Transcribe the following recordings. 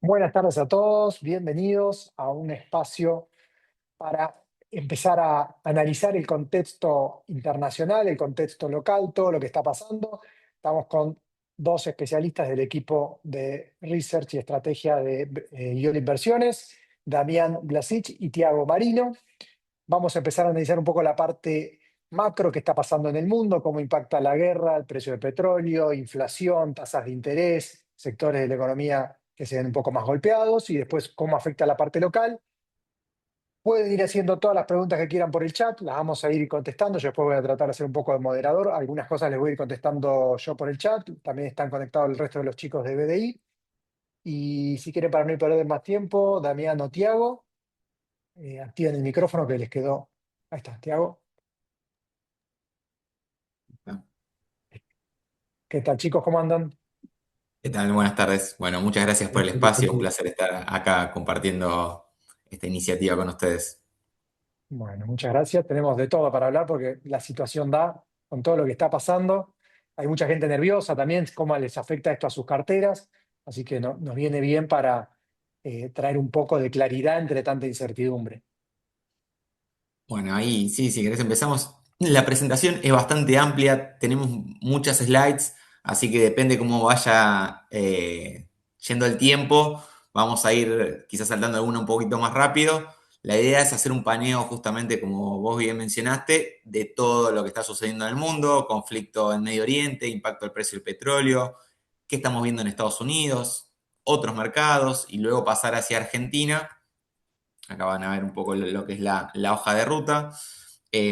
Buenas tardes a todos, bienvenidos a un espacio para empezar a analizar el contexto internacional, el contexto local, todo lo que está pasando. Estamos con dos especialistas del equipo de Research y Estrategia de IOL Inversiones, Damián Blasic y Tiago Marino. Vamos a empezar a analizar un poco la parte macro que está pasando en el mundo, cómo impacta la guerra, el precio del petróleo, inflación, tasas de interés, sectores de la economía que se ven un poco más golpeados y después cómo afecta la parte local. Pueden ir haciendo todas las preguntas que quieran por el chat, las vamos a ir contestando. Yo después voy a tratar de hacer un poco de moderador. Algunas cosas les voy a ir contestando yo por el chat. También están conectados el resto de los chicos de BDI. Y si quieren, para no ir perder más tiempo, Damián o Tiago, activen el micrófono que les quedó. Ahí está, Tiago. ¿Qué tal, chicos? ¿Cómo andan? ¿Qué tal? Buenas tardes. Bueno, muchas gracias por el espacio. Un placer estar acá compartiendo esta iniciativa con ustedes. Bueno, muchas gracias. Tenemos de todo para hablar porque la situación da con todo lo que está pasando. Hay mucha gente nerviosa también, cómo les afecta esto a sus carteras. Así que nos viene bien para traer un poco de claridad entre tanta incertidumbre. Bueno, ahí sí, si querés empezamos. La presentación es bastante amplia, tenemos muchas slides, así que depende cómo vaya yendo el tiempo. Vamos a ir quizás saltando alguno un poquito más rápido. La idea es hacer un paneo justamente, como vos bien mencionaste, de todo lo que está sucediendo en el mundo, conflicto en Medio Oriente, impacto del precio del petróleo, qué estamos viendo en Estados Unidos, otros mercados y luego pasar hacia Argentina. Acá van a ver un poco lo que es la hoja de ruta.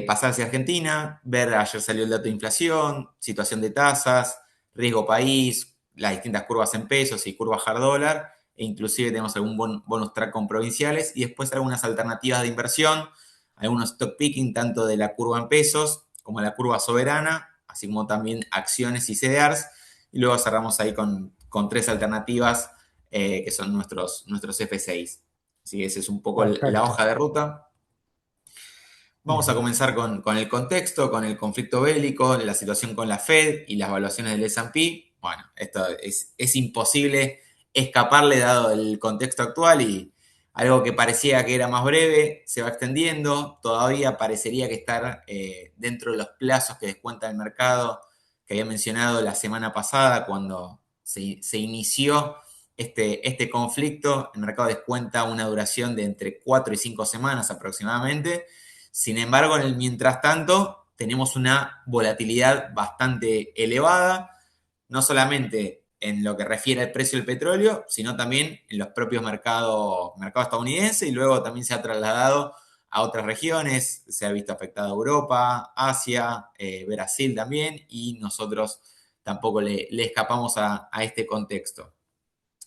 Pasar hacia Argentina, ver, ayer salió el dato de inflación, situación de tasas, riesgo país, las distintas curvas en pesos y curva hard dólar, e inclusive tenemos algún bonus track con provinciales y después algunas alternativas de inversión, algunos stock picking tanto de la curva en pesos como la curva soberana, así como también acciones y CDRs, y luego cerramos ahí con tres alternativas que son nuestros F6. Así que esa es un poco la Perfecto. hoja de ruta. Vamos a Bien. comenzar con el contexto, con el conflicto bélico, la situación con la Fed y las evaluaciones del S&P. Bueno, esto es imposible escaparle dado el contexto actual y algo que parecía que era más breve se va extendiendo. Todavía parecería que estar dentro de los plazos que descuenta el mercado que había mencionado la semana pasada cuando se inició este conflicto. El mercado descuenta una duración de entre 4 y 5 semanas aproximadamente. Sin embargo, en el mientras tanto, tenemos una volatilidad bastante elevada, no solamente en lo que refiere al precio del petróleo, sino también en los propios mercados estadounidenses y luego también se ha trasladado a otras regiones, se ha visto afectada Europa, Asia, Brasil también, y nosotros tampoco le escapamos a este contexto.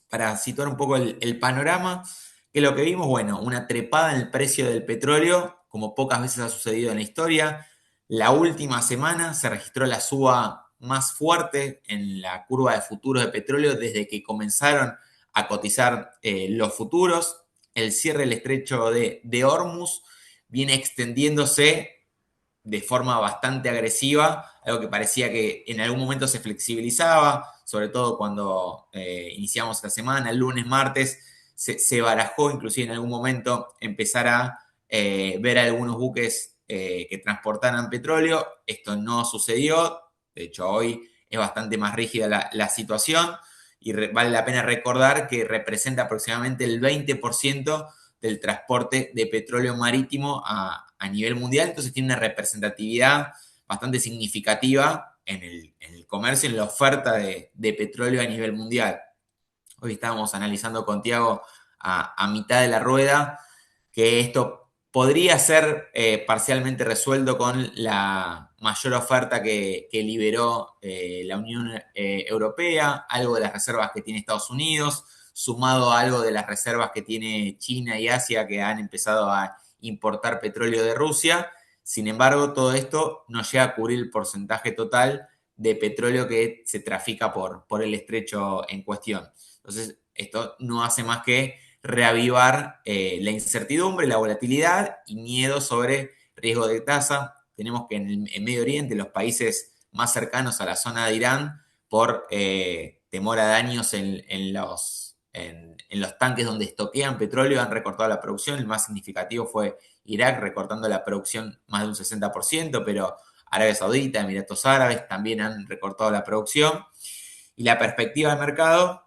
Para situar un poco el panorama, que lo que vimos, bueno, una trepada en el precio del petróleo, como pocas veces ha sucedido en la historia. La última semana se registró la suba más fuerte en la curva de futuros de petróleo desde que comenzaron a cotizar los futuros. El cierre del estrecho de Hormuz viene extendiéndose de forma bastante agresiva, algo que parecía que en algún momento se flexibilizaba, sobre todo cuando iniciamos esta semana, el lunes, martes, se barajó inclusive en algún momento empezar a ver algunos buques que transportaran petróleo. Esto no sucedió, de hecho hoy es bastante más rígida la situación y vale la pena recordar que representa aproximadamente el 20% del transporte de petróleo marítimo a nivel mundial, entonces tiene una representatividad bastante significativa en el comercio, en la oferta de petróleo a nivel mundial. Hoy estábamos analizando con Tiago a mitad de la rueda que esto podría ser parcialmente resuelto con la mayor oferta que liberó la Unión Europea, algo de las reservas que tiene Estados Unidos, sumado a algo de las reservas que tiene China y Asia que han empezado a importar petróleo de Rusia. Sin embargo, todo esto no llega a cubrir el porcentaje total de petróleo que se trafica por el estrecho en cuestión. Entonces, esto no hace más que reavivar la incertidumbre, la volatilidad y miedo sobre riesgo de tasa. Tenemos que en Medio Oriente, los países más cercanos a la zona de Irán, por temor a daños en los tanques donde estoquean petróleo han recortado la producción. El más significativo fue Irak, recortando la producción más de un 60%, pero Arabia Saudita, Emiratos Árabes también han recortado la producción. Y la perspectiva del mercado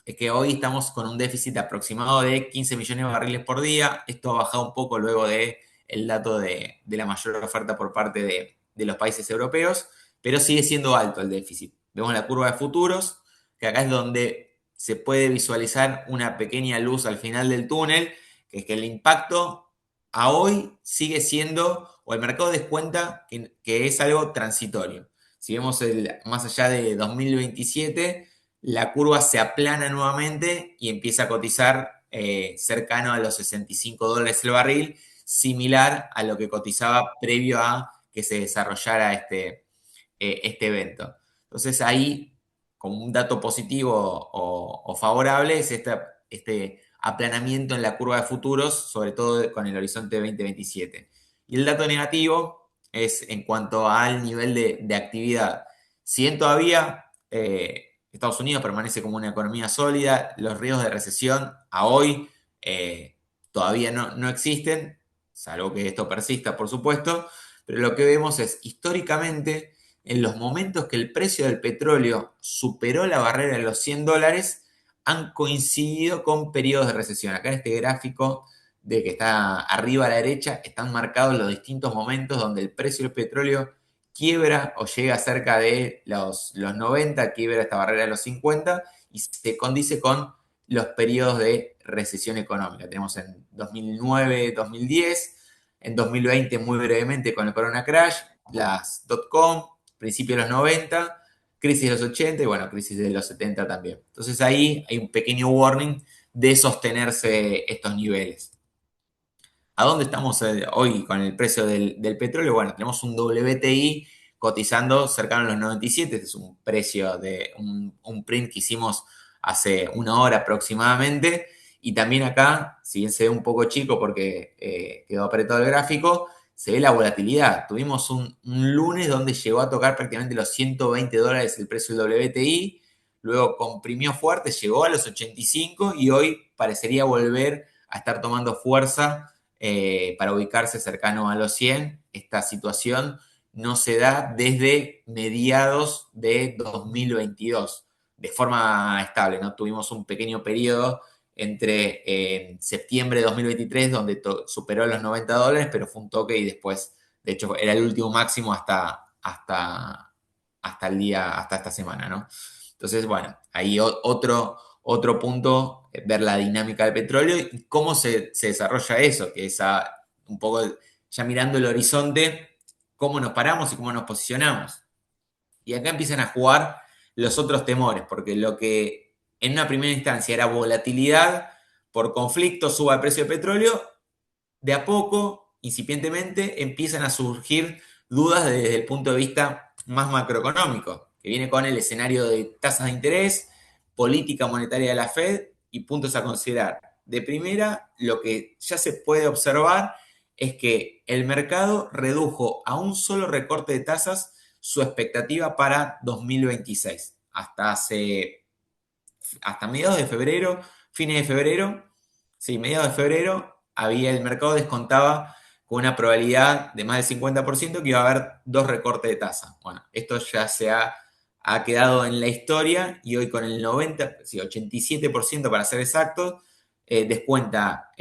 es que hoy estamos con un déficit aproximado de 15 millones de barriles por día. Esto ha bajado un poco luego del dato de la mayor oferta por parte de los países europeos, pero sigue siendo alto el déficit. Vemos la curva de futuros, que acá es donde se puede visualizar una pequeña luz al final del túnel, que es que el impacto a hoy sigue siendo, o el mercado descuenta que es algo transitorio. Si vemos más allá de 2027, la curva se aplana nuevamente y empieza a cotizar cercano a los $65 el barril, similar a lo que cotizaba previo a que se desarrollara este evento. Entonces ahí, como un dato positivo o favorable, es este aplanamiento en la curva de futuros, sobre todo con el horizonte 2027. Y el dato negativo es en cuanto al nivel de actividad. Si bien todavía Estados Unidos permanece como una economía sólida, los riesgos de recesión a hoy todavía no existen, salvo que esto persista, por supuesto, pero lo que vemos es históricamente en los momentos que el precio del petróleo superó la barrera de los $100, han coincidido con periodos de recesión. Acá en este gráfico de que está arriba a la derecha están marcados los distintos momentos donde el precio del petróleo quiebra o llega cerca de los 90, quiebra esta barrera de los 50 y se condice con los periodos de recesión económica. Tenemos en 2009, 2010, en 2020 muy brevemente con el Corona Crash, las .com, principios de los 90, crisis de los 80 y bueno, crisis de los 70 también. Entonces ahí hay un pequeño warning de sostenerse estos niveles. ¿A dónde estamos hoy con el precio del petróleo? Bueno, tenemos un WTI cotizando cercano a los 97, este es un precio de un print que hicimos hace una hora aproximadamente, y también acá, si bien se ve un poco chico porque quedó apretado el gráfico, se ve la volatilidad. Tuvimos un lunes donde llegó a tocar prácticamente los $120 el precio del WTI, luego comprimió fuerte, llegó a los 85 y hoy parecería volver a estar tomando fuerza para ubicarse cercano a los 100. Esta situación no se da desde mediados de 2022 de forma estable, ¿no? Tuvimos un pequeño periodo entre septiembre de 2023 donde superó los $90, pero fue un toque y después, de hecho, era el último máximo hasta el día, hasta esta semana, ¿no? Entonces, bueno, ahí otro punto, ver la dinámica del petróleo y cómo se desarrolla eso, que es un poco ya mirando el horizonte, cómo nos paramos y cómo nos posicionamos. Y acá empiezan a jugar los otros temores, porque lo que en una primera instancia era volatilidad por conflicto, suba el precio del petróleo, de a poco, incipientemente, empiezan a surgir dudas desde el punto de vista más macroeconómico, que viene con el escenario de tasas de interés, política monetaria de la Fed y puntos a considerar. De primera, lo que ya se puede observar es que el mercado redujo a un solo recorte de tasas su expectativa para 2026. Hasta mediados de febrero, fines de febrero, sí, mediados de febrero, el mercado descontaba con una probabilidad de más del 50% que iba a haber dos recortes de tasa. Bueno, esto ya ha quedado en la historia y hoy con el 90, sí, 87% para ser exacto, descuenta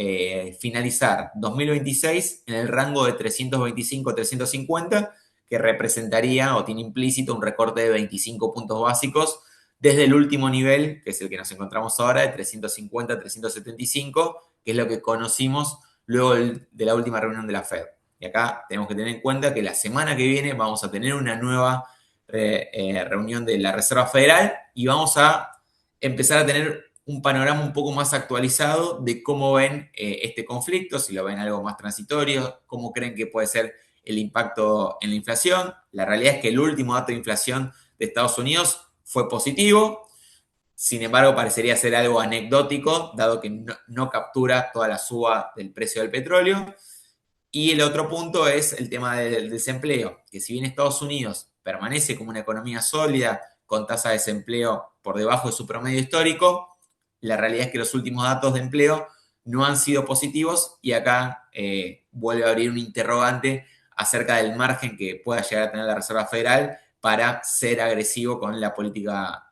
finalizar 2026 en el rango de 325-350, que representaría o tiene implícito un recorte de 25 puntos básicos desde el último nivel, que es el que nos encontramos ahora, de 350-375, que es lo que conocimos luego de la última reunión de la Fed. Y acá tenemos que tener en cuenta que la semana que viene vamos a tener una nueva reunión de la Reserva Federal y vamos a empezar a tener un panorama un poco más actualizado de cómo ven este conflicto, si lo ven algo más transitorio, cómo creen que puede ser el impacto en la inflación. La realidad es que el último dato de inflación de Estados Unidos fue positivo, sin embargo parecería ser algo anecdótico, dado que no captura toda la suba del precio del petróleo. Y el otro punto es el tema del desempleo, que si bien Estados Unidos permanece como una economía sólida, con tasa de desempleo por debajo de su promedio histórico, la realidad es que los últimos datos de empleo no han sido positivos y acá vuelve a abrir un interrogante acerca del margen que pueda llegar a tener la Reserva Federal para ser agresivo con la política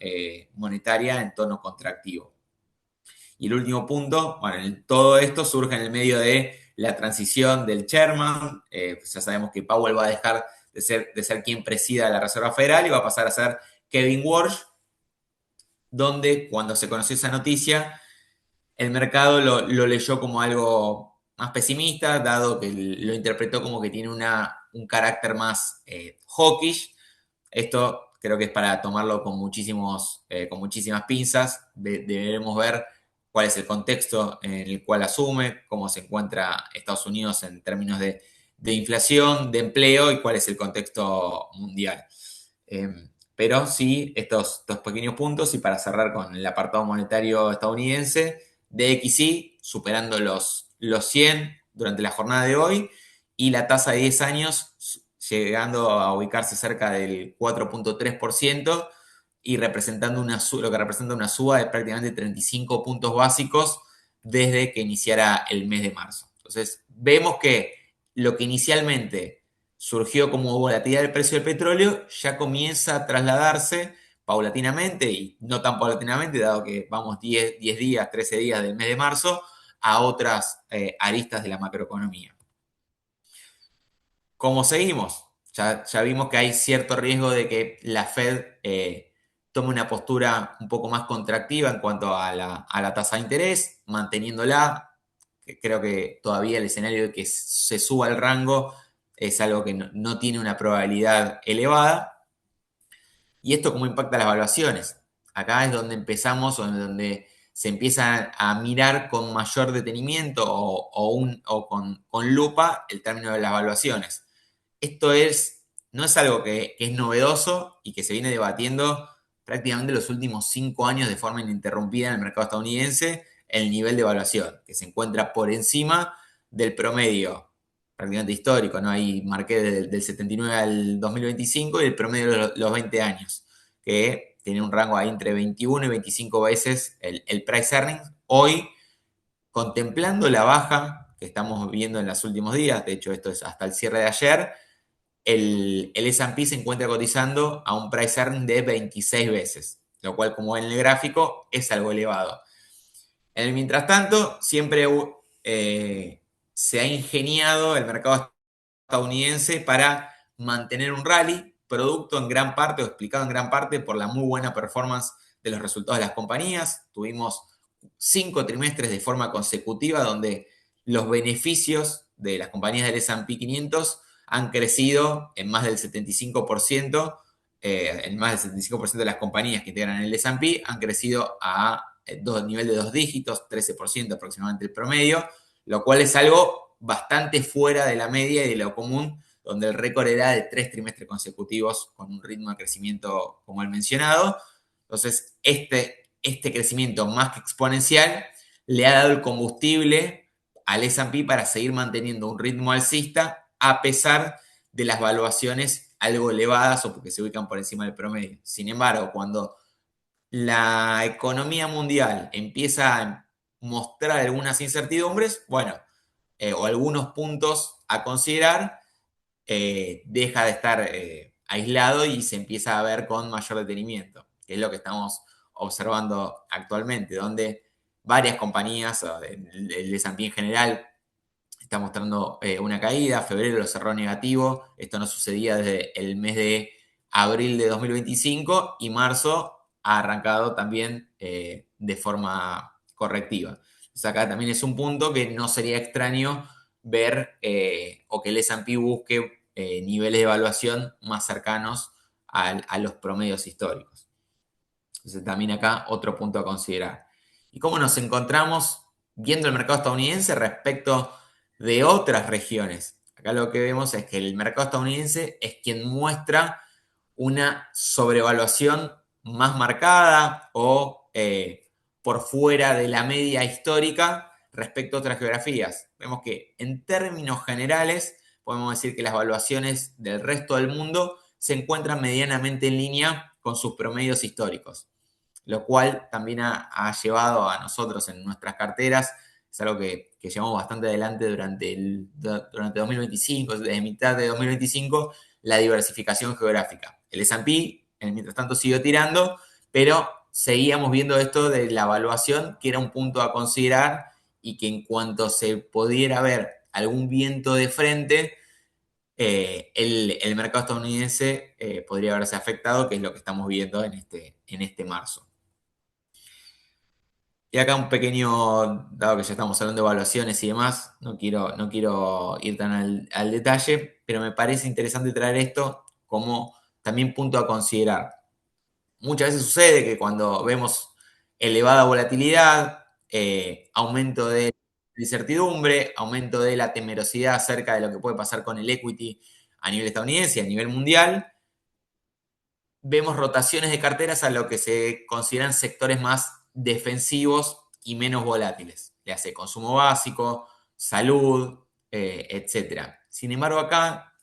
monetaria en tono contractivo. Y el último punto, bueno, todo esto surge en el medio de la transición del chairman. Pues ya sabemos que Powell va a dejar de ser quien presida la Reserva Federal y va a pasar a ser Kevin Warsh, donde cuando se conoció esa noticia, el mercado lo leyó como algo más pesimista, dado que lo interpretó como que tiene un carácter más hawkish. Esto creo que es para tomarlo con muchísimas pinzas. Deberemos ver cuál es el contexto en el cual asume, cómo se encuentra Estados Unidos en términos de inflación, de empleo y cuál es el contexto mundial. Eh, pero sí, estos pequeños puntos y para cerrar con el apartado monetario estadounidense, DXY superando los 100 durante la jornada de hoy y la tasa de 10 años llegando a ubicarse cerca del 4,3% y representando lo que representa una suba de prácticamente 35 puntos básicos desde que iniciara el mes de marzo. Entonces, vemos que lo que inicialmente surgió como volatilidad del precio del petróleo ya comienza a trasladarse paulatinamente y no tan paulatinamente, dado que vamos 10 días, 13 días del mes de marzo, a otras aristas de la macroeconomía. ¿Cómo seguimos? Ya vimos que hay cierto riesgo de que la Fed tome una postura un poco más contractiva en cuanto a la tasa de interés, manteniéndola. Creo que todavía el escenario de que se suba el rango es algo que no tiene una probabilidad elevada. ¿Y esto cómo impacta las valuaciones? Acá es donde empezamos, o donde se empieza a mirar con mayor detenimiento o con lupa el término de las valuaciones. Esto no es algo que es novedoso y que se viene debatiendo prácticamente los últimos 5 años de forma ininterrumpida en el mercado estadounidense, el nivel de evaluación, que se encuentra por encima del promedio prácticamente histórico, ¿no? Ahí marqué del 79 al 2025 y el promedio de los 20 años, que tiene un rango ahí entre 21 y 25 veces el price earnings. Hoy, contemplando la baja que estamos viendo en los últimos días, de hecho esto es hasta el cierre de ayer, el S&P se encuentra cotizando a un price earning de 26 veces, lo cual, como ven en el gráfico, es algo elevado. En el mientras tanto, siempre se ha ingeniado el mercado estadounidense para mantener un rally, producto en gran parte o explicado en gran parte por la muy buena performance de los resultados de las compañías. Tuvimos 5 trimestres de forma consecutiva donde los beneficios de las compañías del S&P 500 han crecido en más del 75%, en más del 75% de las compañías que integran el S&P han crecido a nivel de 2 dígitos, 13% aproximadamente el promedio, lo cual es algo bastante fuera de la media y de lo común, donde el récord era de 3 trimestres consecutivos con un ritmo de crecimiento como el mencionado. Entonces, este crecimiento más que exponencial le ha dado el combustible al S&P para seguir manteniendo un ritmo alcista a pesar de las valuaciones algo elevadas o porque se ubican por encima del promedio. Sin embargo, cuando la economía mundial empieza a mostrar algunas incertidumbres, bueno, o algunos puntos a considerar, deja de estar aislado y se empieza a ver con mayor detenimiento, que es lo que estamos observando actualmente, donde varias compañías, el S&P en general, está mostrando una caída. Febrero lo cerró negativo. Esto no sucedía desde el mes de abril de 2025 y marzo ha arrancado también de forma correctiva. Entonces acá también es un punto que no sería extraño ver o que el S&P busque niveles de evaluación más cercanos a los promedios históricos. Entonces también acá otro punto a considerar. ¿Y cómo nos encontramos viendo el mercado estadounidense respecto de otras regiones? Acá lo que vemos es que el mercado estadounidense es quien muestra una sobrevaluación más marcada o por fuera de la media histórica respecto a otras geografías. Vemos que en términos generales podemos decir que las valuaciones del resto del mundo se encuentran medianamente en línea con sus promedios históricos. lo cual también ha llevado a nosotros en nuestras carteras, es algo que llevamos bastante adelante durante 2025, desde mitad de 2025, la diversificación geográfica. El S&P, mientras tanto, siguió tirando, pero seguíamos viendo esto de la evaluación, que era un punto a considerar y que en cuanto se pudiera ver algún viento de frente, el mercado estadounidense podría verse afectado, que es lo que estamos viendo en este marzo. Y acá un pequeño, dado que ya estamos hablando de evaluaciones y demás, no quiero ir tan al detalle, pero me parece interesante traer esto como también punto a considerar. Muchas veces sucede que cuando vemos elevada volatilidad, aumento de incertidumbre, aumento de la temerosidad acerca de lo que puede pasar con el equity a nivel estadounidense y a nivel mundial, vemos rotaciones de carteras a lo que se consideran sectores más defensivos y menos volátiles. Le hace consumo básico, salud, etc. Sin embargo, acá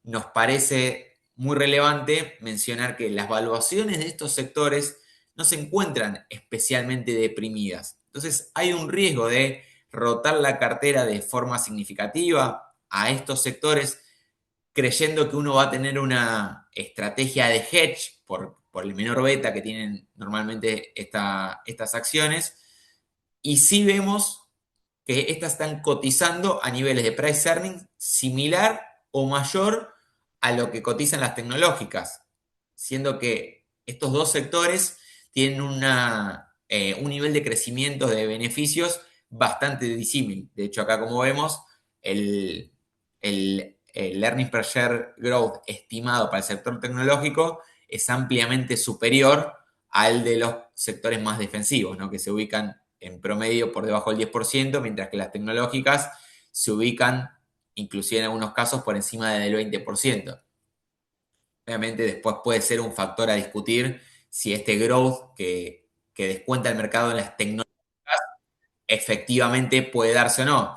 nos parece muy relevante mencionar que las valuaciones de estos sectores no se encuentran especialmente deprimidas. Entonces hay un riesgo de rotar la cartera de forma significativa a estos sectores creyendo que uno va a tener una estrategia de hedge por el menor beta que tienen normalmente estas acciones. Y sí vemos que estas están cotizando a niveles de price earnings similar o mayor a lo que cotizan las tecnológicas, siendo que estos dos sectores tienen un nivel de crecimiento de beneficios bastante disímil. De hecho, acá como vemos, el earnings per share growth estimado para el sector tecnológico es ampliamente superior al de los sectores más defensivos, ¿no? Que se ubican en promedio por debajo del 10%, mientras que las tecnológicas se ubican, inclusive en algunos casos, por encima del 20%. Obviamente después puede ser un factor a discutir si este growth que descuenta el mercado en las tecnologías efectivamente puede darse o no.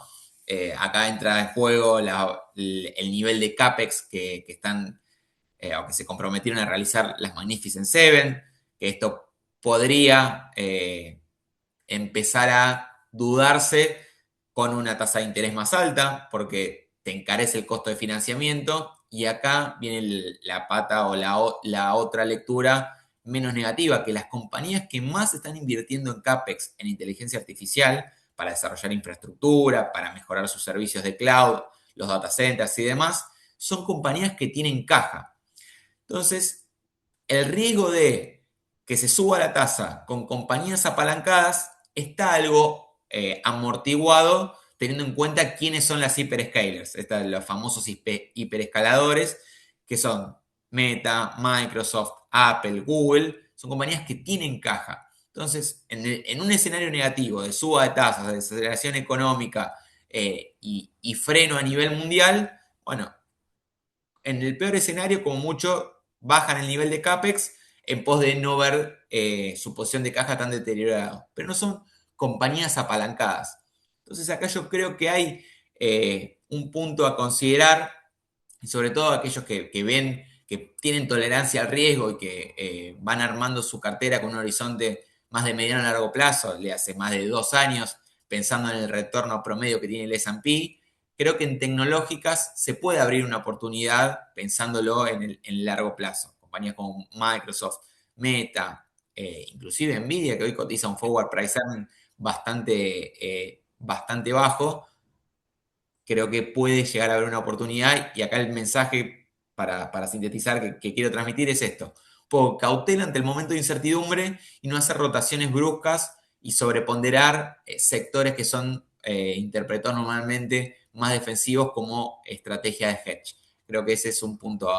Acá entra en juego el nivel de CAPEX que están o que se comprometieron a realizar las Magnificent Seven, que esto podría empezar a dudarse con una tasa de interés más alta, porque te encarece el costo de financiamiento, y acá viene la pata o la otra lectura menos negativa, que las compañías que más están invirtiendo en CAPEX, en inteligencia artificial, para desarrollar infraestructura, para mejorar sus servicios de cloud, los data centers y demás, son compañías que tienen caja. Entonces, el riesgo de que se suba la tasa con compañías apalancadas está algo amortiguado teniendo en cuenta quiénes son las hyperscalers, los famosos hiperescaladores, que son Meta, Microsoft, Apple, Google, son compañías que tienen caja. Entonces, en un escenario negativo de suba de tasas, de desaceleración económica y freno a nivel mundial, bueno, en el peor escenario, como mucho, bajan el nivel de CAPEX en pos de no ver su posición de caja tan deteriorada. Pero no son compañías apalancadas. Entonces acá yo creo que hay un punto a considerar, y sobre todo aquellos que ven, que tienen tolerancia al riesgo y que van armando su cartera con un horizonte más de mediano a largo plazo, le hace más de 2 años, pensando en el retorno promedio que tiene el S&P. Creo que en tecnológicas se puede abrir una oportunidad pensándolo en el largo plazo. Compañías como Microsoft, Meta, inclusive Nvidia, que hoy cotiza un forward price earning bastante bajo, creo que puede llegar a haber una oportunidad. Y acá el mensaje para sintetizar que quiero transmitir es esto. Un poco cautela ante el momento de incertidumbre y no hacer rotaciones bruscas y sobreponderar sectores que son interpretados normalmente más defensivos como estrategia de hedge. Creo que ese es un punto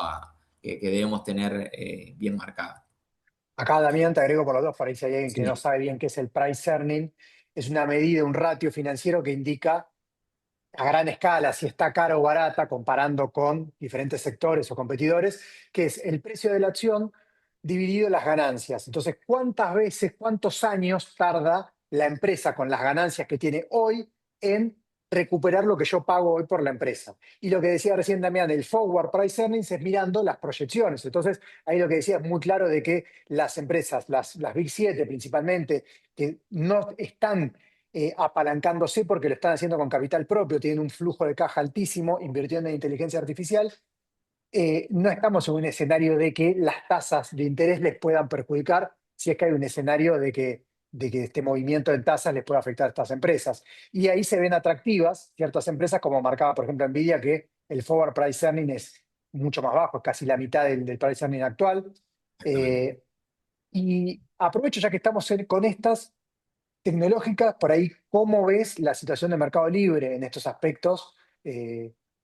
que debemos tener bien marcado. Acá, Damián, te agrego por los dos, por ahí si hay alguien que no Sí, sabe bien qué es el price earning, es una medida, un ratio financiero que indica a gran escala si está cara o barata comparando con diferentes sectores o competidores, que es el precio de la acción dividido las ganancias. Entonces, ¿cuántas veces, cuántos años tarda la empresa con las ganancias que tiene hoy en recuperar lo que yo pago hoy por la empresa. Y lo que decía recién Damián, el forward price earnings es mirando las proyecciones. Entonces, ahí lo que decía es muy claro de que las empresas, las Big 7 principalmente, que no están apalancándose porque lo están haciendo con capital propio, tienen un flujo de caja altísimo, invirtiendo en inteligencia artificial, no estamos en un escenario de que las tasas de interés les puedan perjudicar si es que hay un escenario de que este movimiento en tasas les pueda afectar a estas empresas. Y ahí se ven atractivas ciertas empresas, como marcaba, por ejemplo, Nvidia, que el forward price earning es mucho más bajo, es casi la mitad del price earning actual. Exactamente. Eh, y aprovecho ya que estamos con estas tecnológicas, por ahí, ¿cómo ves la situación de Mercado Libre en estos aspectos?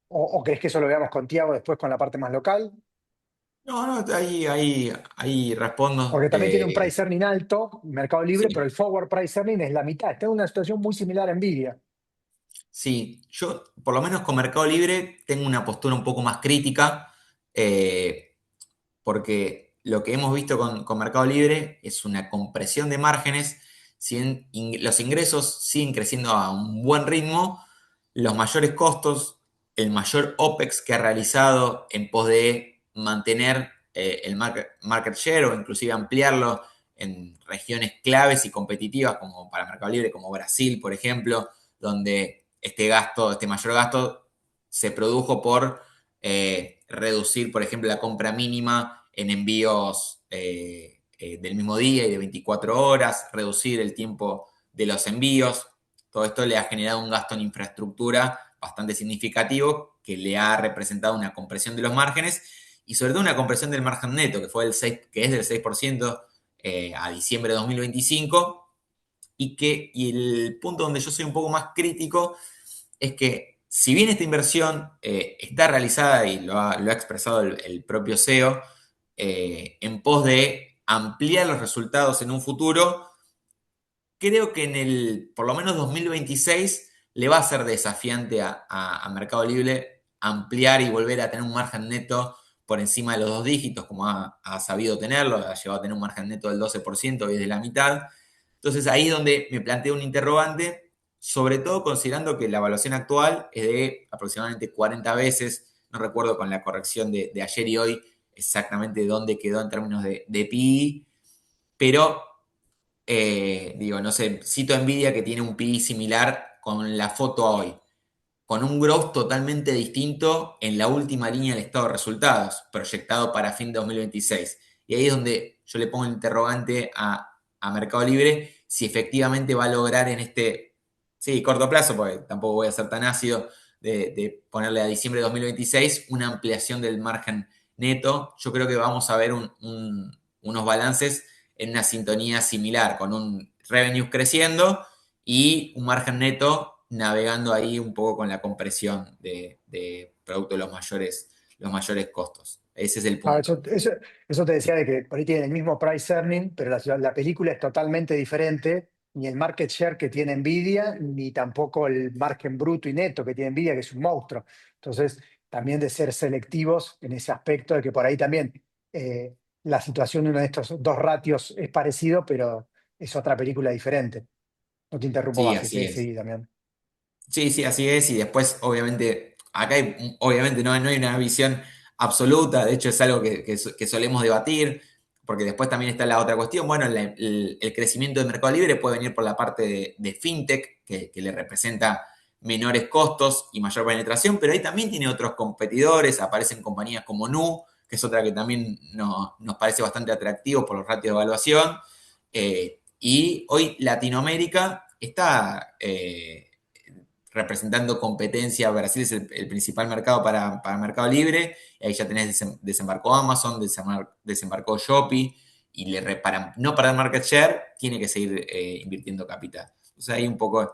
¿O crees que eso lo veamos con Tiago después con la parte más local? No, no, ahí respondo. Porque también tiene un price earning alto, Mercado Libre, pero Sí, el forward price earning es la mitad. Está en una situación muy similar a Nvidia. sí, yo por lo menos con Mercado Libre tengo una postura un poco más crítica, eh, porque lo que hemos visto con Mercado Libre es una compresión de márgenes. Si bien los ingresos siguen creciendo a un buen ritmo, los mayores costos, el mayor OPEX que ha realizado en pos de mantener el market share o inclusive ampliarlo en regiones claves y competitivas como para Mercado Libre, como Brasil, por ejemplo, donde este mayor gasto se produjo por reducir, por ejemplo, la compra mínima en envíos del mismo día y de 24 horas, reducir el tiempo de los envíos. Todo esto le ha generado un gasto en infraestructura bastante significativo que le ha representado una compresión de los márgenes y sobre todo una compresión del margen neto, que es del 6% a diciembre de 2025 y el punto donde yo soy un poco más crítico es que si bien esta inversión está realizada y lo ha expresado el propio CEO, en pos de ampliar los resultados en un futuro, creo que por lo menos 2026, le va a ser desafiante a Mercado Libre ampliar y volver a tener un margen neto por encima de los dos dígitos, como ha sabido tenerlo, ha llegado a tener un margen neto del 12% y es de la mitad. Entonces ahí es donde me planteo un interrogante, sobre todo considerando que la evaluación actual es de aproximadamente 40 veces, no recuerdo con la corrección de ayer y hoy exactamente dónde quedó en términos de PI, pero digo, no sé, cito Nvidia que tiene un PI similar con la foto hoy, con un growth totalmente distinto en la última línea del estado de resultados, proyectado para fin de 2026. Y ahí es donde yo le pongo el interrogante a Mercado Libre si efectivamente va a lograr en este, sí, corto plazo, porque tampoco voy a ser tan ácido, de ponerle a diciembre de 2026 una ampliación del margen neto. Yo creo que vamos a ver unos balances en una sintonía similar, con un revenue creciendo y un margen neto navegando ahí un poco con la compresión de producto de los mayores costos. Ese es el Ah, punto. eso te decía de que por ahí tienen el mismo price earning, pero la película es totalmente diferente. Ni el market share que tiene Nvidia, ni tampoco el margen bruto y neto que tiene Nvidia, que es un monstruo. Entonces, también de ser selectivos en ese aspecto, de que por ahí también la situación de uno de estos dos ratios es parecido, pero es otra película diferente. No te interrumpo Sí, más, sí, así sí, es. sí, Damián. Sí, sí, así es. Y después, obviamente, acá obviamente no hay una visión absoluta. De hecho, es algo que solemos debatir, porque después también está la otra cuestión. Bueno, el crecimiento del mercado libre puede venir por la parte de fintech, que le representa menores costos y mayor penetración, pero ahí también tiene otros competidores. Aparecen compañías como Nu, que es otra que también nos parece bastante atractivo por los ratios de evaluación. Y hoy Latinoamérica está representando competencia. Brasil es el principal mercado para Mercado Libre. Y ahí ya tenés desembarcó Amazon, desembarcó Shopee. Y para no perder market share, tiene que seguir invirtiendo capital. Entonces ahí un poco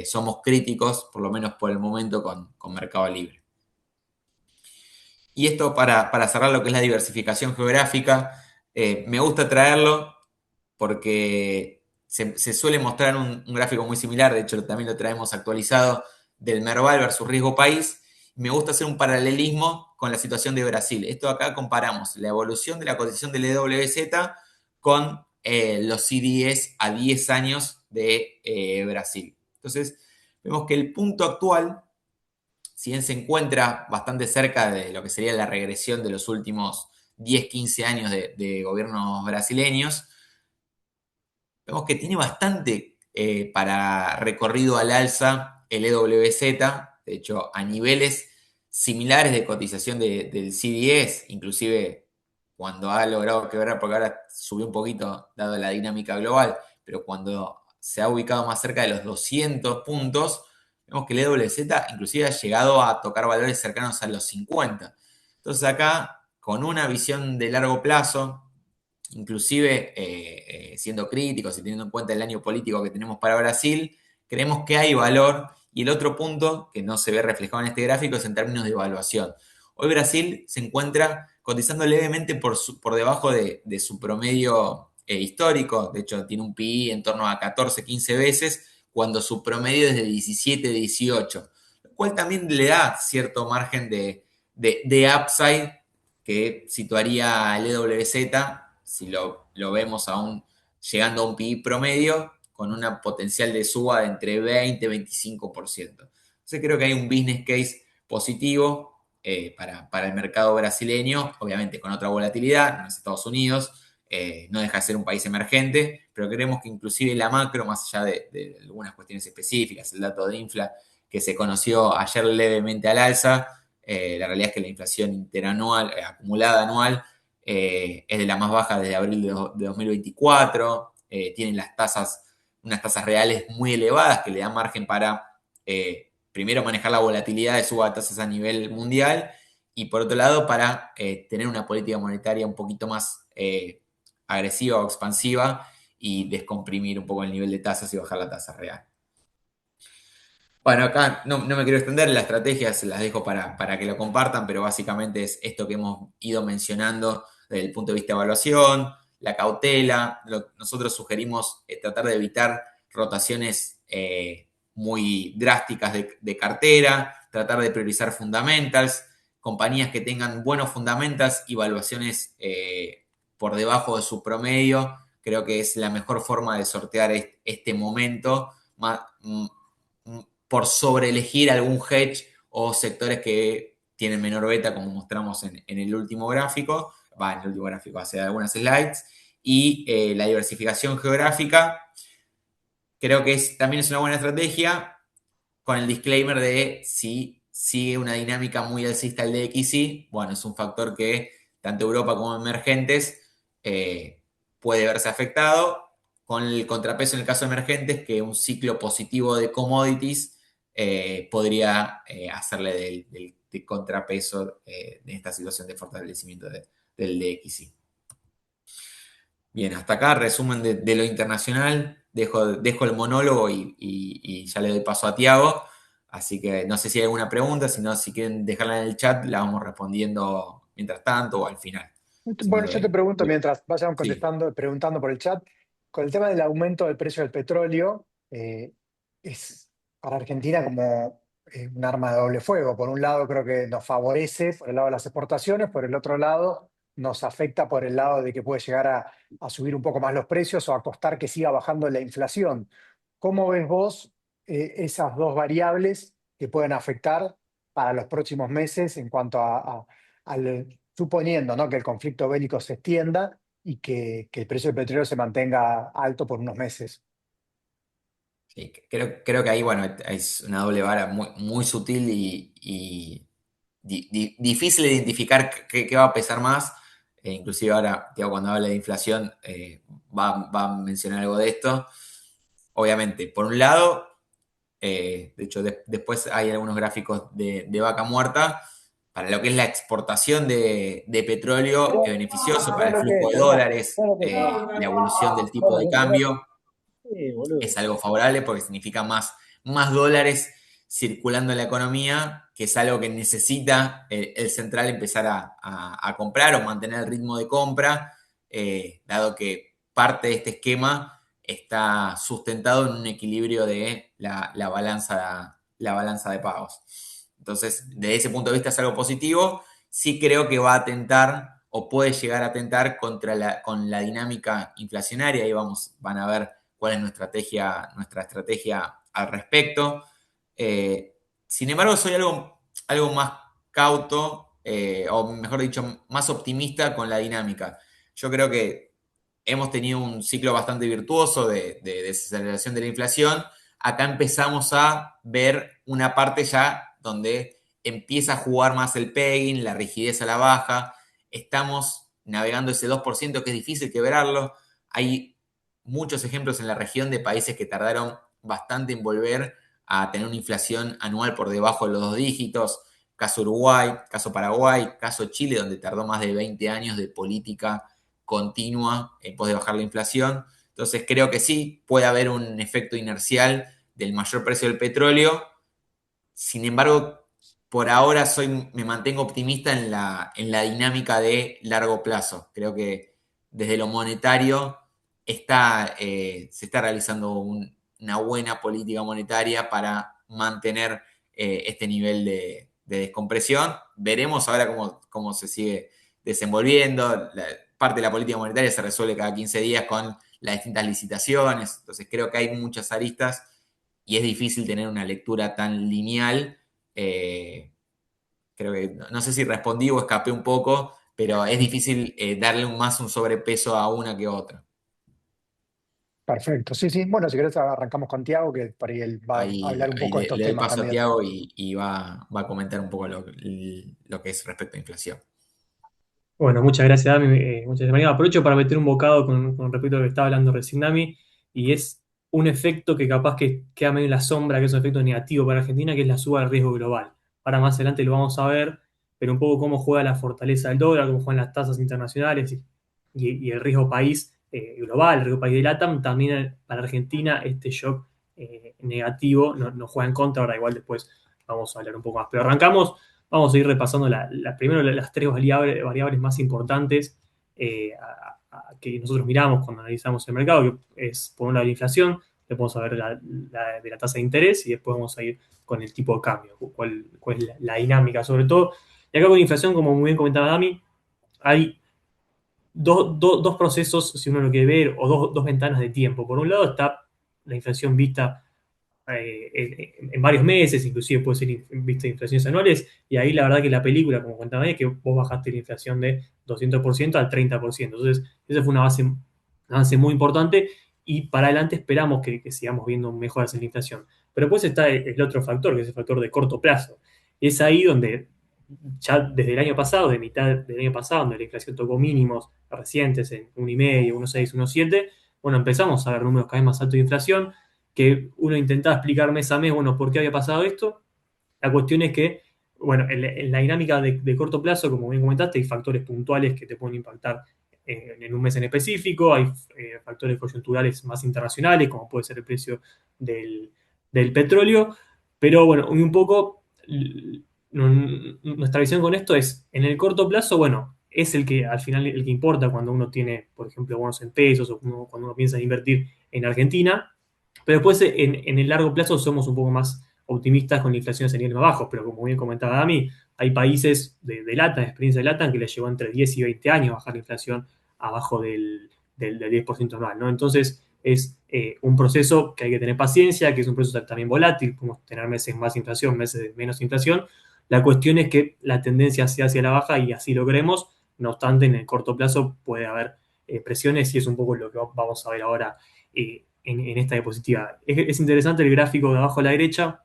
somos críticos, por lo menos por el momento, con Mercado Libre. Y esto para cerrar lo que es la diversificación geográfica, me gusta traerlo porque se suele mostrar un gráfico muy similar, de hecho también lo traemos actualizado, del Merval versus riesgo país. Me gusta hacer un paralelismo con la situación de Brasil. Esto acá comparamos la evolución de la cotización del EWZ con los CDS a 10 años de Brasil. Entonces, vemos que el punto actual, si bien se encuentra bastante cerca de lo que sería la regresión de los últimos 10, 15 años de gobiernos brasileños, vemos que tiene bastante para recorrido al alza el EWZ, de hecho, a niveles similares de cotización del CDS, inclusive cuando ha logrado quebrar, porque ahora subió un poquito dado la dinámica global, pero cuando se ha ubicado más cerca de los 200 puntos, vemos que el EWZ inclusive ha llegado a tocar valores cercanos a los 50. Entonces acá, con una visión de largo plazo, inclusive siendo críticos y teniendo en cuenta el año político que tenemos para Brasil, creemos que hay valor. Y el otro punto que no se ve reflejado en este gráfico es en términos de evaluación. Hoy Brasil se encuentra cotizando levemente por debajo de su promedio histórico. De hecho, tiene un PI en torno a 14, 15 veces, cuando su promedio es de 17, 18. Lo cual también le da cierto margen de upside que situaría el EWZ, si lo vemos aún llegando a un PI promedio, con una potencial de suba de entre 20 y 25%. Entonces creo que hay un business case positivo para el mercado brasileño, obviamente con otra volatilidad, no es Estados Unidos, no deja de ser un país emergente, pero creemos que inclusive la macro, más allá de algunas cuestiones específicas, el dato de infla que se conoció ayer levemente al alza, la realidad es que la inflación interanual, acumulada anual, es de la más baja desde abril de 2024. Tienen unas tasas reales muy elevadas que le dan margen para, primero, manejar la volatilidad de suba de tasas a nivel mundial y, por otro lado, para tener una política monetaria un poquito más agresiva o expansiva y descomprimir un poco el nivel de tasas y bajar la tasa real. Bueno, acá no me quiero extender, las estrategias las dejo para que lo compartan, pero básicamente es esto que hemos ido mencionando desde el punto de vista de evaluación, la cautela. Nosotros sugerimos tratar de evitar rotaciones muy drásticas de cartera, tratar de priorizar fundamentals, compañías que tengan buenos fundamentals y valuaciones por debajo de su promedio. Creo que es la mejor forma de sortear este momento. Más, por sobreelegir algún hedge o sectores que tienen menor beta, como mostramos en el último gráfico, en el último gráfico hace algunas slides, y la diversificación geográfica, creo que también es una buena estrategia, con el disclaimer de si sigue una dinámica muy alcista el DXY, bueno, es un factor que tanto Europa como emergentes puede verse afectado, con el contrapeso en el caso de emergentes, que un ciclo positivo de commodities podría hacerle de contrapeso en esta situación de fortalecimiento del DXY. Bien, hasta acá resumen de lo internacional. Dejo el monólogo y ya le doy paso a Tiago. Así que no sé si hay alguna pregunta, si quieren dejarla en el chat, la vamos respondiendo mientras tanto o al final. Bueno, yo te pregunto mientras vayan Sí, contestando, preguntando por el chat, con el tema del aumento del precio del petróleo, es para Argentina como un arma de doble fuego. Por un lado, creo que nos favorece por el lado de las exportaciones, por el otro lado, nos afecta por el lado de que puede llegar a subir un poco más los precios o a costar que siga bajando la inflación. ¿Cómo ves vos esas dos variables que pueden afectar para los próximos meses en cuanto al suponiendo, ¿no?, que el conflicto bélico se extienda y que el precio del petróleo se mantenga alto por unos meses? sí, creo que ahí, bueno, es una doble vara muy, muy sutil y difícil de identificar qué va a pesar más. Inclusive ahora, Tiago, cuando habla de inflación, va a mencionar algo de esto. Obviamente, por un lado, de hecho, después hay algunos gráficos de vaca muerta. Para lo que es la exportación de petróleo, es beneficioso para el flujo de dólares, la evolución del tipo de cambio Sí, boludo. es algo favorable porque significa más dólares circulando en la economía, que es algo que necesita el central empezar a comprar o mantener el ritmo de compra, dado que parte de este esquema está sustentado en un equilibrio de la balanza de pagos. Entonces, desde ese punto de vista es algo positivo. Sí creo que va a atentar o puede llegar a atentar con la dinámica inflacionaria. Ahí van a ver cuál es nuestra estrategia al respecto. Eh, Sin embargo, soy algo más cauto, o mejor dicho, más optimista con la dinámica. Yo creo que hemos tenido un ciclo bastante virtuoso de desaceleración de la inflación. Acá empezamos a ver una parte ya donde empieza a jugar más el pegging, la rigidez a la baja. Estamos navegando ese 2% que es difícil quebrarlo. Hay muchos ejemplos en la región de países que tardaron bastante en volver a tener una inflación anual por debajo de los 2 dígitos. Caso Uruguay, caso Paraguay, caso Chile, donde tardó más de 20 años de política continua en pos de bajar la inflación. Entonces creo que sí, puede haber un efecto inercial del mayor precio del petróleo. Sin embargo, por ahora me mantengo optimista en la dinámica de largo plazo. Creo que desde lo monetario se está realizando una buena política monetaria para mantener este nivel de descompresión. Veremos ahora cómo se sigue desenvolviendo. Parte de la política monetaria se resuelve cada 15 días con las distintas licitaciones. Entonces creo que hay muchas aristas y es difícil tener una lectura tan lineal. Eh, Creo que no sé si respondí o escapé un poco, pero es difícil darle más un sobrepeso a una que a otra. Perfecto, sí, sí. Bueno, si querés arrancamos con Tiago, que por ahí él va a Ahí, hablar un ahí poco de estos le doy temas paso a también. Tiago y va a comentar un poco lo que es respecto a inflación. Bueno, muchas gracias, Dami. Muchas gracias, María. Aprovecho para meter un bocado con respecto a lo que estaba hablando recién Dami, y es un efecto que capaz que queda medio en la sombra, que es un efecto negativo para Argentina, que es la suba del riesgo global. Ahora más adelante lo vamos a ver, pero un poco cómo juega la fortaleza del dólar, cómo juegan las tasas internacionales y el riesgo país global, el riesgo país de LATAM, también para Argentina este shock negativo no juega en contra, ahora igual después vamos a hablar un poco más. Pero arrancamos. Vamos a ir repasando primero las tres variables más importantes que nosotros miramos cuando analizamos el mercado, que es por un lado la inflación, después vamos a ver de la tasa de interés y después vamos a ir con el tipo de cambio, cuál es la dinámica sobre todo. Y acá con inflación, como muy bien comentaba Dami, hay dos procesos, si uno lo quiere ver, o dos ventanas de tiempo. Por un lado está la inflación vista en varios meses, inclusive puede ser vista de inflaciones anuales, y ahí la verdad que la película, como contaba, es que vos bajaste la inflación de 200% al 30%. Entonces, ese fue un avance muy importante y para adelante esperamos que sigamos viendo mejoras en la inflación. Pero después está el otro factor, que es el factor de corto plazo. Es ahí donde ya desde el año pasado, de mitad del año pasado, donde la inflación tocó mínimos recientes en 1,5, 1,6, 1,7, bueno, empezamos a ver números cada vez más altos de inflación, que uno intentaba explicar mes a mes, bueno, por qué había pasado esto. La cuestión es que, bueno, en la dinámica de corto plazo, como bien comentaste, hay factores puntuales que te pueden impactar en un mes en específico, hay factores coyunturales más internacionales, como puede ser el precio del, del petróleo, pero bueno, un poco nuestra visión con esto es, en el corto plazo, bueno, es el que al final el que importa cuando uno tiene, por ejemplo, bonos en pesos o cuando uno piensa en invertir en Argentina, pero después en el largo plazo somos un poco más optimistas con la inflación a niveles más bajos, pero como bien comentaba Dami, hay países de LATAM, experiencia de LATAM, que les llevó entre 10 y 20 años bajar la inflación abajo del 10% anual, ¿no? Entonces es un proceso que hay que tener paciencia, que es un proceso también volátil, podemos tener meses más inflación, meses de menos inflación. La cuestión es que la tendencia sea hacia la baja y así lo queremos, no obstante en el corto plazo puede haber presiones y es un poco lo que vamos a ver ahora en esta diapositiva. Es interesante el gráfico de abajo a la derecha,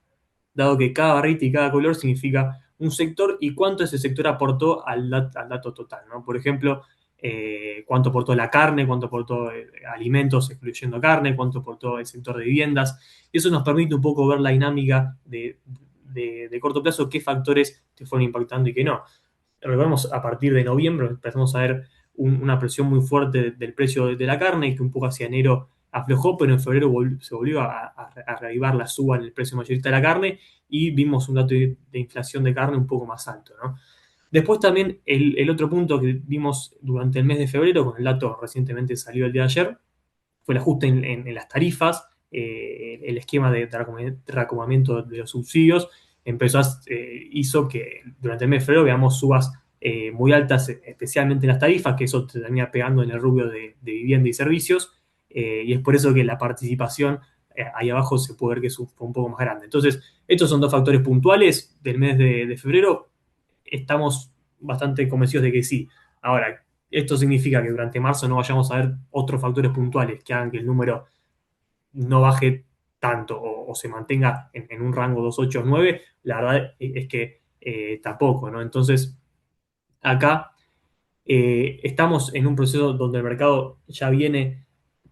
dado que cada barrita y cada color significa un sector y cuánto ese sector aportó al dato total, ¿no? Por ejemplo, cuánto aportó la carne, cuánto aportó alimentos, excluyendo carne, cuánto aportó el sector de viviendas. Y eso nos permite un poco ver la dinámica de corto plazo, qué factores te fueron impactando y qué no. Recordemos, a partir de noviembre empezamos a ver una presión muy fuerte del precio de la carne, que un poco hacia enero aflojó, pero en febrero se volvió a reavivar la suba en el precio mayorista de la carne y vimos un dato de inflación de carne un poco más alto, ¿no? Después también el otro punto que vimos durante el mes de febrero, con el dato recientemente salió el día de ayer, fue el ajuste en las tarifas, el esquema de reacomodamiento de los subsidios hizo que durante el mes de febrero veamos subas muy altas, especialmente en las tarifas, que eso te termina pegando en el rubro de vivienda y servicios, y es por eso que la participación ahí abajo se puede ver que fue un poco más grande. Entonces, estos son dos factores puntuales del mes de febrero. Estamos bastante convencidos de que sí. Ahora, esto significa que durante marzo no vayamos a ver otros factores puntuales que hagan que el número no baje tanto o se mantenga en un rango 2,8 o 9. La verdad es que tampoco, ¿no? Entonces, acá estamos en un proceso donde el mercado ya viene,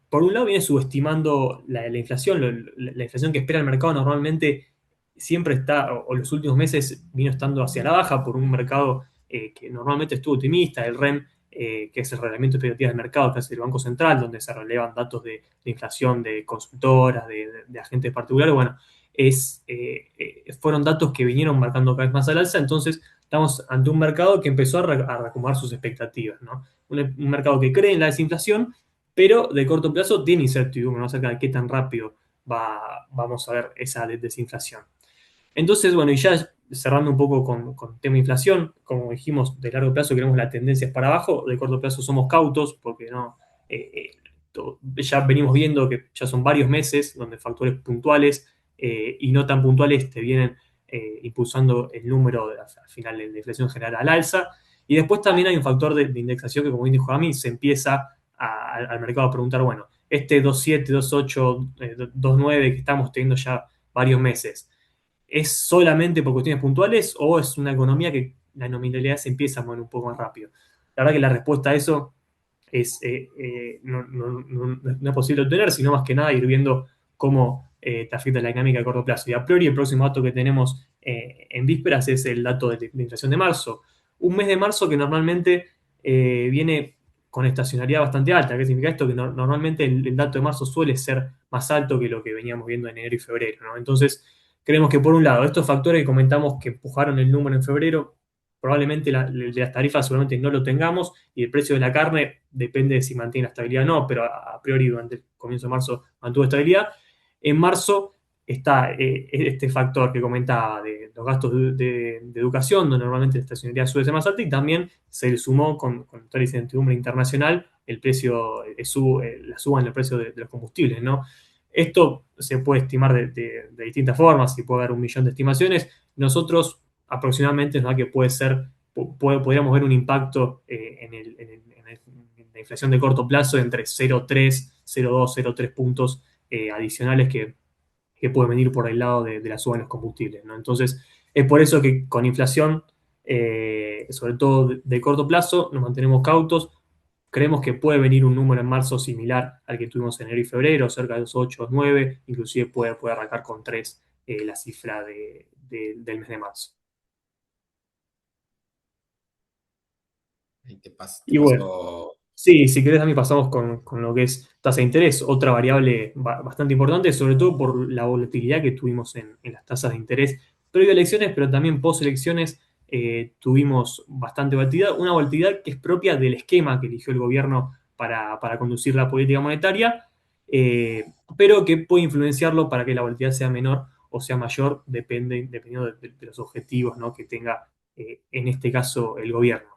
por un lado viene subestimando la inflación, la inflación que espera el mercado normalmente siempre está, o los últimos meses vino estando hacia la baja por un mercado que normalmente estuvo optimista, el REM, que es el Relevamiento de Expectativas del Mercado, que hace el Banco Central, donde se relevan datos de inflación de consultoras, de agentes particulares. Bueno, fueron datos que vinieron marcando cada vez más al alza, entonces estamos ante un mercado que empezó a reacomodar sus expectativas, ¿no? Un mercado que cree en la desinflación, pero de corto plazo tiene incertidumbre, ¿no? Acerca de qué tan rápido vamos a ver esa desinflación. Entonces, bueno, y ya cerrando un poco con tema inflación, como dijimos, de largo plazo queremos las tendencias para abajo, de corto plazo somos cautos, porque no, ya venimos viendo que ya son varios meses donde factores puntuales y no tan puntuales te vienen impulsando el número al final de la inflación general al alza. Y después también hay un factor de indexación que, como bien dijo a mí, se empieza al mercado a preguntar, bueno, este 2,7, 2,8, 2,9 que estamos teniendo ya varios meses, ¿es solamente por cuestiones puntuales o es una economía que la nominalidad se empieza a mover un poco más rápido? La verdad que la respuesta a eso no es posible obtener, sino más que nada ir viendo cómo te afecta la dinámica a corto plazo. Y a priori el próximo dato que tenemos en vísperas es el dato de inflación de marzo. Un mes de marzo que normalmente viene con estacionalidad bastante alta. ¿Qué significa esto? Que normalmente el dato de marzo suele ser más alto que lo que veníamos viendo en enero y febrero, ¿no? Entonces, creemos que por un lado, estos factores que comentamos que empujaron el número en febrero, probablemente de las tarifas seguramente no lo tengamos, y el precio de la carne depende de si mantiene la estabilidad o no, pero a priori durante el comienzo de marzo mantuvo estabilidad. En marzo está este factor que comentaba de los gastos de educación, donde normalmente la estacionalidad suele ser más alta, y también se le sumó con toda la incertidumbre internacional el precio, la suba en el precio de los combustibles, ¿no? Esto se puede estimar de distintas formas, y puede haber 1 millón de estimaciones. Nosotros aproximadamente nos da que puede ser, podríamos ver un impacto en la inflación de corto plazo entre 0,3, 0,2, 0,3 puntos adicionales que pueden venir por el lado de la suba en los combustibles, ¿no? Entonces, es por eso que con inflación, sobre todo de corto plazo, nos mantenemos cautos. Creemos que puede venir un número en marzo similar al que tuvimos en enero y febrero, cerca de los 8 o 9, inclusive puede arrancar con 3 la cifra del mes de marzo. Ahí te Y bueno, paso. sí, si querés, a mí pasamos con lo que es tasa de interés, otra variable bastante importante, sobre todo por la volatilidad que tuvimos en las tasas de interés previo a elecciones, pero también post elecciones tuvimos bastante volatilidad, una volatilidad que es propia del esquema que eligió el gobierno para conducir la política monetaria, eh, pero que puede influenciarlo para que la volatilidad sea menor o sea mayor, dependiendo de los objetivos, ¿no?, que tenga en este caso el gobierno.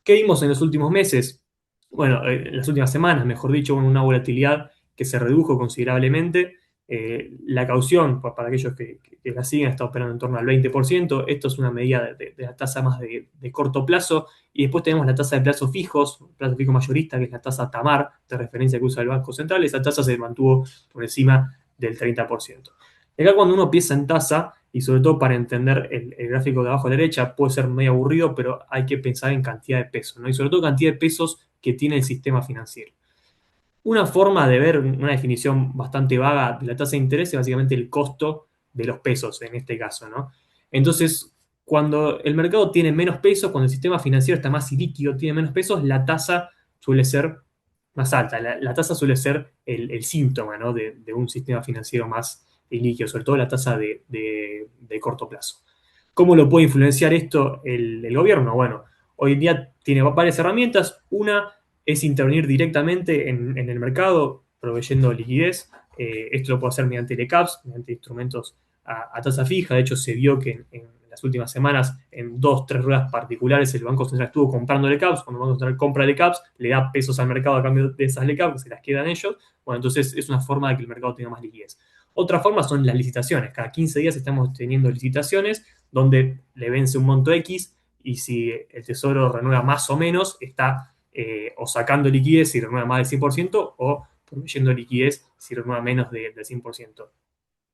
¿Qué vimos en los últimos meses? Bueno, en las últimas semanas, mejor dicho, una volatilidad que se redujo considerablemente. La caución, para aquellos que la siguen, está operando en torno al 20%. Esto es una medida de la tasa más de corto plazo. Y después tenemos la tasa de plazos fijos, plazo fijo mayorista, que es la tasa TAMAR, de referencia que usa el Banco Central. Esa tasa se mantuvo por encima del 30%. Acá cuando uno piensa en tasa, y sobre todo para entender el gráfico de abajo a la derecha, puede ser medio aburrido, pero hay que pensar en cantidad de pesos, ¿no? Y sobre todo cantidad de pesos que tiene el sistema financiero. Una forma de ver, una definición bastante vaga de la tasa de interés, es básicamente el costo de los pesos en este caso, ¿no? Entonces, cuando el mercado tiene menos pesos, cuando el sistema financiero está más ilíquido, tiene menos pesos, la tasa suele ser más alta. La tasa suele ser el síntoma, ¿no?, de un sistema financiero más ilíquido, sobre todo la tasa de corto plazo. ¿Cómo lo puede influenciar esto el gobierno? Bueno, hoy en día tiene varias herramientas. Una es intervenir directamente en el mercado, proveyendo liquidez. Esto lo puede hacer mediante LECAPs, mediante instrumentos a tasa fija. De hecho, se vio que en las últimas semanas, en 2, 3 ruedas particulares, el Banco Central estuvo comprando LECAPs. Cuando el Banco Central compra LECAPs, le da pesos al mercado a cambio de esas LECAPs, que se las quedan ellos. Bueno, entonces es una forma de que el mercado tenga más liquidez. Otra forma son las licitaciones. Cada 15 días estamos teniendo licitaciones donde le vence un monto X y si el Tesoro renueva más o menos, está o sacando liquidez si renueva más del 100% o proveyendo liquidez si renueva menos del 100%.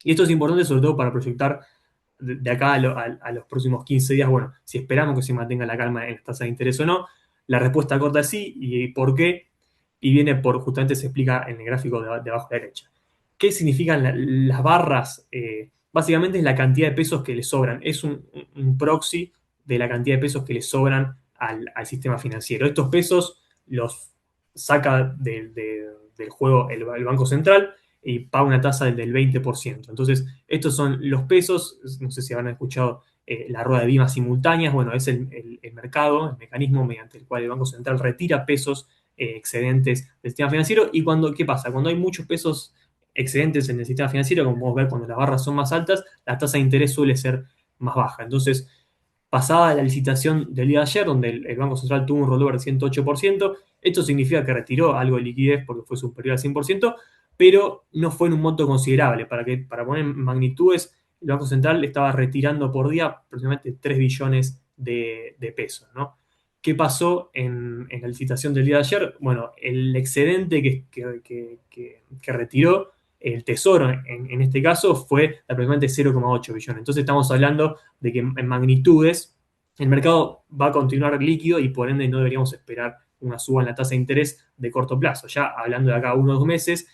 Y esto es importante sobre todo para proyectar de acá a los próximos 15 días, bueno, si esperamos que se mantenga la calma en las tasas de interés o no. La respuesta corta es sí. ¿Y por qué? Y viene por, justamente se explica en el gráfico de abajo a la derecha. ¿Qué significan las barras? Básicamente es la cantidad de pesos que le sobran. Es un proxy de la cantidad de pesos que le sobran al sistema financiero. Estos pesos los saca del juego el Banco Central y paga una tasa del 20%. Entonces, estos son los pesos, no sé si habrán escuchado la rueda de Dimas simultáneas, bueno, es el mercado, el mecanismo mediante el cual el Banco Central retira pesos excedentes del sistema financiero. ¿Y qué pasa? Cuando hay muchos pesos excedentes en el sistema financiero, como podemos ver cuando las barras son más altas, la tasa de interés suele ser más baja. Entonces, pasada la licitación del día de ayer, donde el Banco Central tuvo un rollover de 108%, esto significa que retiró algo de liquidez porque fue superior al 100%, pero no fue en un monto considerable. Para poner magnitudes, el Banco Central estaba retirando por día aproximadamente 3 billones de pesos, ¿no? ¿Qué pasó en la licitación del día de ayer? Bueno, el excedente que retiró el Tesoro en este caso fue de aproximadamente 0,8 billones. Entonces estamos hablando de que en magnitudes el mercado va a continuar líquido y por ende no deberíamos esperar una suba en la tasa de interés de corto plazo. Ya hablando de acá a 1 o 2 meses,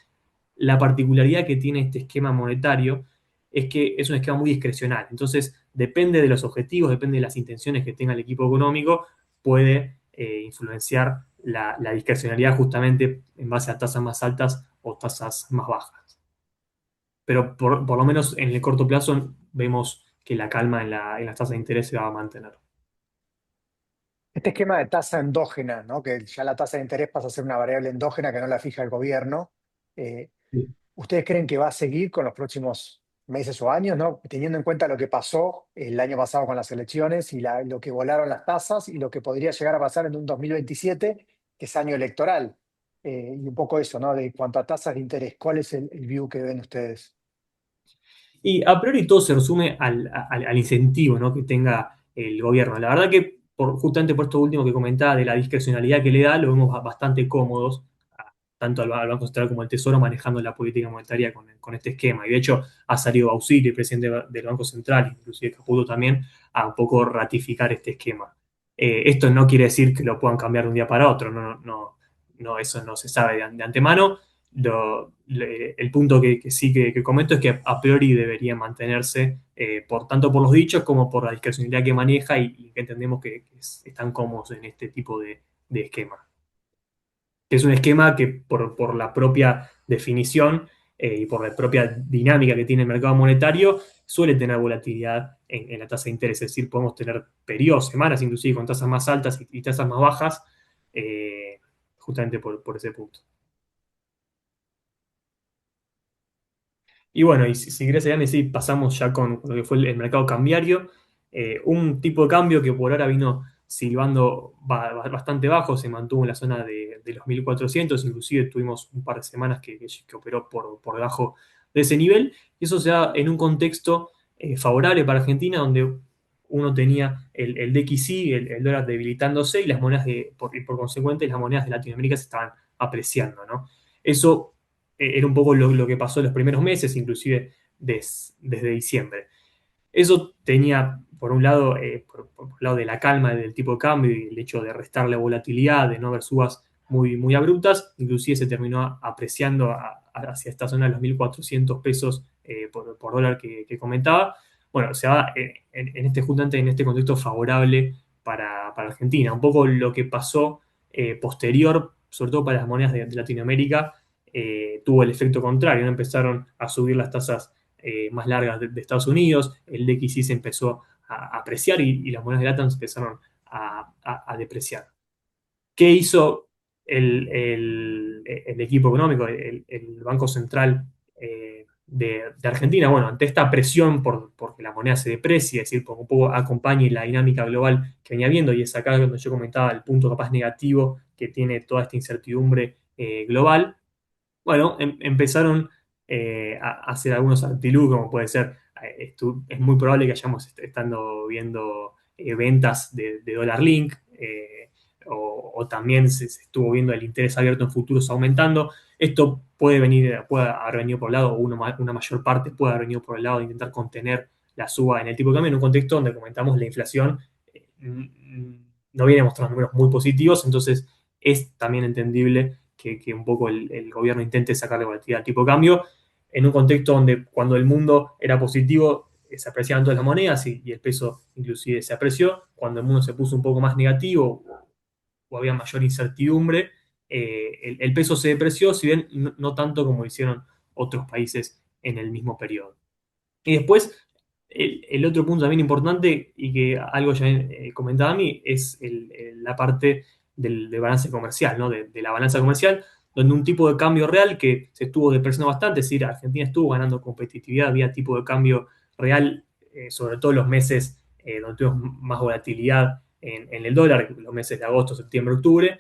la particularidad que tiene este esquema monetario es que es un esquema muy discrecional. Entonces, depende de los objetivos, depende de las intenciones que tenga el equipo económico, puede influenciar la discrecionalidad justamente en base a tasas más altas o tasas más bajas. Pero por lo menos en el corto plazo vemos que la calma en las tasas de interés se va a mantener. Este esquema de tasa endógena, ¿no? Que ya la tasa de interés pasa a ser una variable endógena que no la fija el gobierno. eh, Sí. ¿Ustedes creen que va a seguir con los próximos meses o años, ¿no? Teniendo en cuenta lo que pasó el año pasado con las elecciones y lo que volaron las tasas y lo que podría llegar a pasar en un 2027, que es año electoral. Y un poco eso, ¿no? De cuanto a tasas de interés, ¿cuál es el view que ven ustedes? Y a priori todo se resume al incentivo, ¿no?, que tenga el gobierno. La verdad que justamente por esto último que comentaba de la discrecionalidad que le da, lo vemos bastante cómodos, tanto al Banco Central como al Tesoro, manejando la política monetaria con este esquema. Y de hecho ha salido Bausil, el presidente del Banco Central, inclusive Caputo también, a un poco ratificar este esquema. Esto no quiere decir que lo puedan cambiar de un día para otro, no, eso no se sabe de antemano. El punto que sí que comento es que a priori debería mantenerse tanto por los dichos como por la discrecionalidad que maneja y que entendemos que están cómodos en este tipo de esquema. Que es un esquema que por la propia definición y por la propia dinámica que tiene el mercado monetario suele tener volatilidad en la tasa de interés. Es decir, podemos tener periodos, semanas inclusive con tasas más altas y tasas más bajas, eh, justamente por ese punto. Y bueno, y si querés, Adrián, sí, pasamos ya con lo que fue el mercado cambiario. Un tipo de cambio que por ahora vino silbando bastante bajo, se mantuvo en la zona de los 1400, inclusive tuvimos un par de semanas que operó por debajo de ese nivel, y eso se da en un contexto favorable para Argentina, donde uno tenía el DXY, el dólar debilitándose, y las monedas y por consecuente las monedas de Latinoamérica se estaban apreciando, ¿no? Eso era un poco lo que pasó en los primeros meses, inclusive desde diciembre. Eso tenía, por un lado, por un lado de la calma del tipo de cambio y el hecho de restar la volatilidad, de no haber subas muy abruptas, inclusive se terminó apreciando hacia esta zona de los 1.400 pesos por dólar que comentaba. Bueno, se va justamente en este contexto favorable para Argentina. Un poco lo que pasó posterior, sobre todo para las monedas de Latinoamérica, tuvo el efecto contrario, ¿no? Empezaron a subir las tasas más largas de Estados Unidos, el DXY se empezó a apreciar y las monedas de LATAM empezaron a depreciar. ¿Qué hizo el equipo económico, el Banco Central de Argentina? Bueno, ante esta presión porque la moneda se deprecia, es decir, porque un poco acompañe la dinámica global que venía viendo, y es acá donde yo comentaba el punto capaz negativo que tiene toda esta incertidumbre global. Bueno, empezaron hacer algunos artilugios, como puede ser, es muy probable que hayamos estando viendo ventas de dólar link, o también se estuvo viendo el interés abierto en futuros aumentando. Esto puede haber venido por el lado, o una mayor parte puede haber venido por el lado de intentar contener la suba en el tipo de cambio en un contexto donde comentamos la inflación no viene mostrando números muy positivos, entonces es también entendible que un poco el gobierno intente sacarle volatilidad al tipo de cambio en un contexto donde cuando el mundo era positivo se apreciaban todas las monedas y el peso inclusive se apreció. Cuando el mundo se puso un poco más negativo o había mayor incertidumbre, el peso se depreció, si bien no tanto como hicieron otros países en el mismo periodo. Y después, el otro punto también importante y que algo ya comentaba a mí es la parte del balance comercial, ¿no? De la balanza comercial, donde un tipo de cambio real que se estuvo depreciando bastante, es decir, Argentina estuvo ganando competitividad vía tipo de cambio real, sobre todo los meses donde tuvimos más volatilidad en el dólar, los meses de agosto, septiembre, octubre.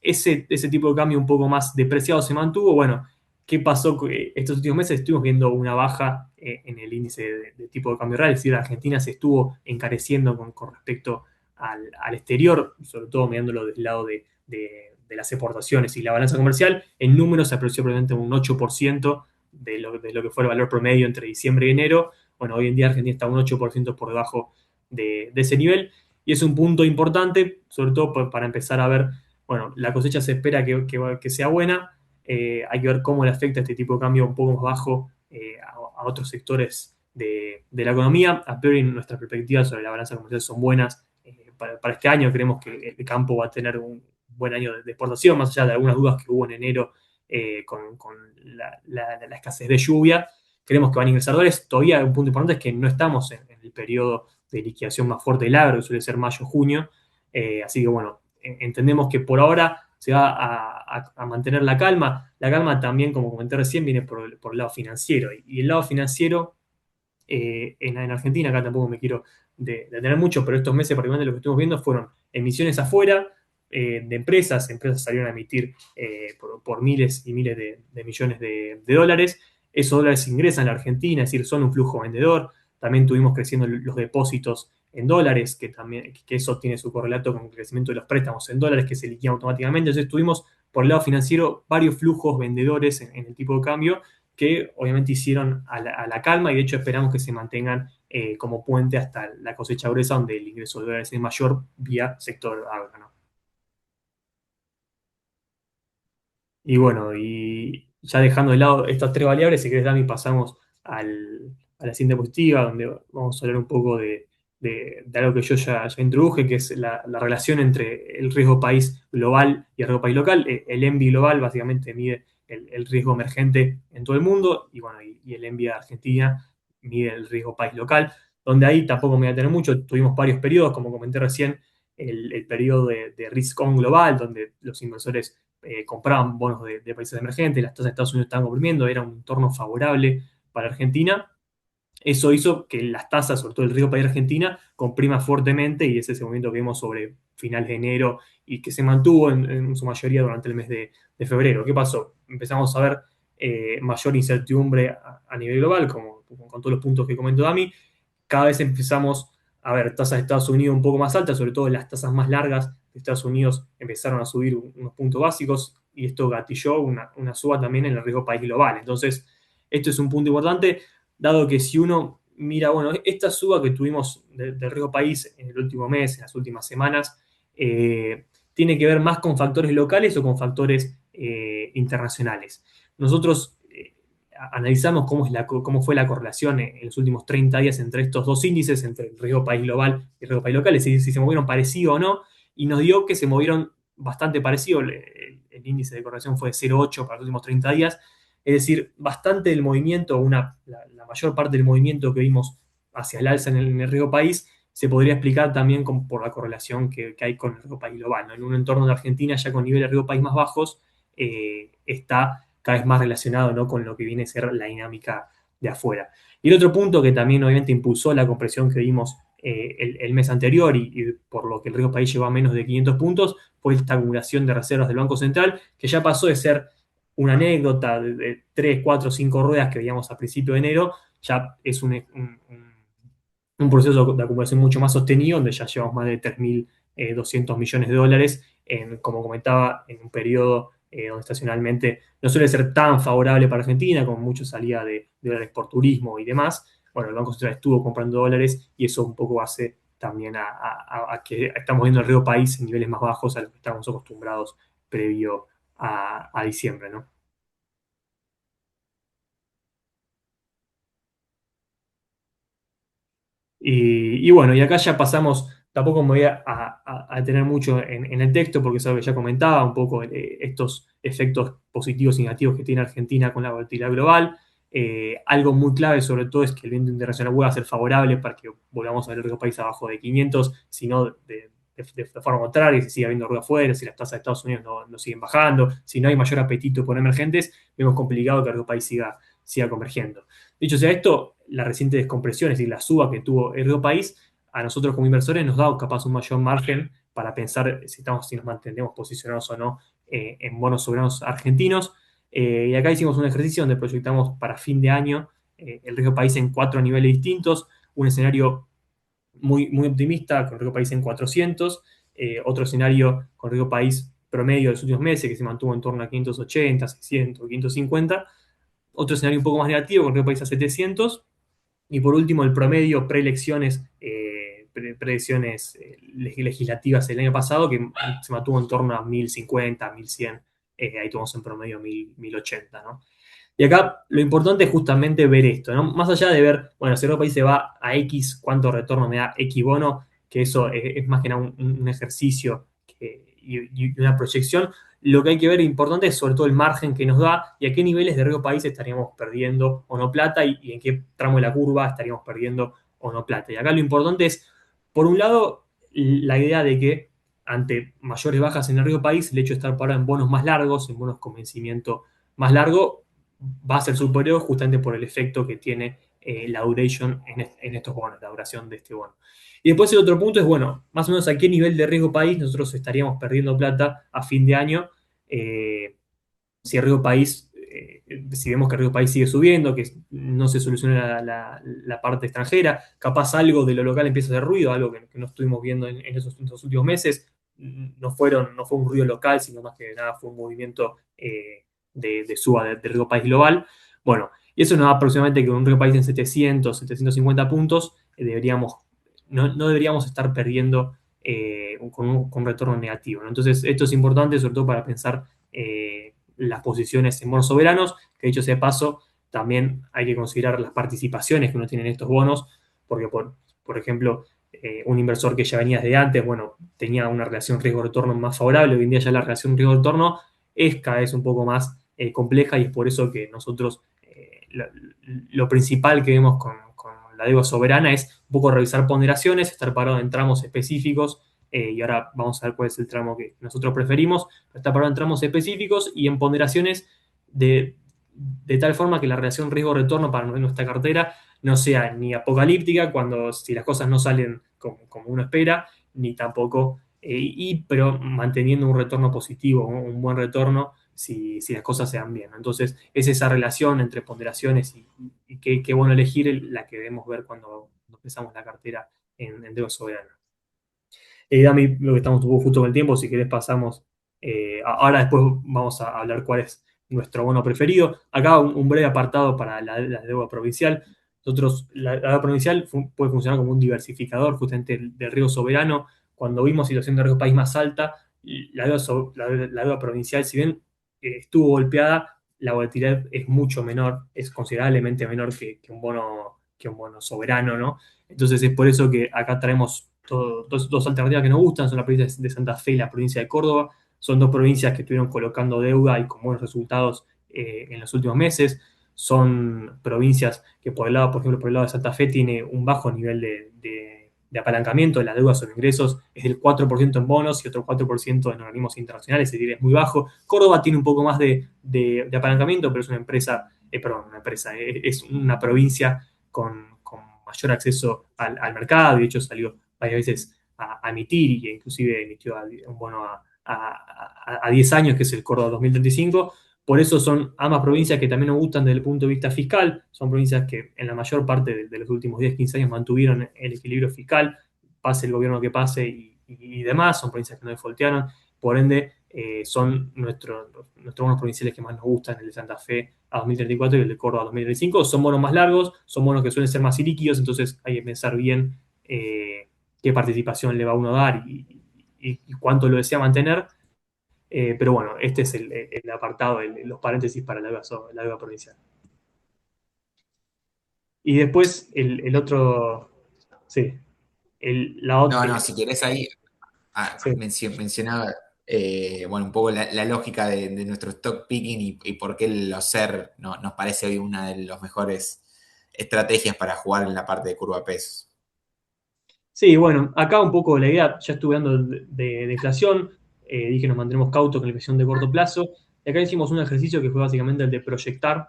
Ese tipo de cambio un poco más depreciado se mantuvo. Bueno, ¿qué pasó? Estos últimos meses estuvimos viendo una baja en el índice de tipo de cambio real, es decir, Argentina se estuvo encareciendo con respecto al exterior, sobre todo mirándolo del lado de las exportaciones y la balanza comercial. En números se apreció probablemente un 8% de lo que fue el valor promedio entre diciembre y enero. Bueno, hoy en día Argentina está un 8% por debajo de ese nivel y es un punto importante, sobre todo para empezar a ver, bueno, la cosecha se espera que sea buena. Hay que ver cómo le afecta este tipo de cambio un poco más bajo a otros sectores de la economía. A priori, nuestras perspectivas sobre la balanza comercial son buenas. Para este año creemos que el campo va a tener un buen año de exportación, más allá de algunas dudas que hubo en enero con la escasez de lluvia. Creemos que van a ingresar dólares. Todavía un punto importante es que no estamos en el periodo de liquidación más fuerte del agro, que suele ser mayo-junio. Así que bueno, entendemos que por ahora se va a mantener la calma también, como comenté recién, viene por el lado financiero. Y el lado financiero, en Argentina, acá tampoco me quiero detener mucho, pero estos meses particularmente lo que estuvimos viendo fueron emisiones afuera de empresas salieron a emitir por miles y miles de millones de dólares. Esos dólares ingresan a la Argentina, es decir, son un flujo vendedor. También tuvimos creciendo los depósitos en dólares, que eso tiene su correlato con el crecimiento de los préstamos en dólares que se liquidan automáticamente. Entonces tuvimos por el lado financiero varios flujos vendedores en el tipo de cambio que obviamente hicieron a la calma y de hecho esperamos que se mantengan como puente hasta la cosecha gruesa donde el ingreso de dólares es mayor vía sector agro, ¿no? Y bueno, y ya dejando de lado estas tres variables, si querés, Dami, pasamos a la siguiente diapositiva, donde vamos a hablar un poco de algo que yo ya introduje, que es la relación entre el riesgo país global y el riesgo país local. El ENVI global básicamente mide el riesgo emergente en todo el mundo, y bueno, y el ENVI de Argentina mide el riesgo país local, donde ahí tampoco me voy a tener mucho. Tuvimos varios periodos, como comenté recién, el periodo de risk on global, donde los inversores compraban bonos de países emergentes, las tasas de Estados Unidos estaban comprimiendo, era un entorno favorable para Argentina. Eso hizo que las tasas, sobre todo el riesgo país Argentina, comprima fuertemente y ese es el movimiento que vimos sobre finales de enero y que se mantuvo en su mayoría durante el mes de febrero. ¿Qué pasó? Empezamos a ver mayor incertidumbre a nivel global, con todos los puntos que comentó Dami. Cada vez empezamos a ver tasas de Estados Unidos un poco más altas, sobre todo las tasas más largas de Estados Unidos empezaron a subir unos puntos básicos y esto gatilló una suba también en el riesgo país global. Entonces, esto es un punto importante, dado que si uno mira, bueno, esta suba que tuvimos del riesgo país en el último mes, en las últimas semanas, tiene que ver más con factores locales o con factores internacionales. Nosotros analizamos cómo fue la correlación en los últimos 30 días entre estos dos índices, entre el riesgo país global y el riesgo país local, es decir, si se movieron parecido o no, y nos dio que se movieron bastante parecido. El índice de correlación fue de 0,8 para los últimos 30 días, es decir, bastante del movimiento, la mayor parte del movimiento que vimos hacia el alza en el riesgo país se podría explicar también por la correlación que hay con el riesgo país global, ¿no? En un entorno de Argentina ya con niveles de riesgo país más bajos, está cada vez más relacionado, ¿no?, con lo que viene a ser la dinámica de afuera. Y el otro punto que también obviamente impulsó la compresión que vimos el mes anterior y por lo que el riesgo país llegó a menos de 500 puntos fue esta acumulación de reservas del Banco Central, que ya pasó de ser una anécdota de 3, 4, 5 ruedas que veíamos a principio de enero, ya es un proceso de acumulación mucho más sostenido, donde ya llevamos más de 3.200 millones de dólares, como comentaba, en un periodo donde estacionalmente no suele ser tan favorable para Argentina, como mucho salía de dólares por turismo y demás. Bueno, el Banco Central estuvo comprando dólares y eso un poco hace también a que estamos viendo el riesgo país en niveles más bajos a los que estamos acostumbrados previo a diciembre, ¿no? Y bueno, y acá ya pasamos, tampoco me voy a tener mucho en el texto porque es algo que ya comentaba, un poco estos efectos positivos y negativos que tiene Argentina con la volatilidad global. Algo muy clave sobre todo es que el viento internacional pueda ser favorable para que volvamos a ver el riesgo país abajo de 500, sino de forma contraria, si sigue habiendo ruido afuera, si las tasas de Estados Unidos no siguen bajando, si no hay mayor apetito por emergentes, vemos complicado que el riesgo país siga convergiendo. Dicho sea esto, la reciente descompresión, es decir, la suba que tuvo el país, a nosotros como inversores nos da capaz un mayor margen para pensar si nos mantenemos posicionados o no en bonos soberanos argentinos. Y acá hicimos un ejercicio donde proyectamos para fin de año el riesgo país en 4 niveles distintos, un escenario muy optimista con riesgo país en 400, otro escenario con riesgo país promedio de los últimos meses que se mantuvo en torno a 580, 600, 550, otro escenario un poco más negativo con riesgo país a 700, y por último, el promedio preelecciones, preelecciones legislativas el año pasado, que se mantuvo en torno a 1050, 1100, ahí tuvimos en promedio 1080, ¿no? Y acá lo importante es justamente ver esto, ¿no? Más allá de ver, bueno, si el país se va a X, cuánto retorno me da X bono, que eso es más que nada un ejercicio y una proyección. Lo que hay que ver importante es sobre todo el margen que nos da y a qué niveles de riesgo país estaríamos perdiendo o no plata y en qué tramo de la curva estaríamos perdiendo o no plata. Y acá lo importante es, por un lado, la idea de que ante mayores bajas en el riesgo país, el hecho de estar parado en bonos más largos, en bonos con vencimiento más largo, va a ser superior justamente por el efecto que tiene la duration en estos bonos, la duración de este bono. Y después el otro punto es, bueno, más o menos a qué nivel de riesgo país nosotros estaríamos perdiendo plata a fin de año, si el riesgo país, si vemos que el riesgo país sigue subiendo, que no se soluciona la parte extranjera, capaz algo de lo local empieza a hacer ruido, algo que no estuvimos viendo en esos últimos meses, no fue un ruido local, sino más que nada fue un movimiento de suba de riesgo país global. Bueno, y eso nos da aproximadamente que un riesgo país en 700, 750 puntos, no deberíamos estar perdiendo con un retorno negativo, ¿no? Entonces, esto es importante sobre todo para pensar las posiciones en bonos soberanos, que dicho sea de paso, también hay que considerar las participaciones que uno tiene en estos bonos, porque por ejemplo, un inversor que ya venía desde antes, bueno, tenía una relación riesgo-retorno más favorable, hoy en día ya la relación riesgo-retorno es cada vez un poco más compleja y es por eso que nosotros lo principal que vemos con la deuda soberana es un poco revisar ponderaciones, estar parado en tramos específicos, y ahora vamos a ver cuál es el tramo que nosotros preferimos, está parado en tramos específicos y en ponderaciones de tal forma que la relación riesgo-retorno para nuestra cartera no sea ni apocalíptica si las cosas no salen como uno espera, ni tampoco, pero manteniendo un retorno positivo, un buen retorno si las cosas se dan bien. Entonces, es esa relación entre ponderaciones y qué bueno elegir la que debemos ver cuando empezamos la cartera en deuda soberana. Dami, lo que estamos justo con el tiempo, si querés pasamos. Ahora después vamos a hablar cuál es nuestro bono preferido. Acá un breve apartado para la deuda provincial. Nosotros, la deuda provincial puede funcionar como un diversificador justamente del riesgo soberano. Cuando vimos situación de riesgo país más alta, la deuda provincial, si bien estuvo golpeada, la volatilidad es mucho menor, es considerablemente menor que un bono soberano, ¿no? Entonces es por eso que acá traemos dos alternativas que nos gustan, son la provincia de Santa Fe y la provincia de Córdoba. Son dos provincias que estuvieron colocando deuda y con buenos resultados en los últimos meses. Son provincias que por ejemplo, por el lado de Santa Fe tiene un bajo nivel de apalancamiento, la deuda sobre ingresos es del 4% en bonos y otro 4% en organismos internacionales, es decir, es muy bajo. Córdoba tiene un poco más de apalancamiento, pero es es una provincia con mayor acceso al mercado, y de hecho salió varias veces a emitir y inclusive emitió un bono a 10 años, que es el Córdoba 2035. Por eso son ambas provincias que también nos gustan desde el punto de vista fiscal. Son provincias que en la mayor parte de los últimos 10, 15 años mantuvieron el equilibrio fiscal, pase el gobierno que pase y demás. Son provincias que no defaultearon. Por ende, son nuestros bonos provinciales que más nos gustan, el de Santa Fe a 2034 y el de Córdoba a 2035. Son bonos más largos, son bonos que suelen ser más ilíquidos, entonces hay que pensar bien qué participación le va uno a dar y cuánto lo desea mantener. Pero bueno, este es el apartado, los paréntesis para la deuda provincial. Y después el otro, sí, No, no, si querés ahí, sí. mencionaba, bueno, un poco la lógica de nuestro stock picking y por qué el OSER nos parece hoy una de las mejores estrategias para jugar en la parte de curva pesos. Sí, bueno, acá un poco la idea, ya estuve hablando de inflación, dije nos mantendremos cautos con la inflación de corto plazo, y acá hicimos un ejercicio que fue básicamente el de proyectar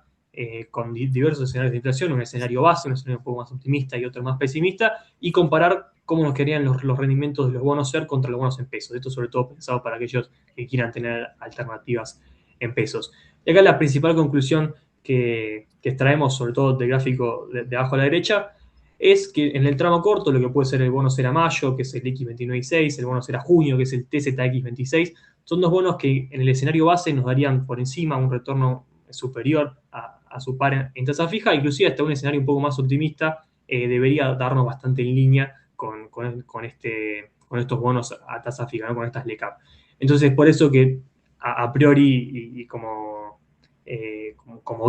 con diversos escenarios de inflación, un escenario base, un escenario un poco más optimista y otro más pesimista, y comparar cómo nos quedarían los rendimientos de los bonos SER contra los bonos en pesos. Esto sobre todo pensado para aquellos que quieran tener alternativas en pesos. Y acá la principal conclusión que extraemos, sobre todo del gráfico de abajo a la derecha, es que en el tramo corto, lo que puede ser el bono Cera Mayo, que es el X29.6, el bono Cera Junio, que es el TZX26, son dos bonos que en el escenario base nos darían por encima un retorno superior a su par en tasa fija, inclusive hasta un escenario un poco más optimista debería darnos bastante en línea con estos bonos a tasa fija, ¿no? Con estas LECAP. Entonces, por eso que a priori y como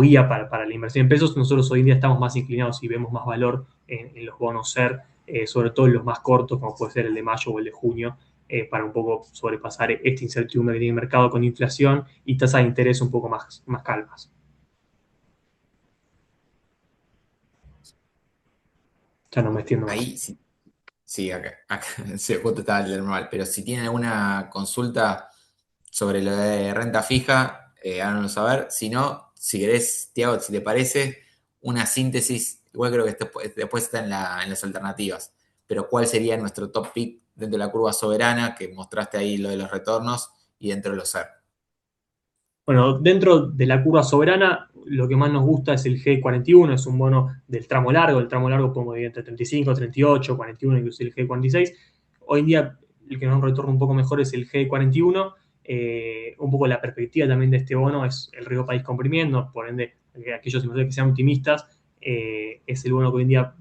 guía para la inversión en pesos, nosotros hoy en día estamos más inclinados y vemos más valor en los bonos SER, sobre todo en los más cortos, como puede ser el de mayo o el de junio, para un poco sobrepasar esta incertidumbre que tiene el mercado con inflación y tasas de interés un poco más calmas. Ya no me extiendo más. Ahí sí, sí, acá sí, justo estaba el normal, pero si tienen alguna consulta sobre lo de renta fija, háganoslo saber. Si no, si querés, Tiago, si te parece, una síntesis, igual creo que después está en las alternativas, pero ¿cuál sería nuestro top pick dentro de la curva soberana que mostraste ahí lo de los retornos y dentro de los SER? Bueno, dentro de la curva soberana, lo que más nos gusta es el G41, es un bono del tramo largo. El tramo largo podemos dividir entre 35, 38, 41, inclusive el G46. Hoy en día, el que nos da un retorno un poco mejor es el G41. Un poco la perspectiva también de este bono es el riesgo país comprimiendo, por ende, aquellos inversores que sean optimistas, es el bono que hoy en día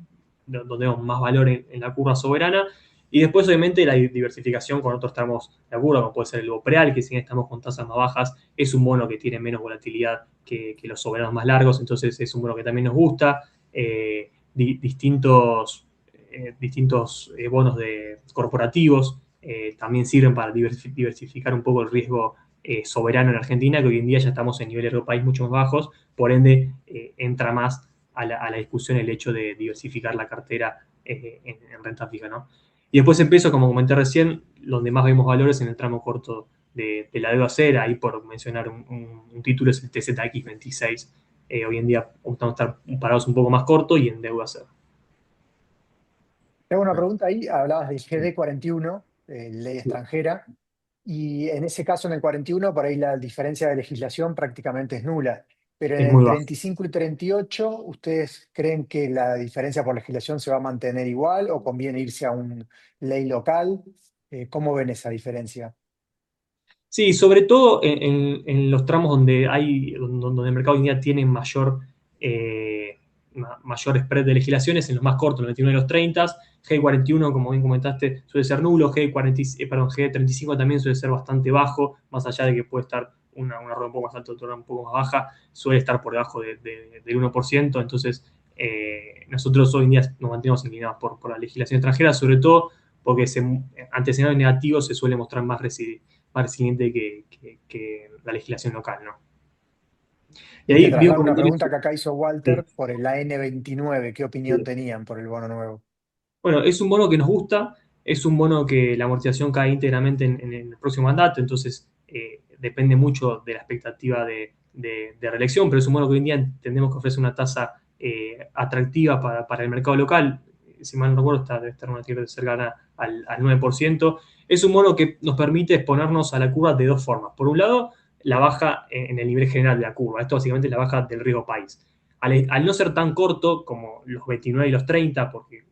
donde vemos más valor en la curva soberana. Y después, obviamente, la diversificación con otros tramos de curva, como puede ser el Bopreal, que si bien estamos con tasas más bajas, es un bono que tiene menos volatilidad que los soberanos más largos, entonces es un bono que también nos gusta. Distintos bonos corporativos también sirven para diversificar un poco el riesgo soberano en Argentina, que hoy en día ya estamos en niveles de país mucho más bajos, por ende entra más a la discusión el hecho de diversificar la cartera en renta fija, ¿no? Y después empiezo, como comenté recién, donde más vemos valores en el tramo corto de la deuda cera, ahí por mencionar un título es el TZX26. Hoy en día optamos a estar parados un poco más corto y en deuda cera. Tengo una pregunta ahí, hablabas del GD41, ley extranjera, y en ese caso, en el 41, por ahí la diferencia de legislación prácticamente es nula. Pero en Es el muy bajo. 35 y 38, ¿ustedes creen que la diferencia por legislación se va a mantener igual o conviene irse a un ley local? ¿Cómo ven esa diferencia? Sí, sobre todo en los tramos donde el mercado hoy en día tiene mayor spread de legislaciones, en los más cortos, los 21 y los 30, G41, como bien comentaste, suele ser nulo, G35 también suele ser bastante bajo, más allá de que puede estar una rueda un poco más alta, otra un poco más baja, suele estar por debajo del 1%, entonces nosotros hoy en día nos mantenemos inclinados por la legislación extranjera, sobre todo porque ante escenarios negativos se suele mostrar más resiliente que la legislación local, ¿no? Y Y te ahí vi un traslado una comentario. pregunta que acá hizo Sí, Walter por el AN29. ¿Qué opinión sí. tenían por el bono nuevo? Bueno, es un bono que nos gusta, es un bono que la amortización cae íntegramente en el próximo mandato, entonces depende mucho de la expectativa de reelección, pero es un bono que hoy en día entendemos que ofrece una tasa atractiva para el mercado local. Si mal no recuerdo, debe estar una tierra cercana al 9%. Es un bono que nos permite exponernos a la curva de dos formas. Por un lado, la baja en el nivel general de la curva. Esto básicamente es la baja del riesgo país. Al no ser tan corto como los 29 y los 30, porque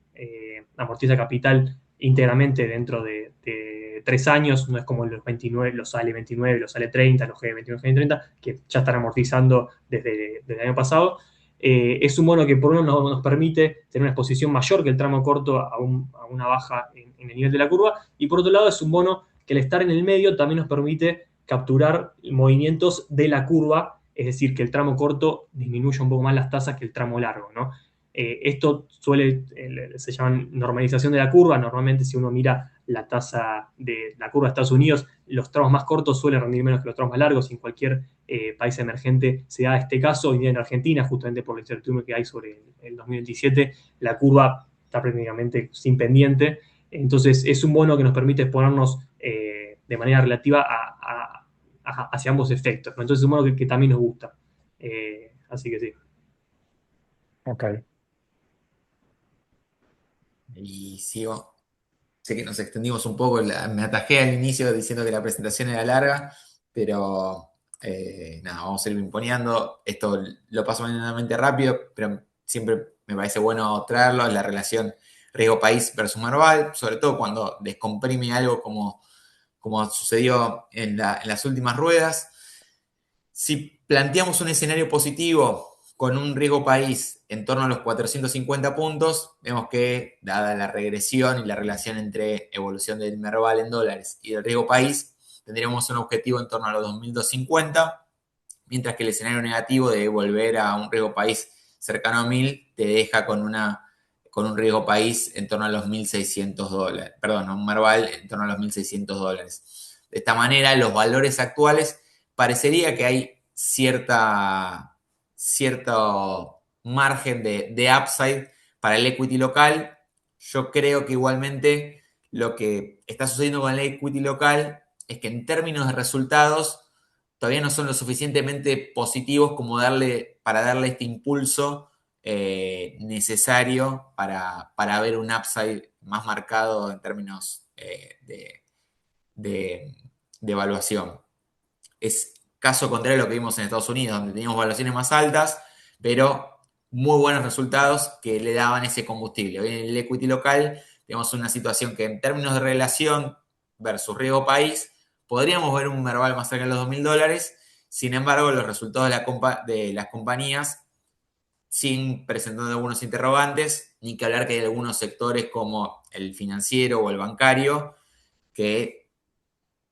amortiza capital íntegramente dentro de 3 años, no es como los 29, los sale 29, los sale 30, los G29, G30, que ya están amortizando desde el año pasado. Es un bono que por uno nos permite tener una exposición mayor que el tramo corto a una baja en el nivel de la curva, y por otro lado es un bono que al estar en el medio también nos permite capturar movimientos de la curva, es decir, que el tramo corto disminuye un poco más las tasas que el tramo largo, ¿no? Esto se llama normalización de la curva. Normalmente, si uno mira la tasa de la curva de Estados Unidos, los tramos más cortos suelen rendir menos que los tramos más largos. Y en cualquier país emergente se da este caso. Hoy día en Argentina, justamente por la incertidumbre que hay sobre el 2027, la curva está prácticamente sin pendiente. Entonces, es un bono que nos permite exponernos de manera relativa hacia ambos efectos, ¿no? Entonces, es un bono que también nos gusta. Así que sí. Ok. Y sigo. Sé que nos extendimos un poco, me atajé al inicio diciendo que la presentación era larga, pero nada, vamos a ir imponiendo. Esto lo paso medianamente rápido, pero siempre me parece bueno traerlo, la relación riesgo país versus Merval, sobre todo cuando descomprime algo como sucedió en las últimas ruedas. Si planteamos un escenario positivo con un riesgo país en torno a los 450 puntos, vemos que, dada la regresión y la relación entre evolución del Merval en dólares y del riesgo país, tendríamos un objetivo en torno a los 2.250, mientras que el escenario negativo de volver a un riesgo país cercano a 1.000 te deja con un riesgo país en torno a los $1.600, perdón, un Merval en torno a los $1.600. De esta manera, los valores actuales parecería que hay cierto margen de upside para el equity local. Yo creo que igualmente lo que está sucediendo con el equity local es que en términos de resultados todavía no son lo suficientemente positivos como para darle este impulso necesario para ver un upside más marcado en términos de evaluación. Es caso contrario a lo que vimos en Estados Unidos, donde teníamos valuaciones más altas, pero muy buenos resultados que le daban ese combustible. Hoy en el equity local tenemos una situación que en términos de relación versus riesgo país, podríamos ver un Merval más cerca de los $2.000. Sin embargo, los resultados de las compañías siguen presentando algunos interrogantes, ni que hablar que hay algunos sectores como el financiero o el bancario que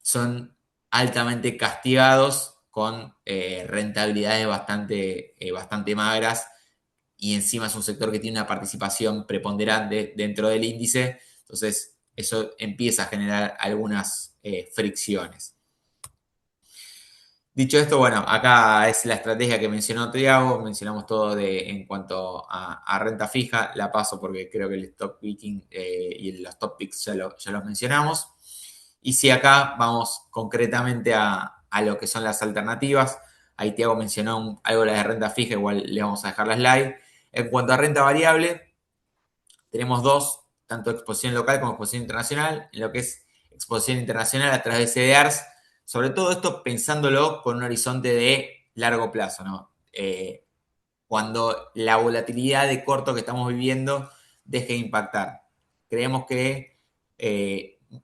son altamente castigados con rentabilidades bastante magras, y encima es un sector que tiene una participación preponderante dentro del índice, entonces eso empieza a generar algunas fricciones. Dicho esto, bueno, acá es la estrategia que mencionó Tiago, mencionamos todo en cuanto a renta fija, la paso porque creo que el stock picking y los top picks ya los mencionamos. Y si acá vamos concretamente a lo que son las alternativas, ahí Tiago mencionó algo de la renta fija, igual le vamos a dejar la slide. En cuanto a renta variable, tenemos dos, tanto exposición local como exposición internacional. En lo que es exposición internacional a través de CDRs, sobre todo esto pensándolo con un horizonte de largo plazo, ¿no? Cuando la volatilidad de corto que estamos viviendo deje de impactar. Creemos que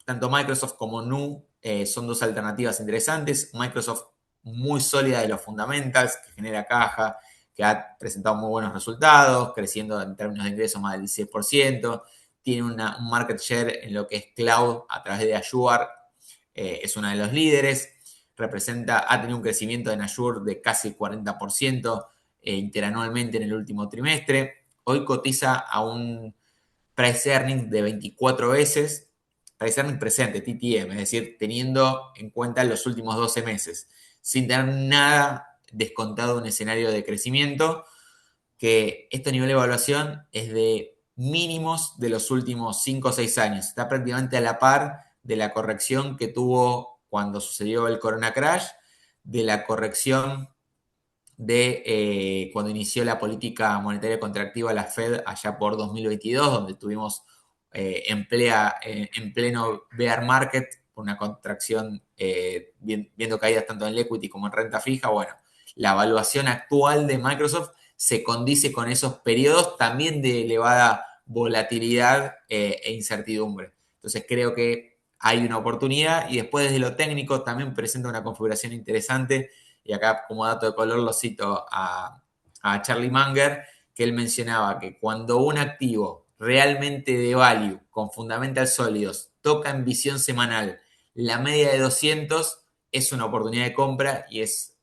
tanto Microsoft como Nu son dos alternativas interesantes. Microsoft muy sólida de los fundamentals, que genera caja, que ha presentado muy buenos resultados, creciendo en términos de ingresos más del 16%, tiene un market share en lo que es cloud a través de Azure, es uno de los líderes, ha tenido un crecimiento en Azure de casi 40% interanualmente en el último trimestre. Hoy cotiza a un price earning de 24 veces, price earning presente, TTM, es decir, teniendo en cuenta los últimos 12 meses, sin tener nada descontado en un escenario de crecimiento, que este nivel de evaluación es de mínimos de los últimos 5 o 6 años. Está prácticamente a la par de la corrección que tuvo cuando sucedió el Corona Crash, de la corrección de cuando inició la política monetaria contractiva la Fed allá por 2022, donde tuvimos en pleno bear market por una contracción, viendo caídas tanto en el equity como en renta fija, bueno, la evaluación actual de Microsoft se condice con esos periodos también de elevada volatilidad e incertidumbre. Entonces creo que hay una oportunidad y después desde lo técnico también presenta una configuración interesante y acá como dato de color lo cito a Charlie Munger, que él mencionaba que cuando un activo realmente de value con fundamentals sólidos toca en visión semanal la media de 200, es una oportunidad de compra y es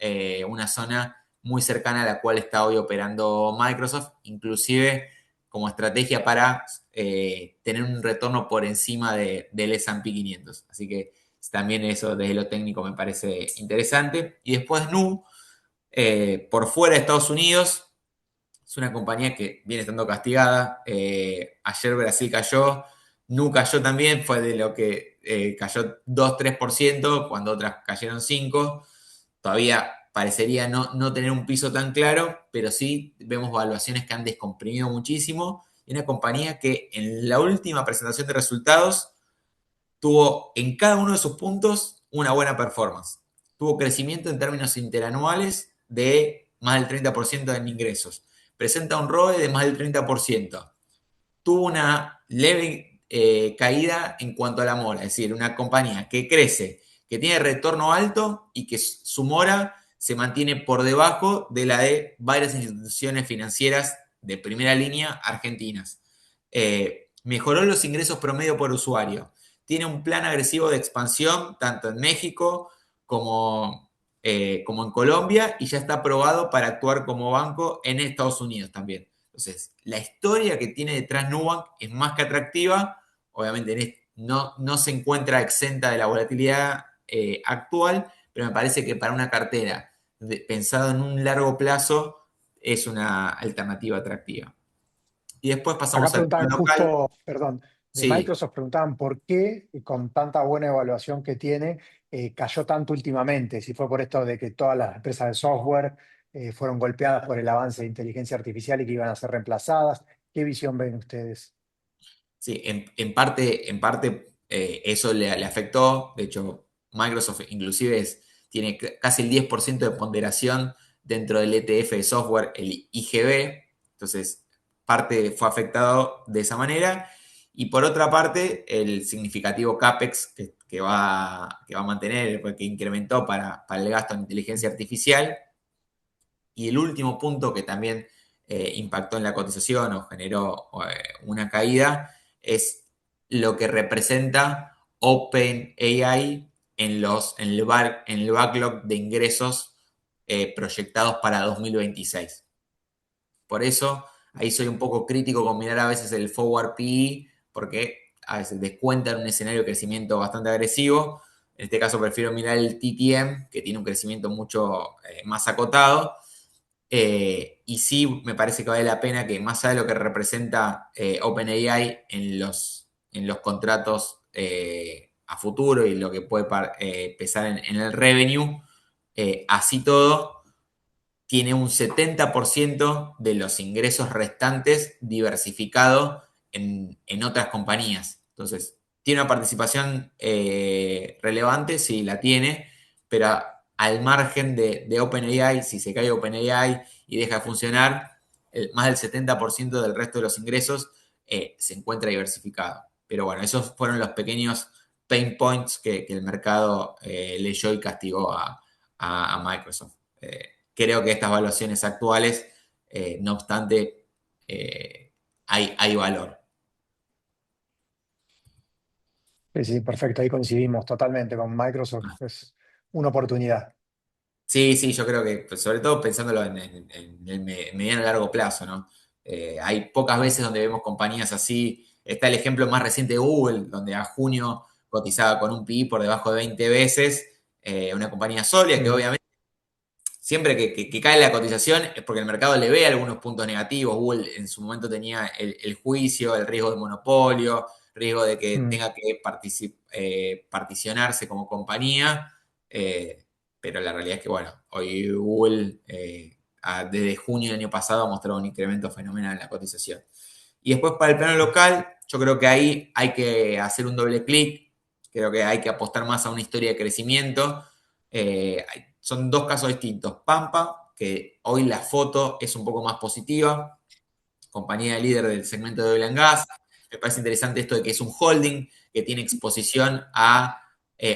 una zona muy cercana a la cual está hoy operando Microsoft, inclusive como estrategia para tener un retorno por encima del S&P 500. Así que también eso desde lo técnico me parece interesante. Y después Nu, por fuera de Estados Unidos, es una compañía que viene estando castigada. Ayer Brasil cayó, Nu cayó también, fue de lo que cayó 2-3%, cuando otras cayeron 5%. Todavía parecería no tener un piso tan claro, pero sí vemos valuaciones que han descomprimido muchísimo. Y una compañía que en la última presentación de resultados tuvo en cada uno de sus puntos una buena performance. Tuvo crecimiento en términos interanuales de más del 30% en ingresos. Presenta un ROE de más del 30%. Tuvo una leve caída en cuanto a la mora, es decir, una compañía que crece, que tiene retorno alto y que su mora se mantiene por debajo de la de varias instituciones financieras de primera línea argentinas. Mejoró los ingresos promedio por usuario. Tiene un plan agresivo de expansión tanto en México como en Colombia y ya está aprobado para actuar como banco en Estados Unidos también. Entonces, la historia que tiene detrás Nubank es más que atractiva. Obviamente no se encuentra exenta de la volatilidad actual, pero me parece que para una cartera pensado en un largo plazo es una alternativa atractiva. Y después Acá pasamos al preguntaban plano local. justo, perdón, de Sí, Microsoft preguntaban por qué con tanta buena evaluación que tiene cayó tanto últimamente, si fue por esto de que todas las empresas de software fueron golpeadas por el avance de inteligencia artificial y que iban a ser reemplazadas. ¿Qué visión ven ustedes? sí, en parte eso le afectó. De hecho, Microsoft inclusive tiene casi el 10% de ponderación dentro del ETF de software, el IGB. Entonces, parte fue afectado de esa manera. Y por otra parte, el significativo CAPEX que va a mantener, que incrementó para el gasto en inteligencia artificial. Y el último punto que también impactó en la cotización o generó una caída es lo que representa OpenAI en el backlog de ingresos proyectados para 2026. Por eso, ahí soy un poco crítico con mirar a veces el forward PE, porque a veces descuentan un escenario de crecimiento bastante agresivo. En este caso prefiero mirar el TTM, que tiene un crecimiento mucho más acotado. Y sí, me parece que vale la pena que más allá de lo que representa OpenAI en los contratos a futuro y lo que puede pesar en el revenue, así todo, tiene un 70% de los ingresos restantes diversificado en otras compañías. Entonces, ¿tiene una participación relevante? Sí, la tiene, pero al margen de OpenAI, si se cae OpenAI y deja de funcionar, más del 70% del resto de los ingresos se encuentra diversificado. Pero bueno, esos fueron los pequeños pain points que el mercado leyó y castigó a Microsoft. Creo que estas evaluaciones actuales, no obstante, hay valor. Sí, sí, perfecto, ahí coincidimos totalmente con Microsoft, es una oportunidad. Sí, sí, yo creo que, pues, sobre todo pensándolo en el mediano y largo plazo, ¿no? Hay pocas veces donde vemos compañías así. Está el ejemplo más reciente de Google, donde a junio cotizaba con un PI por debajo de 20 veces, una compañía sólida que Mm, obviamente siempre que cae la cotización es porque el mercado le ve algunos puntos negativos. Google en su momento tenía el juicio, el riesgo de monopolio, riesgo de que mm. tenga que particionarse como compañía. Pero la realidad es que, bueno, hoy Google desde junio del año pasado ha mostrado un incremento fenomenal en la cotización. Y después para el plano local, yo creo que ahí hay que hacer un doble clic Creo que hay que apostar más a una historia de crecimiento. Son dos casos distintos. Pampa, que hoy la foto es un poco más positiva, compañía líder del segmento de oil and gas. Me parece interesante esto de que es un holding que tiene exposición a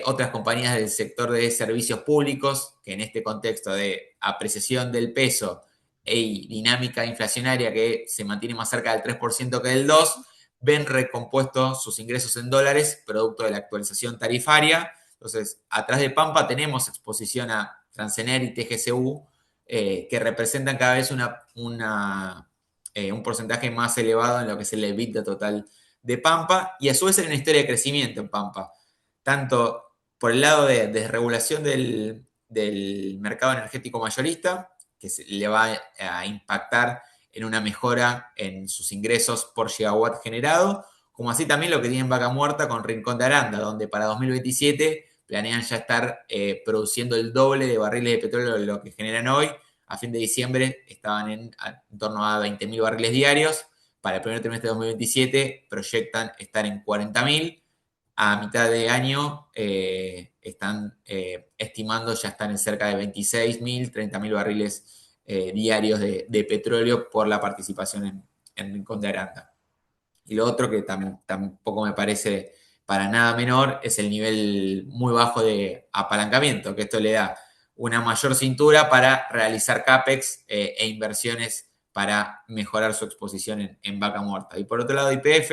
otras compañías del sector de servicios públicos, que en este contexto de apreciación del peso y dinámica inflacionaria que se mantiene más cerca del 3% que del 2%, ven recompuestos sus ingresos en dólares, producto de la actualización tarifaria. Entonces, atrás de Pampa tenemos exposición a Transener y TGCU, que representan cada vez un porcentaje más elevado en lo que es el EBITDA total de Pampa, y a su vez hay una historia de crecimiento en Pampa, tanto por el lado de desregulación del mercado energético mayorista, que le va a impactar en una mejora en sus ingresos por gigawatt generado, como así también lo que tiene en Vaca Muerta con Rincón de Aranda, donde para 2027 planean ya estar produciendo el doble de barriles de petróleo de lo que generan hoy. A fin de diciembre estaban en torno a 20.000 barriles diarios. Para el primer trimestre de 2027 proyectan estar en 40.000. A mitad de año están estimando ya están en cerca de 26.000, 30.000 barriles diarios de petróleo por la participación en Rincón de Aranda. Y lo otro que tampoco me parece para nada menor es el nivel muy bajo de apalancamiento, que esto le da una mayor cintura para realizar CAPEX e inversiones para mejorar su exposición en Vaca Muerta. Y por otro lado, YPF,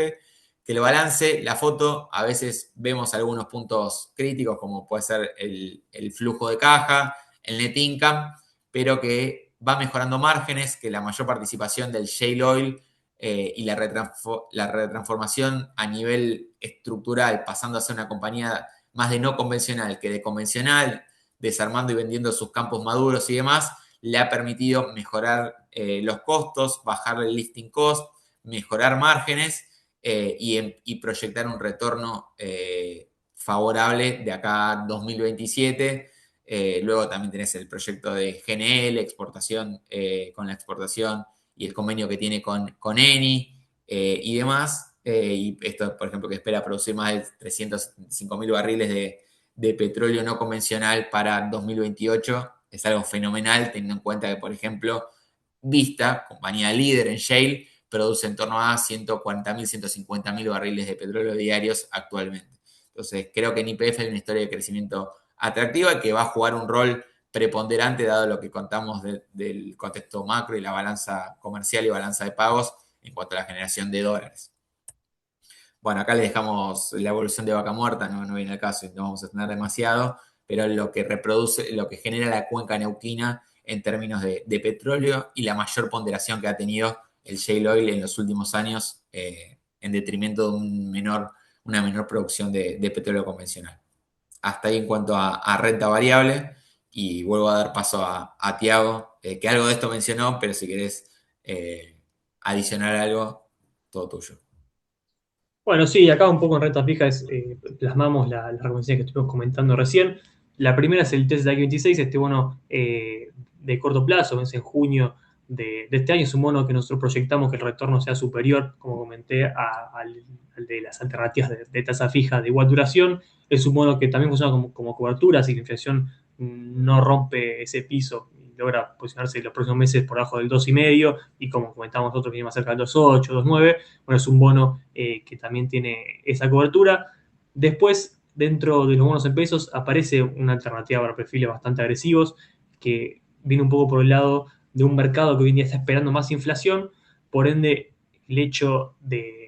que el balance, la foto, a veces vemos algunos puntos críticos, como puede ser el flujo de caja, el net income, pero que va mejorando márgenes, que la mayor participación del shale oil y la retransformación a nivel estructural, pasando a ser una compañía más de no convencional que de convencional, desarmando y vendiendo sus campos maduros y demás, le ha permitido mejorar los costos, bajar el lifting cost, mejorar márgenes y proyectar un retorno favorable de acá a 2027. Luego también tenés el proyecto de GNL, exportación, con la exportación y el convenio que tiene con Eni y demás. Y esto, por ejemplo, que espera producir más de 305.000 barriles de petróleo no convencional para 2028. Es algo fenomenal, teniendo en cuenta que, por ejemplo, Vista, compañía líder en shale, produce en torno a 140.000, 150.000 barriles de petróleo diarios actualmente. Entonces, creo que en YPF hay una historia de crecimiento atractiva que va a jugar un rol preponderante dado lo que contamos del contexto macro y la balanza comercial y balanza de pagos en cuanto a la generación de dólares. Bueno, acá le dejamos la evolución de Vaca Muerta, no viene al caso y no vamos a tener demasiado, pero lo que reproduce, lo que genera la cuenca neuquina en términos de petróleo y la mayor ponderación que ha tenido el shale oil en los últimos años en detrimento de una menor producción de petróleo convencional. Hasta ahí en cuanto a renta variable, y vuelvo a dar paso a Tiago, que algo de esto mencionó, pero si querés adicionar algo, todo tuyo. Bueno, sí, acá un poco en renta fija plasmamos las recomendaciones que estuvimos comentando recién. La primera es el test de X26, este bono de corto plazo, es en junio de este año. Es un bono que nosotros proyectamos que el retorno sea superior, como comenté, al de las alternativas de tasa fija de igual duración. Es un bono que también funciona como cobertura, si la inflación no rompe ese piso y logra posicionarse en los próximos meses por debajo del 2,5, y como comentamos nosotros, viene más cerca del 2,8, 2,9. Bueno, es un bono que también tiene esa cobertura. Después, dentro de los bonos en pesos, aparece una alternativa para perfiles bastante agresivos, que viene un poco por el lado de un mercado que hoy en día está esperando más inflación. Por ende, el hecho de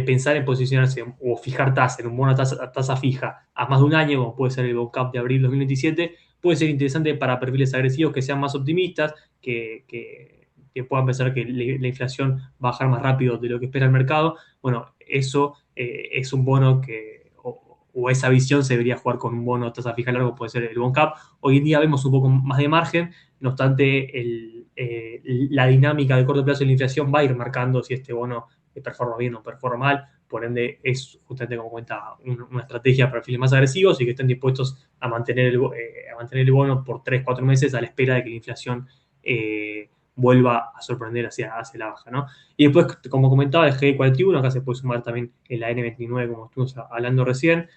pensar en posicionarse o fijar tasa en un bono tasa fija a más de un año, como puede ser el BOCAP de abril 2027, puede ser interesante para perfiles agresivos que sean más optimistas, que puedan pensar que la inflación va a bajar más rápido de lo que espera el mercado. Bueno, eso es un bono o esa visión se debería jugar con un bono tasa fija largo, puede ser el BONCAP. Hoy en día vemos un poco más de margen, no obstante, la dinámica de corto plazo de la inflación va a ir marcando si este bono performa bien o performa mal. Por ende, es justamente, como cuenta, una estrategia para perfiles más agresivos y que estén dispuestos a mantener el bono por 3-4 meses a la espera de que la inflación vuelva a sorprender hacia la baja, ¿no? Y después, como comentaba, el G41, acá se puede sumar también el AN29, como estuvimos hablando recién.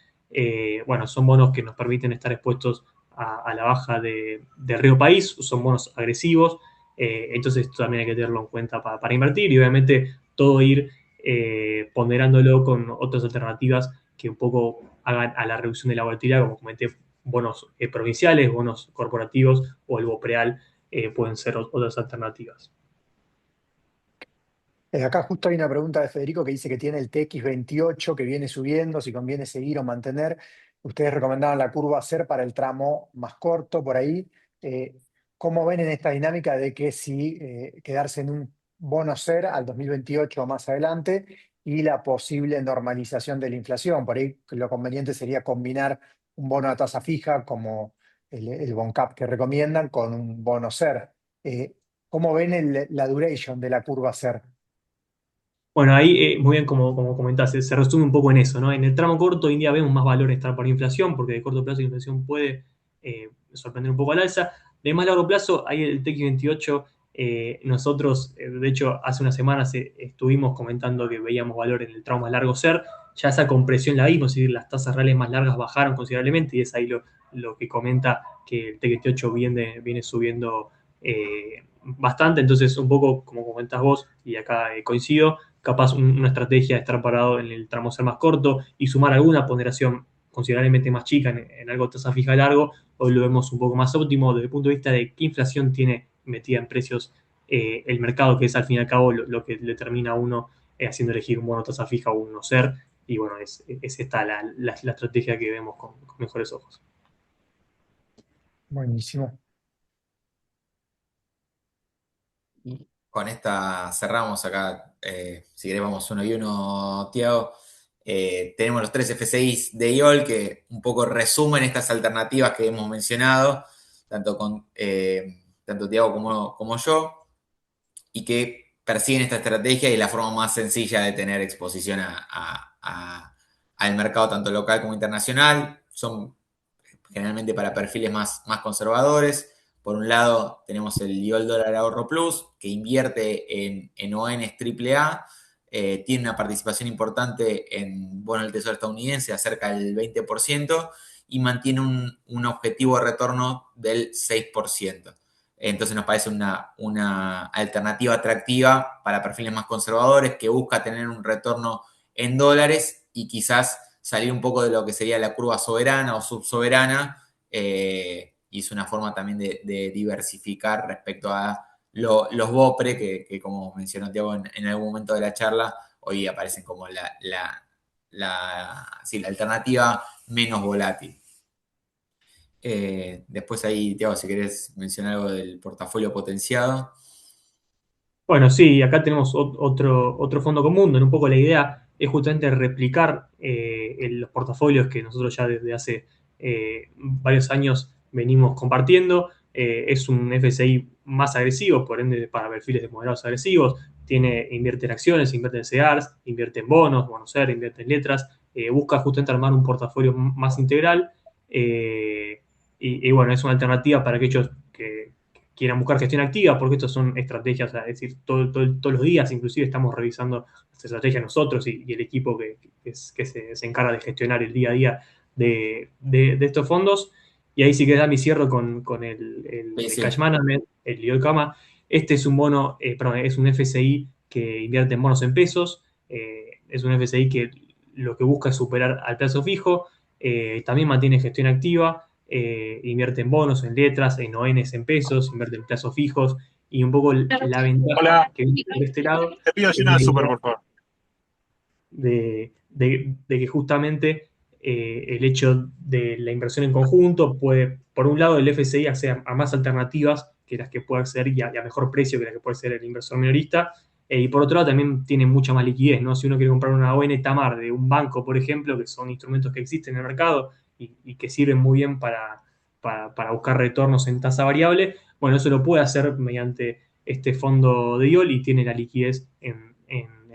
Bueno, son bonos que nos permiten estar expuestos a la baja del Río País, son bonos agresivos, entonces esto también hay que tenerlo en cuenta para invertir y obviamente todo ir ponderándolo con otras alternativas que un poco hagan a la reducción de la volatilidad, como comenté, bonos provinciales, bonos corporativos o el BOPREAL pueden ser otras alternativas. Acá justo hay una pregunta de Federico que dice que tiene el TX28 que viene subiendo, si conviene seguir o mantener. Ustedes recomendaban la curva SER para el tramo más corto por ahí. Eh, ¿Cómo ven en esta dinámica de que si quedarse en un bono SER al 2028 o más adelante y la posible normalización de la inflación? Por ahí lo conveniente sería combinar un bono a tasa fija como el BONCAP que recomiendan con un bono SER. ¿Cómo ven la duration de la curva SER? Bueno, ahí, muy bien, como comentaste, se resume un poco en eso, ¿no? En el tramo corto hoy en día vemos más valor en estar por inflación, porque de corto plazo la inflación puede sorprender un poco al alza. De más largo plazo, hay el TX28. Nosotros, de hecho, hace unas semanas estuvimos comentando que veíamos valor en el tramo más largo SER. Ya esa compresión la vimos, es decir, las tasas reales más largas bajaron considerablemente y es ahí lo que comenta que el TX28 viene subiendo bastante. Entonces, un poco como comentas vos, y acá coincido, capaz una estrategia de estar parado en el tramo ser más corto y sumar alguna ponderación considerablemente más chica en algo de tasa fija largo, hoy lo vemos un poco más óptimo desde el punto de vista de qué inflación tiene metida en precios el mercado, que es al fin y al cabo lo que le termina a uno haciendo elegir un bono tasa fija o un no ser. Y bueno, es esta la estrategia que vemos con mejores ojos. Buenísimo. Y con esta cerramos acá. Si querés, vamos uno y uno, Tiago. Tenemos los tres FCIs de IOL que un poco resumen estas alternativas que hemos mencionado, tanto Tiago como yo, y que persiguen esta estrategia y la forma más sencilla de tener exposición al mercado tanto local como internacional. Son generalmente para perfiles más conservadores. Por un lado, tenemos el IOL Dólar Ahorro Plus, que invierte en ONs AAA, tiene una participación importante en bono del Tesoro estadounidense, cerca del 20%, y mantiene un objetivo de retorno del 6%. Entonces nos parece una alternativa atractiva para perfiles más conservadores que busca tener un retorno en dólares y quizás salir un poco de lo que sería la curva soberana o subsoberana, y es una forma también de diversificar respecto a los BOPRE, que como mencionó Tiago en algún momento de la charla, hoy aparecen como sí, la alternativa menos volátil. Después ahí, Tiago, si querés mencionar algo del portafolio potenciado. Bueno, sí, acá tenemos otro fondo común, donde un poco la idea es justamente replicar los portafolios que nosotros ya desde hace varios años venimos compartiendo. Es un FSI más agresivo, por ende, para perfiles de moderados agresivos. Invierte en acciones, invierte en CEARs, invierte en bonos, bonos SER, invierte en letras. Busca justamente armar un portafolio más integral. Y bueno, es una alternativa para aquellos que quieran buscar gestión activa, porque estos son estrategias, es decir, todos los días inclusive estamos revisando las estrategias nosotros y el equipo que se encarga de gestionar el día a día de estos fondos. Y ahí sí que da mi cierre con Sí, el Cash sí. Management, el IOLCAMA. Este es un bono, perdón, es un FSI que invierte en bonos en pesos, es un FSI que lo que busca es superar al plazo fijo, también mantiene gestión activa, invierte en bonos, en letras, en ONs en pesos, invierte en plazos fijos y un poco la ventaja Hola, que viene por este lado te pido es lleno de la súper, idea por favor. de que justamente el hecho de la inversión en conjunto puede, por un lado, el FSI acceder a más alternativas que las que puede acceder y a mejor precio que las que puede ser el inversor minorista. Y por otro lado, también tiene mucha más liquidez, ¿no? Si uno quiere comprar una ON Tamar de un banco, por ejemplo, que son instrumentos que existen en el mercado y que sirven muy bien para buscar retornos en tasa variable, bueno, eso lo puede hacer mediante este fondo de IOL y tiene la liquidez en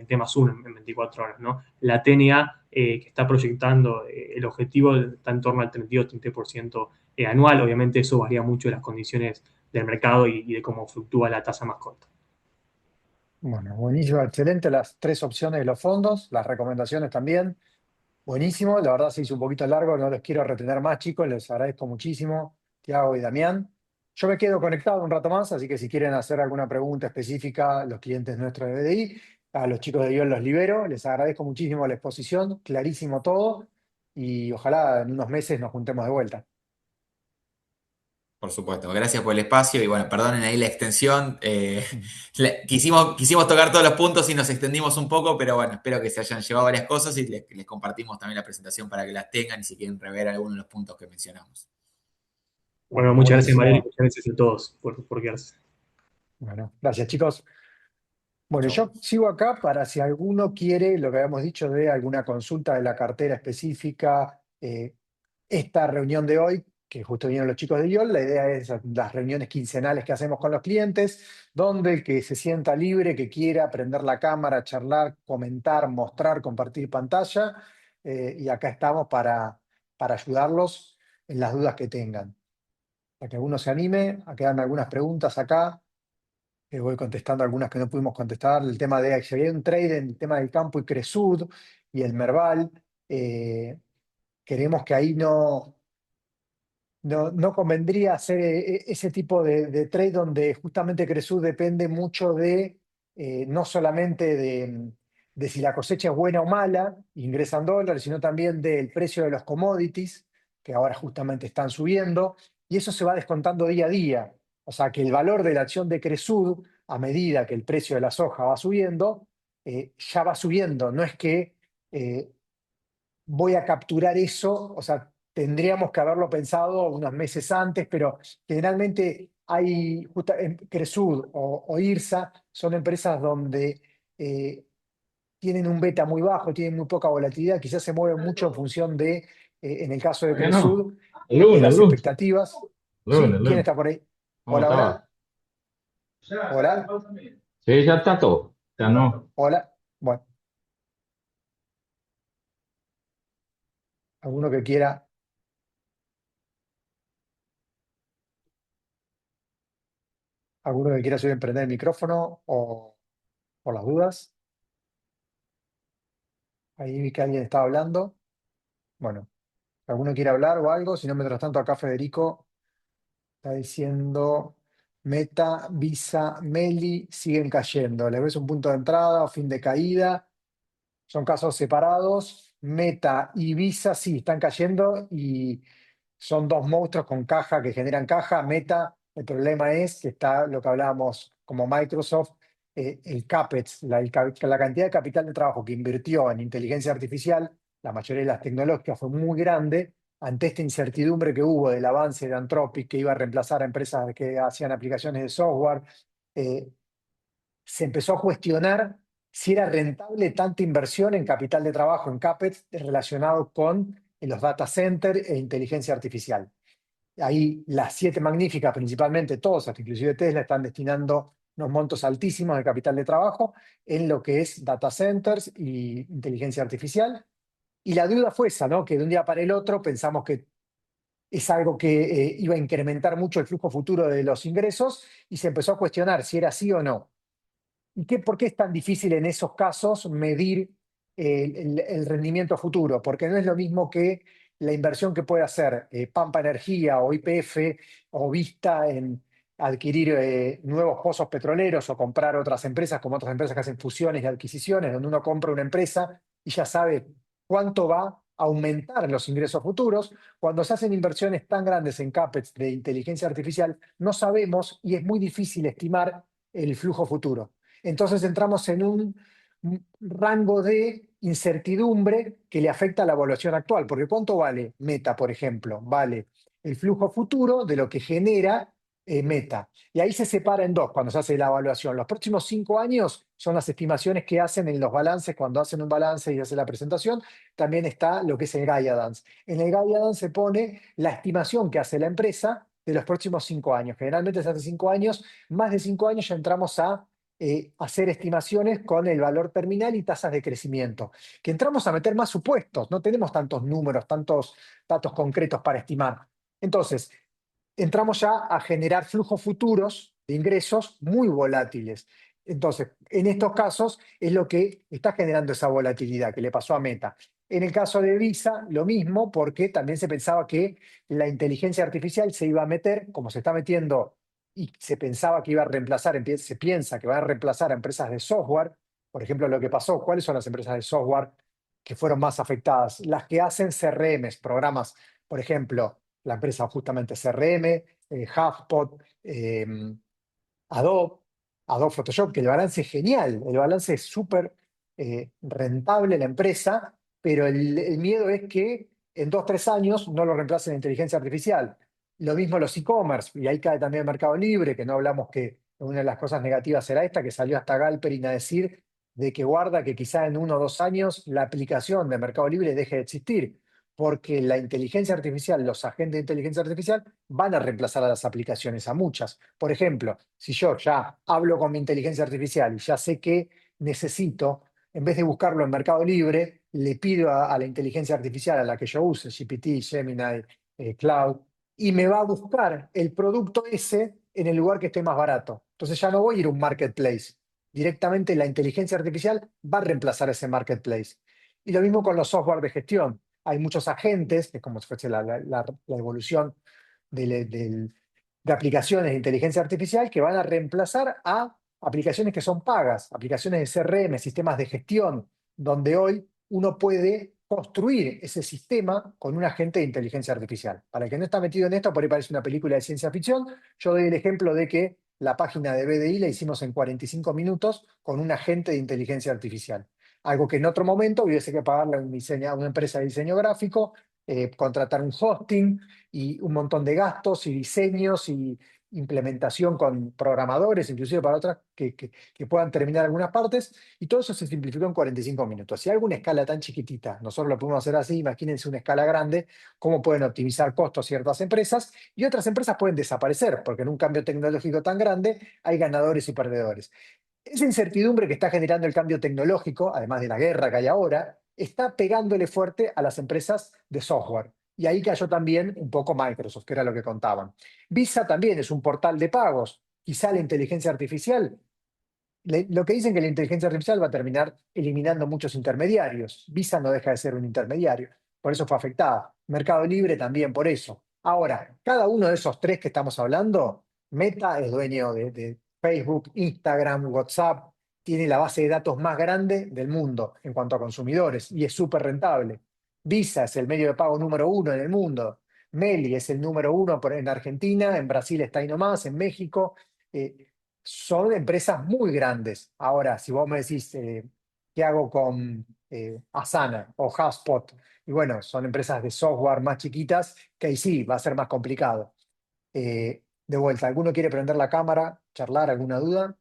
temas 1 en 24 horas, ¿no? La TNA que está proyectando el objetivo está en torno al 32-33% anual. Obviamente eso varía mucho de las condiciones del mercado y de cómo fluctúa la tasa más corta. Bueno, buenísimo, excelente las tres opciones de los fondos, las recomendaciones también. Buenísimo, la verdad se hizo un poquito largo, no los quiero retener más, chicos, les agradezco muchísimo, Tiago y Damián. Yo me quedo conectado un rato más, así que si quieren hacer alguna pregunta específica, los clientes nuestros de BDI, a los chicos de IOL los libero, les agradezco muchísimo la exposición, clarísimo todo, y ojalá en unos meses nos juntemos de vuelta. Por supuesto, gracias por el espacio y bueno, perdonen ahí la extensión. Mm. Quisimos tocar todos los puntos y nos extendimos un poco, pero bueno, espero que se hayan llevado varias cosas y les compartimos también la presentación para que las tengan y si quieren rever algunos de los puntos que mencionamos. Bueno, Bueno, muchas gracias, Mariel, y buenísimo. muchas gracias a todos por quedarse. Bueno, gracias, chicos. Bueno, Chau. yo sigo acá para si alguno quiere, lo que habíamos dicho de alguna consulta de la cartera específica, esta reunión de hoy, que justo vienen los chicos de IOL, la idea es las reuniones quincenales que hacemos con los clientes, donde el que se sienta libre, que quiera prender la cámara, charlar, comentar, mostrar, compartir pantalla, y acá estamos para ayudarlos en las dudas que tengan. Para que alguno se anime, a quedarme algunas preguntas acá. Voy contestando algunas que no pudimos contestar. El tema de si había un trade en el tema del campo y Cresud y el Merval. Queremos que ahí no convendría hacer ese tipo de trade donde justamente Cresud depende mucho de no solamente de si la cosecha es buena o mala, ingresan dólares, sino también del precio de los commodities, que ahora justamente están subiendo, y eso se va descontando día a día. O sea que el valor de la acción de Cresud, a medida que el precio de la soja va subiendo, ya va subiendo. No es que eh, voy a capturar eso, o sea, tendríamos que haberlo pensado unos meses antes, pero generalmente hay, Cresud o IRSA son empresas donde tienen un beta muy bajo, tienen muy poca volatilidad, quizás se mueven mucho en función de, en el caso de Bueno, Cresud, de lunes, las lunes, expectativas. lunes, ¿Sí? ¿Quién lunes. está por ahí? ¿Cómo Hola, estaba? hola, hola, Sí, ya está todo. Ya no. hola. Bueno, alguno que quiera, alguno que quiera subir prender el micrófono o por las dudas. Ahí vi que alguien estaba hablando. Bueno. ¿Alguno quiere hablar o algo? Si no, mientras tanto, acá Federico está diciendo Meta, Visa, Meli siguen cayendo. ¿Les ves un punto de entrada o fin de caída? Son casos separados. Meta y Visa sí están cayendo y son dos monstruos con caja que generan caja. Meta, el problema es que está lo que hablábamos como Microsoft, el CAPEX, la cantidad de capital de trabajo que invirtió en inteligencia artificial, la mayoría de las tecnológicas fue muy grande ante esta incertidumbre que hubo del avance de Anthropic que iba a reemplazar a empresas que hacían aplicaciones de software. eh, Se empezó a cuestionar si era rentable tanta inversión en capital de trabajo, en CAPEX, relacionado con los data centers e inteligencia artificial. Ahí las siete magníficas, principalmente todas, hasta inclusive Tesla, están destinando unos montos altísimos de capital de trabajo en lo que es data centers y inteligencia artificial. Y la duda fue esa, ¿no? Que de un día para el otro pensamos que es algo que iba a incrementar mucho el flujo futuro de los ingresos y se empezó a cuestionar si era así o no. ¿Y por qué es tan difícil en esos casos medir el rendimiento futuro? Porque no es lo mismo que la inversión que puede hacer Pampa Energía o YPF o Vista en adquirir nuevos pozos petroleros o comprar otras empresas como otras empresas que hacen fusiones y adquisiciones, donde uno compra una empresa y ya sabe cuánto va a aumentar los ingresos futuros. Cuando se hacen inversiones tan grandes en CAPEX de inteligencia artificial, no sabemos y es muy difícil estimar el flujo futuro. Entonces entramos en un rango de incertidumbre que le afecta a la evaluación actual, porque ¿cuánto vale Meta, por ejemplo? Vale el flujo futuro de lo que genera Meta. Y ahí se separa en dos cuando se hace la evaluación. Los próximos 5 años son las estimaciones que hacen en los balances, cuando hacen un balance y hacen la presentación. También está lo que es el guidance. En el guidance se pone la estimación que hace la empresa de los próximos 5 años. Generalmente se hace 5 años, más de 5 años ya entramos a hacer estimaciones con el valor terminal y tasas de crecimiento, que entramos a meter más supuestos, no tenemos tantos números, tantos datos concretos para estimar. Entonces, entramos ya a generar flujos futuros de ingresos muy volátiles. Entonces, en estos casos es lo que está generando esa volatilidad que le pasó a Meta. En el caso de Visa, lo mismo, porque también se pensaba que la inteligencia artificial se iba a meter, como se está metiendo y se pensaba que iba a reemplazar, se piensa que va a reemplazar a empresas de software. Por ejemplo, lo que pasó, ¿cuáles son las empresas de software que fueron más afectadas? Las que hacen CRMs, programas, por ejemplo, la empresa justamente CRM, HubSpot, Adobe, Adobe Photoshop, que el balance es genial, el balance es súper rentable la empresa, pero el miedo es que en 2, 3 años no lo reemplace la inteligencia artificial. Lo mismo los e-commerce, y ahí cae también el Mercado Libre, que no hablamos que una de las cosas negativas era esta, que salió hasta Galperin a decir de que guarda que quizá en 1 o 2 años la aplicación de Mercado Libre deje de existir, porque la inteligencia artificial, los agentes de inteligencia artificial van a reemplazar a las aplicaciones, a muchas. Por ejemplo, si yo ya hablo con mi inteligencia artificial y ya sé que necesito, en vez de buscarlo en Mercado Libre, le pido a la inteligencia artificial a la que yo use, GPT, Gemini, Cloud, y me va a buscar el producto ese en el lugar que esté más barato. Entonces ya no voy a ir a un marketplace. Directamente la inteligencia artificial va a reemplazar ese marketplace. Y lo mismo con los software de gestión. Hay muchos agentes, que es como si fuese la evolución de aplicaciones de inteligencia artificial que van a reemplazar a aplicaciones que son pagas, aplicaciones de CRM, sistemas de gestión, donde hoy uno puede construir ese sistema con un agente de inteligencia artificial. Para el que no está metido en esto, por ahí parece una película de ciencia ficción, yo doy el ejemplo de que la página de BDI la hicimos en 45 minutos con un agente de inteligencia artificial. Algo que en otro momento hubiese que pagarle a una empresa de diseño gráfico, contratar un hosting, y un montón de gastos y diseños y implementación con programadores, inclusive para otras que puedan terminar algunas partes, y todo eso se simplificó en 45 minutos. Si hay alguna escala tan chiquitita, nosotros lo podemos hacer así, imagínense una escala grande, cómo pueden optimizar costos ciertas empresas, y otras empresas pueden desaparecer, porque en un cambio tecnológico tan grande hay ganadores y perdedores. Esa incertidumbre que está generando el cambio tecnológico, además de la guerra que hay ahora, está pegándole fuerte a las empresas de software. Y ahí cayó también un poco Microsoft, que era lo que contaban. Visa también es un portal de pagos. Quizá la inteligencia artificial, lo que dicen que la inteligencia artificial va a terminar eliminando muchos intermediarios. Visa no deja de ser un intermediario, por eso fue afectada. Mercado Libre también por eso. Ahora, cada uno de esos tres que estamos hablando, Meta es dueño de Facebook, Instagram, WhatsApp, tiene la base de datos más grande del mundo en cuanto a consumidores y es súper rentable. Visa es el medio de pago número 1 en el mundo. Meli es el número 1 en Argentina, en Brasil está ahí nomás, en México. Son empresas muy grandes. Ahora, si vos me decís, ¿qué hago con Asana o HubSpot? Y bueno, son empresas de software más chiquitas, que ahí sí, va a ser más complicado. De vuelta, ¿alguno quiere prender la cámara, charlar, alguna duda?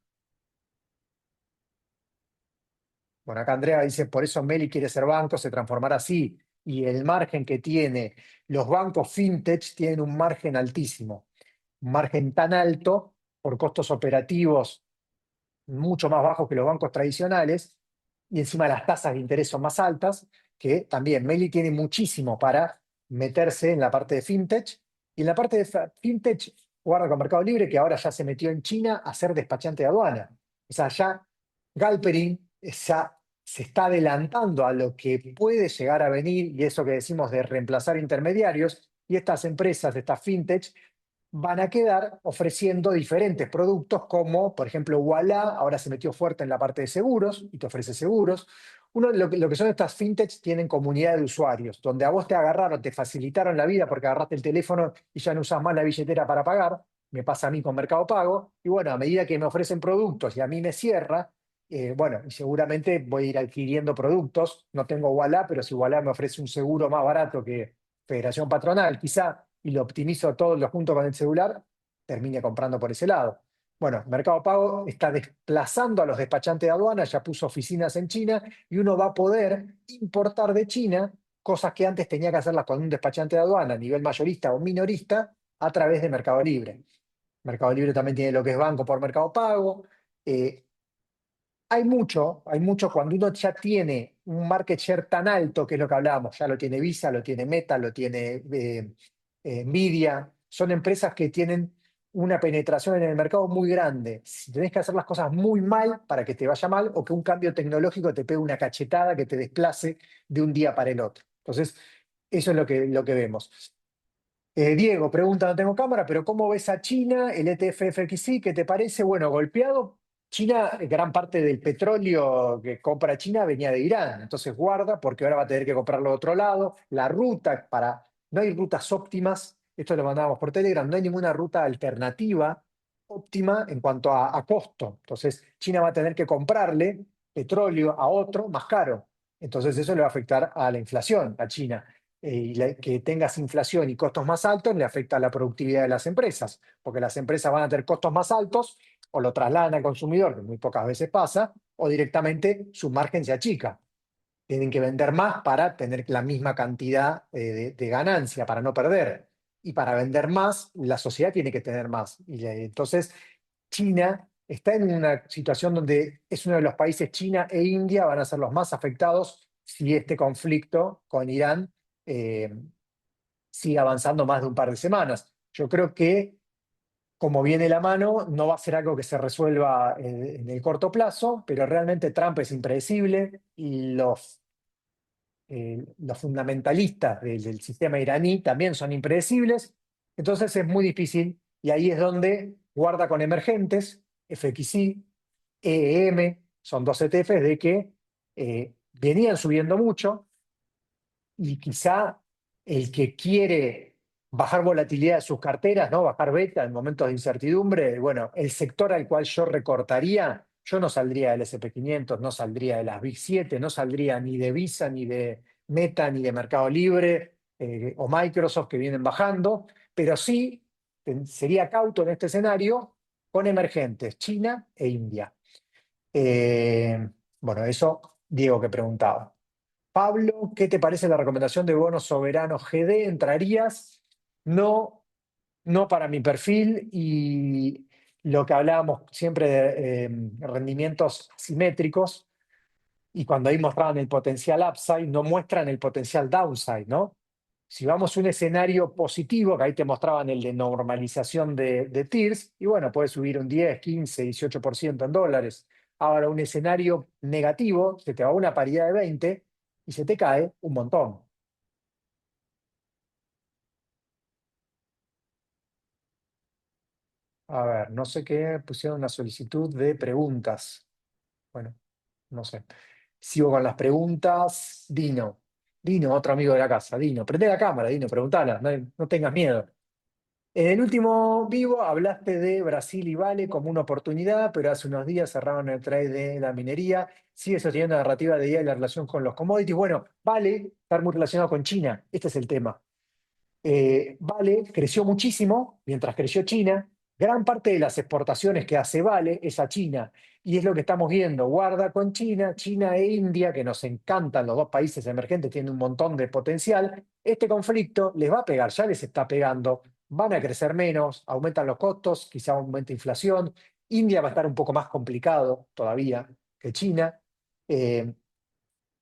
Bueno, acá Andrea dice, por eso Meli quiere ser banco, se transformará así. Y el margen que tiene, los bancos fintech tienen un margen altísimo, un margen tan alto por costos operativos mucho más bajos que los bancos tradicionales, y encima las tasas de interés son más altas, que también Meli tiene muchísimo para meterse en la parte de fintech, y en la parte de fintech guarda con Mercado Libre, que ahora ya se metió en China a ser despachante de aduana. O sea, ya Galperin ya se está adelantando a lo que puede llegar a venir, y eso que decimos de reemplazar intermediarios, y estas empresas, estas fintech, van a quedar ofreciendo diferentes productos como, por ejemplo, Ualá, ahora se metió fuerte en la parte de seguros y te ofrece seguros. Lo que son estas fintechs tienen comunidad de usuarios, donde a vos te agarraron, te facilitaron la vida porque agarraste el teléfono y ya no usás más la billetera para pagar. Me pasa a mí con Mercado Pago. Y bueno, a medida que me ofrecen productos y a mí me cierra, bueno, y seguramente voy a ir adquiriendo productos. No tengo Ualá, pero si Ualá me ofrece un seguro más barato que Federación Patronal, quizá, y lo optimizo todo lo junto con el celular, termine comprando por ese lado. Bueno, Mercado Pago está desplazando a los despachantes de aduana, ya puso oficinas en China y uno va a poder importar de China cosas que antes tenía que hacerlas con un despachante de aduana a nivel mayorista o minorista a través de Mercado Libre. Mercado Libre también tiene lo que es banco por Mercado Pago. Eh, hay mucho cuando uno ya tiene un market share tan alto, que es lo que hablábamos, ya lo tiene Visa, lo tiene Meta, lo tiene Nvidia, son empresas que tienen una penetración en el mercado muy grande, si tenés que hacer las cosas muy mal para que te vaya mal, o que un cambio tecnológico te pegue una cachetada que te desplace de un día para el otro. Entonces, eso es lo que vemos. Diego pregunta, no tengo cámara, pero ¿cómo ves a China, el ETF FXI? ¿Qué te parece? Bueno, golpeado. China, gran parte del petróleo que compra China venía de Irán, entonces guarda porque ahora va a tener que comprarlo de otro lado. La ruta no hay rutas óptimas, esto lo mandábamos por Telegram, no hay ninguna ruta alternativa óptima en cuanto a costo. Entonces China va a tener que comprarle petróleo a otro más caro. Entonces eso le va a afectar a la inflación a China. Que tengas inflación y costos más altos le afecta a la productividad de las empresas, porque las empresas van a tener costos más altos o lo trasladan al consumidor, que muy pocas veces pasa, o directamente su margen se achica. Tienen que vender más para tener la misma cantidad de ganancia, para no perder. Y para vender más, la sociedad tiene que tener más. Entonces, China está en una situación donde es uno de los países, China e India van a ser los más afectados si este conflicto con Irán eh, sigue avanzando más de un par de semanas. Yo creo que, como viene la mano, no va a ser algo que se resuelva en el corto plazo, pero realmente Trump es impredecible y los fundamentalistas del sistema iraní también son impredecibles, entonces es muy difícil y ahí es donde guarda con emergentes, FXI, EEM, son dos ETFs de que venían subiendo mucho y quizá el que quiere bajar volatilidad de sus carteras, ¿no? Bajar beta en momentos de incertidumbre, bueno, el sector al cual yo recortaría, yo no saldría del S&P 500, no saldría de las Big 7, no saldría ni de Visa, ni de Meta, ni de Mercado Libre o Microsoft que vienen bajando, pero sí sería cauto en este escenario con emergentes, China e India. Eh, bueno, eso Diego que preguntaba. Pablo, ¿qué te parece la recomendación de bonos soberanos GD? ¿Entrarías? No, no para mi perfil y lo que hablábamos siempre de rendimientos simétricos y cuando ahí mostraban el potencial upside, no muestran el potencial downside, ¿no? Si vamos a un escenario positivo, que ahí te mostraban el de normalización de TIRS, y bueno, puede subir un 10, 15, 18% en dólares. Ahora, un escenario negativo, se te va a una paridad de 20 y se te cae un montón. A ver, no sé qué, pusieron una solicitud de preguntas. Bueno, no sé. Sigo con las preguntas. Dino. Dino, otro amigo de la casa. Dino, prende la cámara, Dino, preguntala, no tengas miedo. En el último vivo hablaste de Brasil y Vale como una oportunidad, pero hace unos días cerraron el trade de la minería. Sigue sosteniendo la narrativa de IA y la relación con los commodities. Bueno, Vale está muy relacionado con China. Este es el tema. Vale creció muchísimo mientras creció China. Gran parte de las exportaciones que hace Vale es a China. Y es lo que estamos viendo. Guarda con China, China e India, que nos encantan los dos países emergentes, tienen un montón de potencial. Este conflicto les va a pegar, ya les está pegando. Van a crecer menos, aumentan los costos, quizá aumenta inflación. India va a estar un poco más complicado todavía que China. Eh,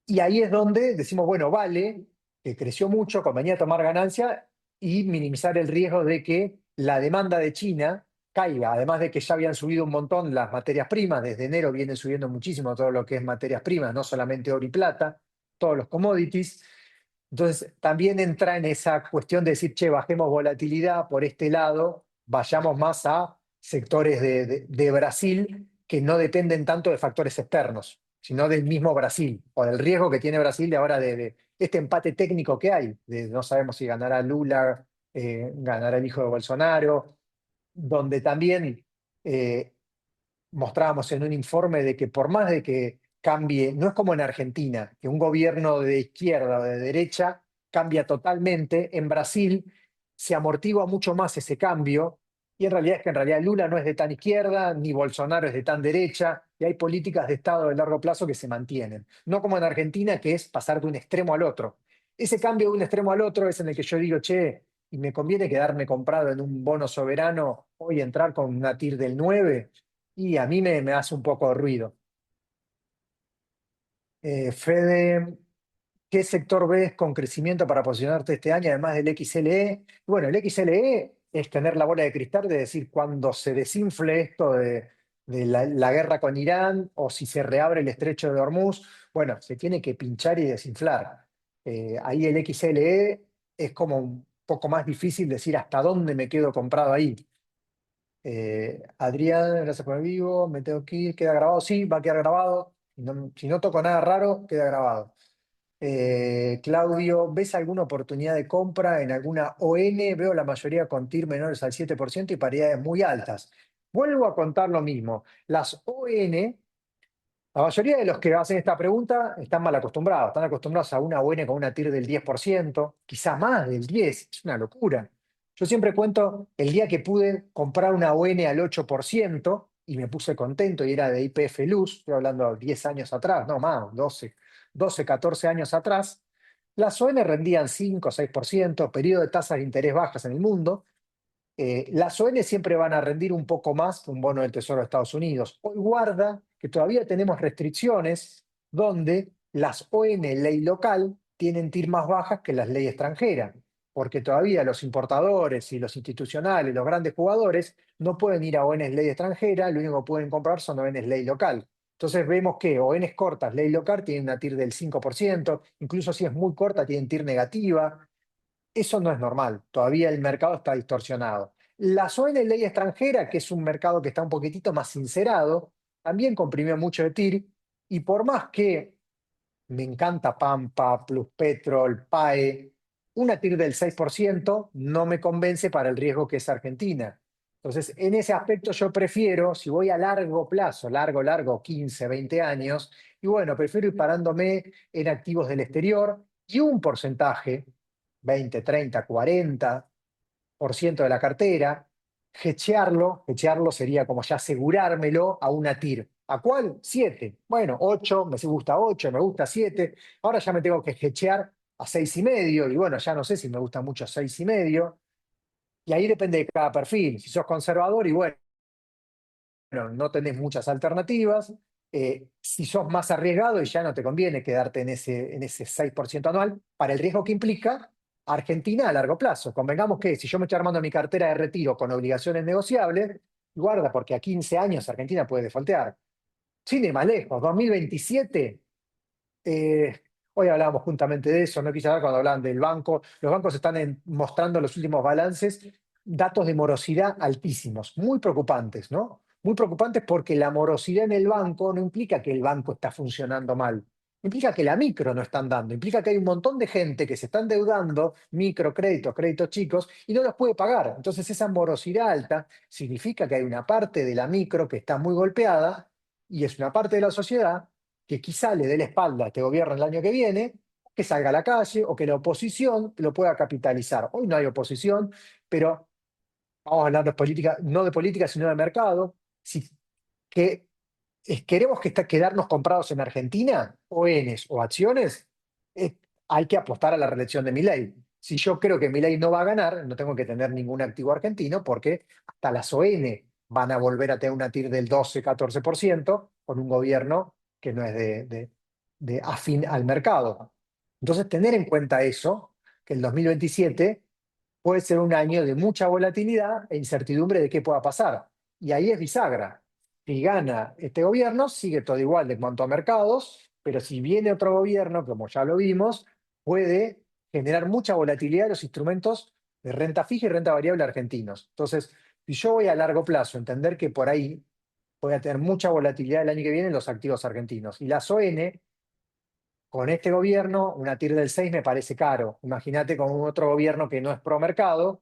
y ahí es donde decimos, bueno, Vale, que creció mucho, convenía tomar ganancia y minimizar el riesgo de que la demanda de China caiga, además de que ya habían subido un montón las materias primas, desde enero vienen subiendo muchísimo todo lo que es materias primas, no solamente oro y plata, todos los commodities. Entonces, también entra en esa cuestión de decir, che, bajemos volatilidad por este lado, vayamos más a sectores de Brasil que no dependen tanto de factores externos, sino del mismo Brasil, o del riesgo que tiene Brasil de ahora de este empate técnico que hay, de no sabemos si ganará Lula, ganará el hijo de Bolsonaro, donde también mostrábamos en un informe de que por más de que cambie, no es como en Argentina, que un gobierno de izquierda o de derecha cambia totalmente, en Brasil se amortigua mucho más ese cambio y en realidad es que en realidad Lula no es de tan izquierda, ni Bolsonaro es de tan derecha, y hay políticas de Estado de largo plazo que se mantienen. No como en Argentina, que es pasar de un extremo al otro. Ese cambio de un extremo al otro es en el que yo digo, che, y me conviene quedarme comprado en un bono soberano, hoy entrar con una TIR del 9 y a mí me hace un poco de ruido. Fede, ¿qué sector ves con crecimiento para posicionarte este año, además del XLE? Bueno, el XLE es tener la bola de cristal de decir cuando se desinfle esto de la guerra con Irán o si se reabre el estrecho de Hormuz, bueno, se tiene que pinchar y desinflar. Ahí el XLE es como un poco más difícil decir hasta dónde me quedo comprado ahí. Adrián, gracias por el vivo, me tengo que ir, ¿queda grabado? Sí, va a quedar grabado. Si no toco nada raro, queda grabado. Claudio, ¿ves alguna oportunidad de compra en alguna ON? Veo la mayoría con TIR menores al 7% y paridades muy altas. Vuelvo a contar lo mismo. Las ON, la mayoría de los que hacen esta pregunta están mal acostumbrados. Están acostumbrados a una ON con una TIR del 10%, quizá más del 10%. Es una locura. Yo siempre cuento el día que pude comprar una ON al 8% y me puse contento y era de YPF Luz. Estoy hablando de 10 años atrás, no más, 12, 14 años atrás. Las ON rendían 5, 6%, periodo de tasas de interés bajas en el mundo. Las ON siempre van a rendir un poco más que un bono del Tesoro de Estados Unidos. Hoy guarda que todavía tenemos restricciones donde las ON ley local tienen TIR más bajas que las leyes extranjeras, porque todavía los importadores y los institucionales, los grandes jugadores, no pueden ir a ONs ley extranjera, lo único que pueden comprar son ONs ley local. Entonces vemos que ONs cortas, ley local, tienen una TIR del 5%, incluso si es muy corta, tienen TIR negativa. Eso no es normal, todavía el mercado está distorsionado. La ON ley extranjera, que es un mercado que está un poquitito más sincerado, también comprimió mucho de TIR, y por más que me encanta Pampa, Plus Petrol, PAE, una TIR del 6% no me convence para el riesgo que es Argentina. Entonces, en ese aspecto yo prefiero, si voy a largo plazo, largo, 15, 20 años, y bueno, prefiero ir parándome en activos del exterior y un porcentaje 20, 30, 40% de la cartera, hedgearlo sería como ya asegurármelo a una TIR. ¿A cuál? 7. Bueno, 8, me gusta 8, me gusta 7. Ahora ya me tengo que hedgear a 6,5 y bueno, ya no sé si me gusta mucho 6,5. Y ahí depende de cada perfil. Si sos conservador y bueno, no tenés muchas alternativas. Si sos más arriesgado y ya no te conviene quedarte en ese 6% anual, para el riesgo que implica Argentina a largo plazo. Convengamos que si yo me estoy armando mi cartera de retiro con obligaciones negociables, guarda, porque a 15 años Argentina puede defaultear. Sin ir más lejos, 2027, eh, hoy hablábamos juntamente de eso, no quise hablar cuando hablaban del banco. Los bancos están mostrando los últimos balances datos de morosidad altísimos, muy preocupantes, ¿no? Muy preocupantes porque la morosidad en el banco no implica que el banco está funcionando mal, implica que la micro no están dando, implica que hay un montón de gente que se está endeudando, microcréditos, créditos chicos, y no los puede pagar. Entonces esa morosidad alta significa que hay una parte de la micro que está muy golpeada y es una parte de la sociedad que quizá le dé la espalda a este gobierno el año que viene, que salga a la calle o que la oposición lo pueda capitalizar. Hoy no hay oposición, pero vamos a hablar de política, no de política, sino de mercado. Si que, queremos quedarnos comprados en Argentina, ONs o acciones, eh, hay que apostar a la reelección de Milei. Si yo creo que Milei no va a ganar, no tengo que tener ningún activo argentino porque hasta las ON van a volver a tener una TIR del 12, 14% con un gobierno que no es de afín al mercado. Entonces, tener en cuenta eso, que el 2027 puede ser un año de mucha volatilidad e incertidumbre de qué pueda pasar. Y ahí es bisagra. Si gana este gobierno, sigue todo igual de cuanto a mercados, pero si viene otro gobierno, como ya lo vimos, puede generar mucha volatilidad en los instrumentos de renta fija y renta variable argentinos. Entonces, si yo voy a largo plazo, entender que por ahí voy a tener mucha volatilidad el año que viene en los activos argentinos. Y las ON, con este gobierno, una TIR del 6 me parece caro. Imagínate con un otro gobierno que no es pro mercado,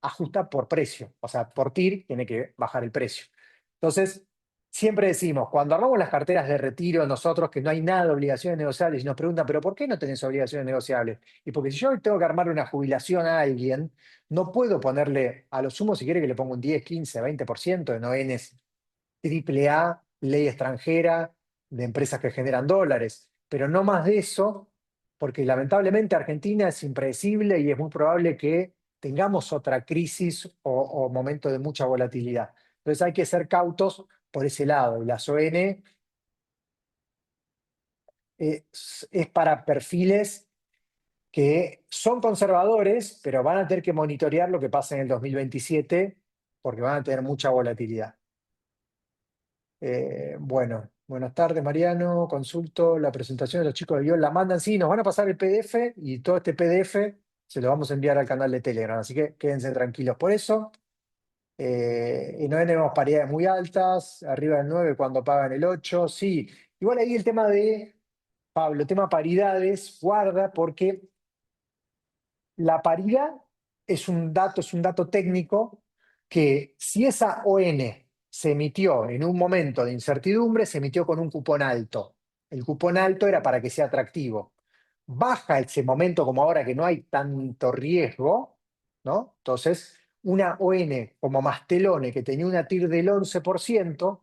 ajusta por precio. O sea, por TIR tiene que bajar el precio. Entonces, siempre decimos, cuando armamos las carteras de retiro, nosotros que no hay nada de obligaciones negociables, y nos preguntan, ¿pero por qué no tenés obligaciones negociables? Y porque si yo tengo que armar una jubilación a alguien, no puedo ponerle, a lo sumo, si quiere que le ponga un 10, 15, 20% en ONs triple A, ley extranjera, de empresas que generan dólares, pero no más de eso, porque lamentablemente Argentina es impredecible y es muy probable que tengamos otra crisis o momento de mucha volatilidad. Entonces hay que ser cautos por ese lado. Y las ON es para perfiles que son conservadores, pero van a tener que monitorear lo que pasa en el 2027 porque van a tener mucha volatilidad. Bueno, buenas tardes, Mariano. Consulto la presentación de los chicos de guión. La mandan, sí, nos van a pasar el PDF y todo este PDF se lo vamos a enviar al canal de Telegram. Así que quédense tranquilos por eso. Y no tenemos paridades muy altas, arriba del 9 cuando pagan el 8. Sí, igual ahí el tema de, Pablo, el tema paridades, guarda, porque la paridad es un dato técnico que si esa ON se emitió en un momento de incertidumbre, se emitió con un cupón alto. El cupón alto era para que sea atractivo. Baja ese momento como ahora que no hay tanto riesgo, ¿no? Entonces, una ON como Mastelone que tenía una TIR del 11%,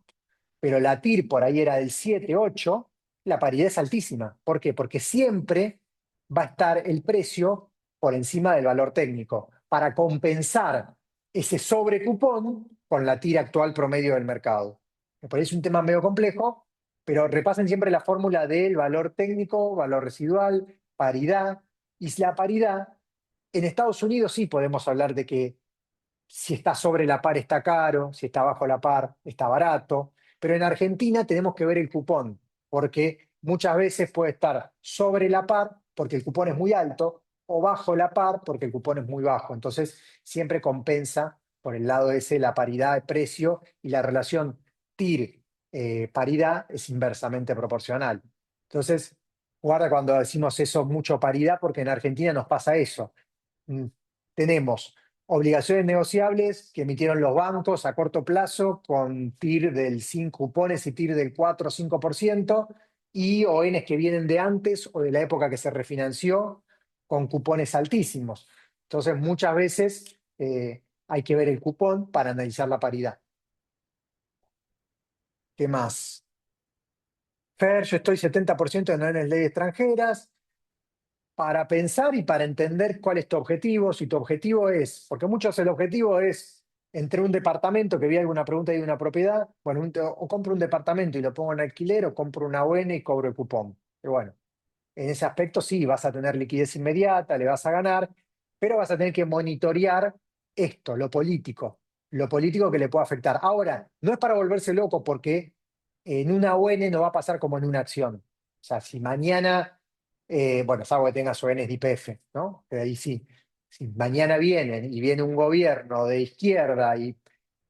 pero la TIR por ahí era del 7, 8, la paridad es altísima. ¿Por qué? Porque siempre va a estar el precio por encima del valor técnico para compensar ese sobrecupón con la tira actual promedio del mercado. Me parece un tema medio complejo, pero repasen siempre la fórmula del valor técnico, valor residual, paridad. Y si la paridad, en Estados Unidos sí podemos hablar de que si está sobre la par está caro, si está bajo la par está barato, pero en Argentina tenemos que ver el cupón, porque muchas veces puede estar sobre la par porque el cupón es muy alto o bajo la par porque el cupón es muy bajo. Entonces siempre compensa por el lado ese la paridad de precio y la relación TIR-paridad es inversamente proporcional. Entonces, guarda cuando decimos eso mucho paridad porque en Argentina nos pasa eso. Mm, Tenemos obligaciones negociables que emitieron los bancos a corto plazo con TIR del 5 cupones y TIR del 4 o 5% y ONs que vienen de antes o de la época que se refinanció con cupones altísimos. Entonces, muchas veces hay que ver el cupón para analizar la paridad. ¿Qué más? Fer, yo estoy 70% en ONs ley extranjeras para pensar y para entender cuál es tu objetivo. Si tu objetivo es, porque muchos el objetivo es entre un departamento, que vi alguna pregunta de una propiedad, bueno, o compro un departamento y lo pongo en alquiler, o compro una ON y cobro el cupón. Pero bueno, en ese aspecto sí, vas a tener liquidez inmediata, le vas a ganar, pero vas a tener que monitorear esto, lo político que le puede afectar. Ahora, no es para volverse loco porque en una ON no va a pasar como en una acción. O sea, si mañana, bueno, salvo que tengas ONs de YPF, ¿no? Que ahí sí. Si mañana vienen y viene un gobierno de izquierda y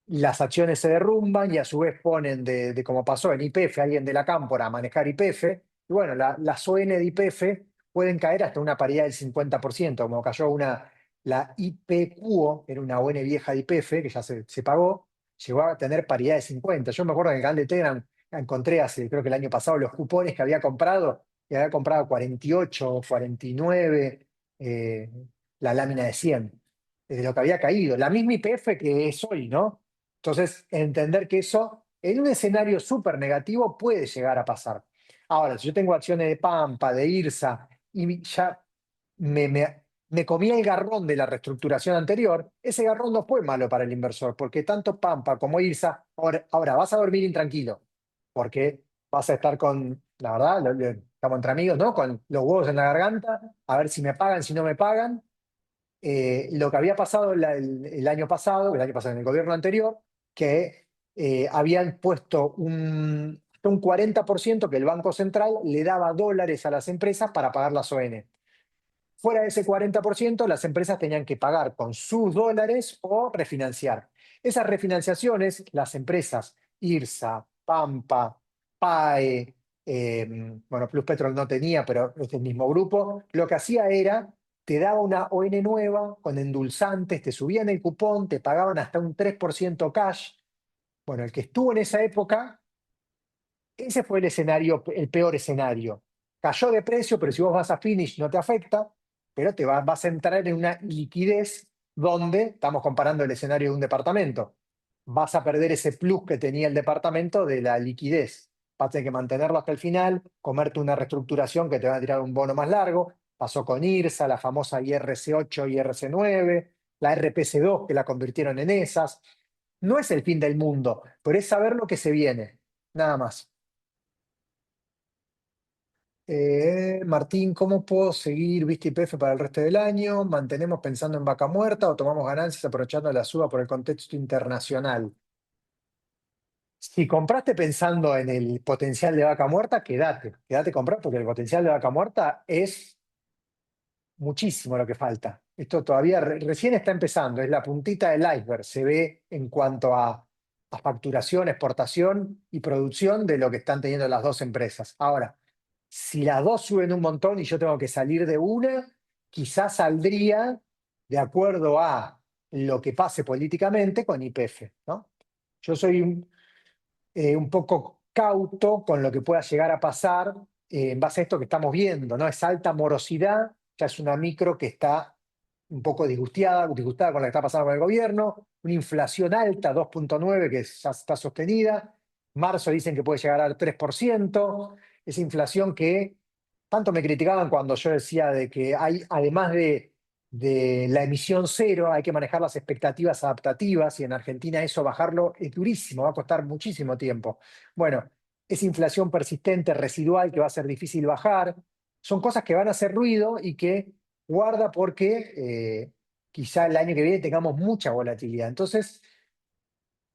las acciones se derrumban y a su vez ponen de como pasó en YPF, alguien de la cámpora a manejar YPF, y bueno, las ON de YPF pueden caer hasta una paridad del 50%, como cayó la IPQO, era una ON vieja de YPF, que ya se pagó, llegó a tener paridad de 50. Yo me acuerdo en el canal de Telegram encontré hace, creo que el año pasado, los cupones que había comprado, y había comprado 48, 49, la lámina de 100, de lo que había caído. La misma YPF que es hoy, ¿no? Entonces, entender que eso en un escenario súper negativo puede llegar a pasar. Ahora, si yo tengo acciones de Pampa, de IRSA, y ya me comí el garrón de la reestructuración anterior, ese garrón no fue malo para el inversor, porque tanto Pampa como IRSA, ahora vas a dormir intranquilo, porque vas a estar con, la verdad, estamos entre amigos, ¿no? Con los huevos en la garganta, a ver si me pagan, si no me pagan. Lo que había pasado el año pasado, en el gobierno anterior, que habían puesto hasta un 40% que el Banco Central le daba dólares a las empresas para pagar las ON. Fuera de ese 40%, las empresas tenían que pagar con sus dólares o refinanciar. Esas refinanciaciones, las empresas IRSA, Pampa, PAE, bueno, Plus Petrol no tenía, pero es el mismo grupo, lo que hacía era, te daba una ON nueva con endulzantes, te subían el cupón, te pagaban hasta un 3% cash. Bueno, el que estuvo en esa época, ese fue el escenario, el peor escenario. Cayó de precio, pero si vos vas a finish no te afecta, pero vas a entrar en una liquidez donde, estamos comparando el escenario de un departamento, vas a perder ese plus que tenía el departamento de la liquidez. Vas a tener que mantenerlo hasta el final, comerte una reestructuración que te va a tirar un bono más largo. Pasó con IRSA, la famosa IRC8, IRC9, la RPC2 que la convirtieron en esas. No es el fin del mundo, pero es saber lo que se viene, nada más. Martín, ¿cómo puedo seguir Vista YPF para el resto del año? ¿Mantenemos pensando en vaca muerta o tomamos ganancias aprovechando la suba por el contexto internacional? Si compraste pensando en el potencial de vaca muerta, quédate comprar porque el potencial de vaca muerta es muchísimo lo que falta. Esto todavía recién está empezando, es la puntita del iceberg. Se ve en cuanto a facturación, exportación y producción de lo que están teniendo las dos empresas. Ahora, si las dos suben un montón y yo tengo que salir de una, quizás saldría de acuerdo a lo que pase políticamente con YPF, ¿no? Yo soy un poco cauto con lo que pueda llegar a pasar en base a esto que estamos viendo, ¿no? Es alta morosidad, ya es una micro que está un poco disgustada con lo que está pasando con el gobierno, una inflación alta, 2,9, que ya está sostenida, marzo dicen que puede llegar al 3%, esa inflación que tanto me criticaban cuando yo decía de que hay, además de la emisión cero, hay que manejar las expectativas adaptativas y en Argentina eso bajarlo es durísimo, va a costar muchísimo tiempo. Bueno, es inflación persistente, residual, que va a ser difícil bajar. Son cosas que van a hacer ruido y que guarda porque quizá el año que viene tengamos mucha volatilidad. Entonces,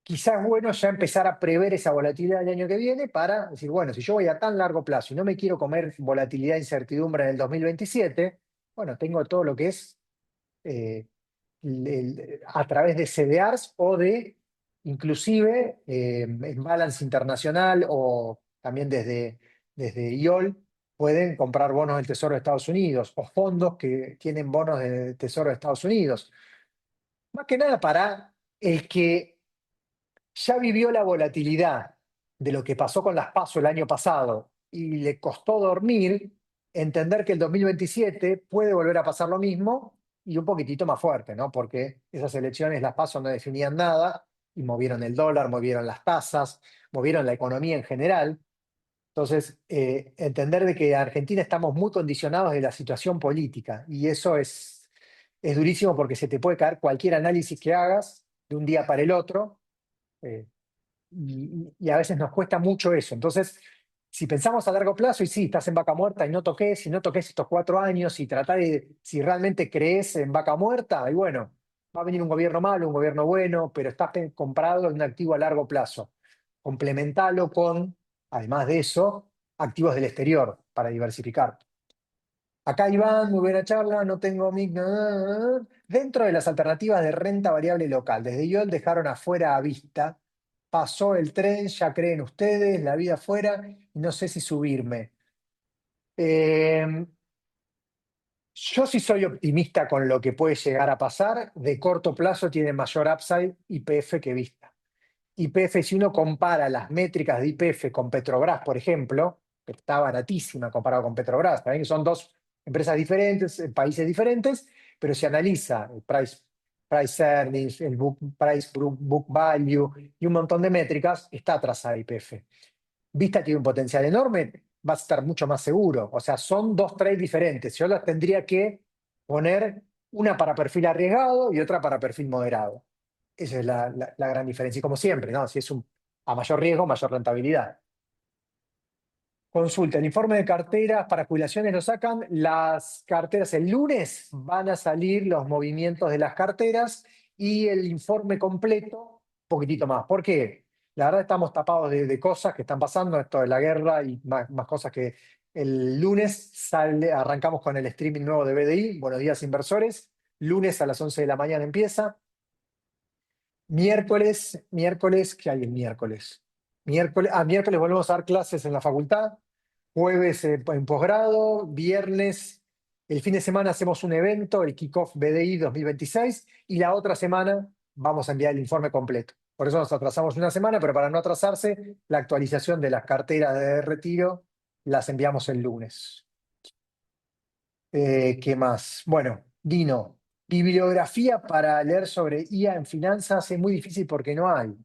quizás es bueno ya empezar a prever esa volatilidad del año que viene para decir, bueno, si yo voy a tan largo plazo y no me quiero comer volatilidad e incertidumbre en el 2027, bueno, tengo todo lo que es eh, a través de CDRs o de inclusive en Balance Internacional o también desde IOL pueden comprar bonos del Tesoro de Estados Unidos o fondos que tienen bonos del Tesoro de Estados Unidos. Más que nada para el que ya vivió la volatilidad de lo que pasó con las PASO el año pasado y le costó dormir, entender que el 2027 puede volver a pasar lo mismo y un poquitito más fuerte, ¿no? Porque esas elecciones, las PASO no definían nada y movieron el dólar, movieron las tasas, movieron la economía en general. Entonces, entender de que en Argentina estamos muy condicionados de la situación política y eso es durísimo porque se te puede caer cualquier análisis que hagas de un día para el otro. eh, y a veces nos cuesta mucho eso. Entonces, si pensamos a largo plazo, y sí, estás en vaca muerta y no toques, si no toques estos 4 años y tratar de, si realmente crees en vaca muerta, y bueno, va a venir un gobierno malo, un gobierno bueno, pero estás comprado en un activo a largo plazo. Complementalo con, además de eso, activos del exterior para diversificar. Acá Iván, muy buena charla, no tengo mic. Dentro de las alternativas de renta variable local, desde IOL dejaron afuera a Vista. Pasó el tren, ya creen ustedes, la vida afuera, y no sé si subirme. Eh, yo sí soy optimista con lo que puede llegar a pasar. De corto plazo tiene mayor upside YPF que Vista. YPF, si uno compara las métricas de YPF con Petrobras, por ejemplo, que está baratísima comparado con Petrobras, también son dos empresas diferentes, países diferentes, pero si analiza el price earnings, el book value y un montón de métricas, está atrasada YPF. Vista tiene un potencial enorme, va a estar mucho más seguro. O sea, son dos trades diferentes. Yo las tendría que poner una para perfil arriesgado y otra para perfil moderado. Esa es la gran diferencia. Y como siempre, ¿no? Si es a mayor riesgo, mayor rentabilidad. Consulta, el informe de carteras para jubilaciones lo sacan. Las carteras el lunes van a salir los movimientos de las carteras y el informe completo, un poquitito más. ¿Por qué? La verdad estamos tapados de cosas que están pasando, esto de la guerra y más cosas que el lunes arrancamos con el streaming nuevo de BDI. Buenos días, inversores. Lunes a las 11 de la mañana empieza. Miércoles, ¿qué hay el miércoles? Miércoles volvemos a dar clases en la facultad, jueves en posgrado, viernes, el fin de semana hacemos un evento, el Kickoff BDI 2026, y la otra semana vamos a enviar el informe completo. Por eso nos atrasamos una semana, pero para no atrasarse, la actualización de las carteras de retiro las enviamos el lunes. ¿Qué más? Bueno, Dino, bibliografía para leer sobre IA en finanzas es muy difícil porque no hay.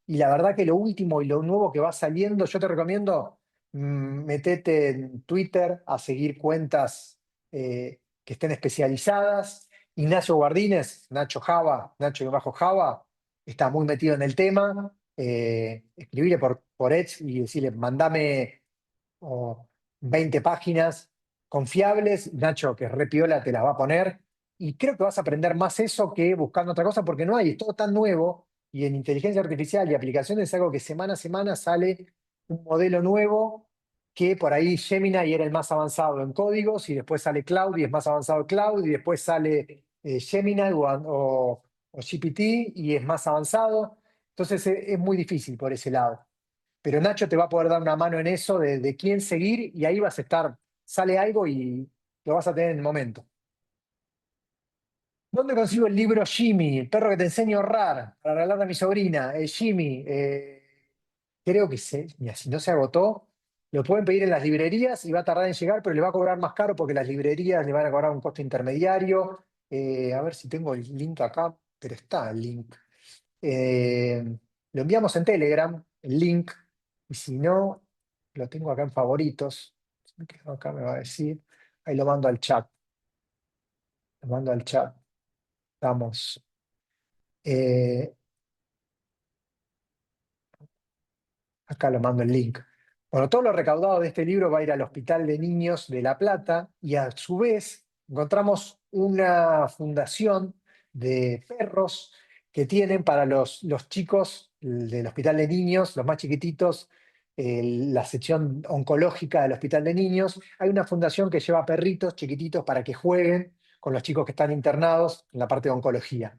Y la verdad que lo último y lo nuevo que va saliendo, yo te recomiendo metete en Twitter a seguir cuentas que estén especializadas. Ignacio Guardines, Nacho Java, Nacho bajo Java, está muy metido en el tema. Escribirle por Edge y decirle, mandame 20 páginas confiables. Nacho, que es re piola, te las va a poner. Y creo que vas a aprender más eso que buscando otra cosa, porque no hay, es todo tan nuevo. Y en inteligencia artificial y aplicaciones es algo que semana a semana sale un modelo nuevo, que por ahí Gemini era el más avanzado en códigos, y después sale Cloud y es más avanzado Cloud, y después sale Gemini o GPT y es más avanzado. Entonces es muy difícil por ese lado. Pero Nacho te va a poder dar una mano en eso de quién seguir, y ahí vas a estar, sale algo y lo vas a tener en el momento. ¿Dónde consigo el libro Jimmy, el perro que te enseño a ahorrar, para regalarle a mi sobrina? Jimmy, creo que mira, si no se agotó, lo pueden pedir en las librerías y va a tardar en llegar, pero le va a cobrar más caro porque las librerías le van a cobrar un costo intermediario. A ver si tengo el link acá, pero está el link. Lo enviamos en Telegram, el link, y si no, lo tengo acá en favoritos. Si me quedo acá me va a decir. Ahí lo mando al chat. Lo mando al chat. Vamos. Eh, Acá lo mando el link. Bueno, todo lo recaudado de este libro va a ir al Hospital de Niños de La Plata, y a su vez encontramos una fundación de perros que tienen para los chicos del Hospital de Niños, los más chiquititos, la sección oncológica del Hospital de Niños. Hay una fundación que lleva perritos chiquititos para que jueguen con los chicos que están internados en la parte de oncología.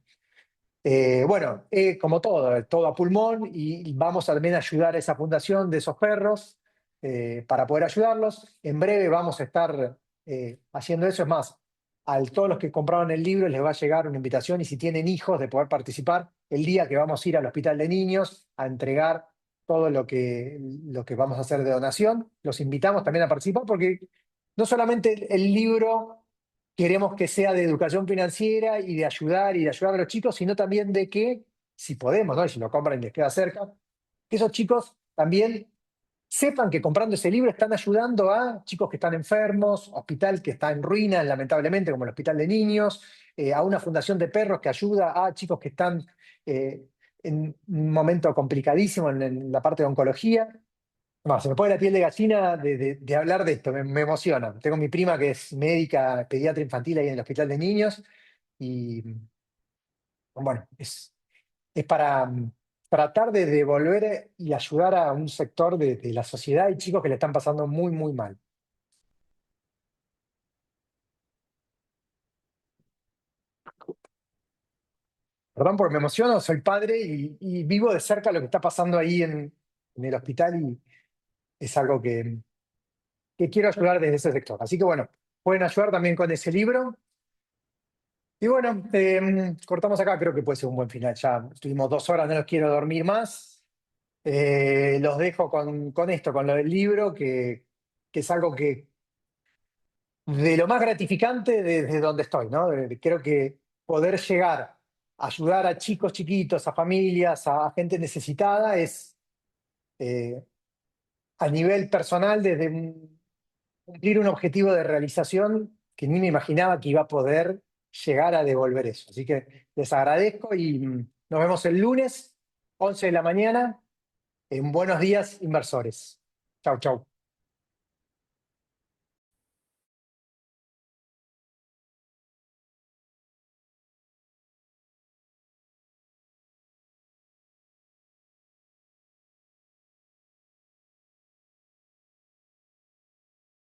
Bueno, como todo a pulmón, y vamos a también ayudar a esa fundación de esos perros para poder ayudarlos. En breve vamos a estar haciendo eso. Es más, a todos los que compraron el libro les va a llegar una invitación, y si tienen hijos, de poder participar el día que vamos a ir al Hospital de Niños a entregar todo lo que vamos a hacer de donación. Los invitamos también a participar, porque no solamente el libro queremos que sea de educación financiera y de ayudar a los chicos, sino también de que, si podemos, ¿no? Y si lo compran y les queda cerca, que esos chicos también sepan que comprando ese libro están ayudando a chicos que están enfermos, hospital que está en ruinas, lamentablemente, como el Hospital de Niños, a una fundación de perros que ayuda a chicos que están en un momento complicadísimo en la parte de oncología. No, se me pone la piel de gallina de hablar de esto, me emociona. Tengo mi prima que es médica pediatra infantil ahí en el Hospital de Niños, y bueno, es para tratar de devolver y ayudar a un sector de la sociedad y chicos que le están pasando muy, muy mal. Perdón porque me emociono, soy padre y vivo de cerca lo que está pasando ahí en el hospital, y es algo que quiero ayudar desde ese sector. Así que bueno, pueden ayudar también con ese libro. Y bueno, cortamos acá, creo que puede ser un buen final. Ya estuvimos 2 horas, no los quiero dormir más. Los dejo con esto, con lo del libro, que es algo que de lo más gratificante desde donde estoy, ¿no? Creo que poder llegar a ayudar a chicos chiquitos, a familias, a gente necesitada, es eh, a nivel personal, desde cumplir un objetivo de realización que ni me imaginaba que iba a poder llegar a devolver eso. Así que les agradezco, y nos vemos el lunes, 11 de la mañana, en Buenos Días, Inversores. Chau, chau.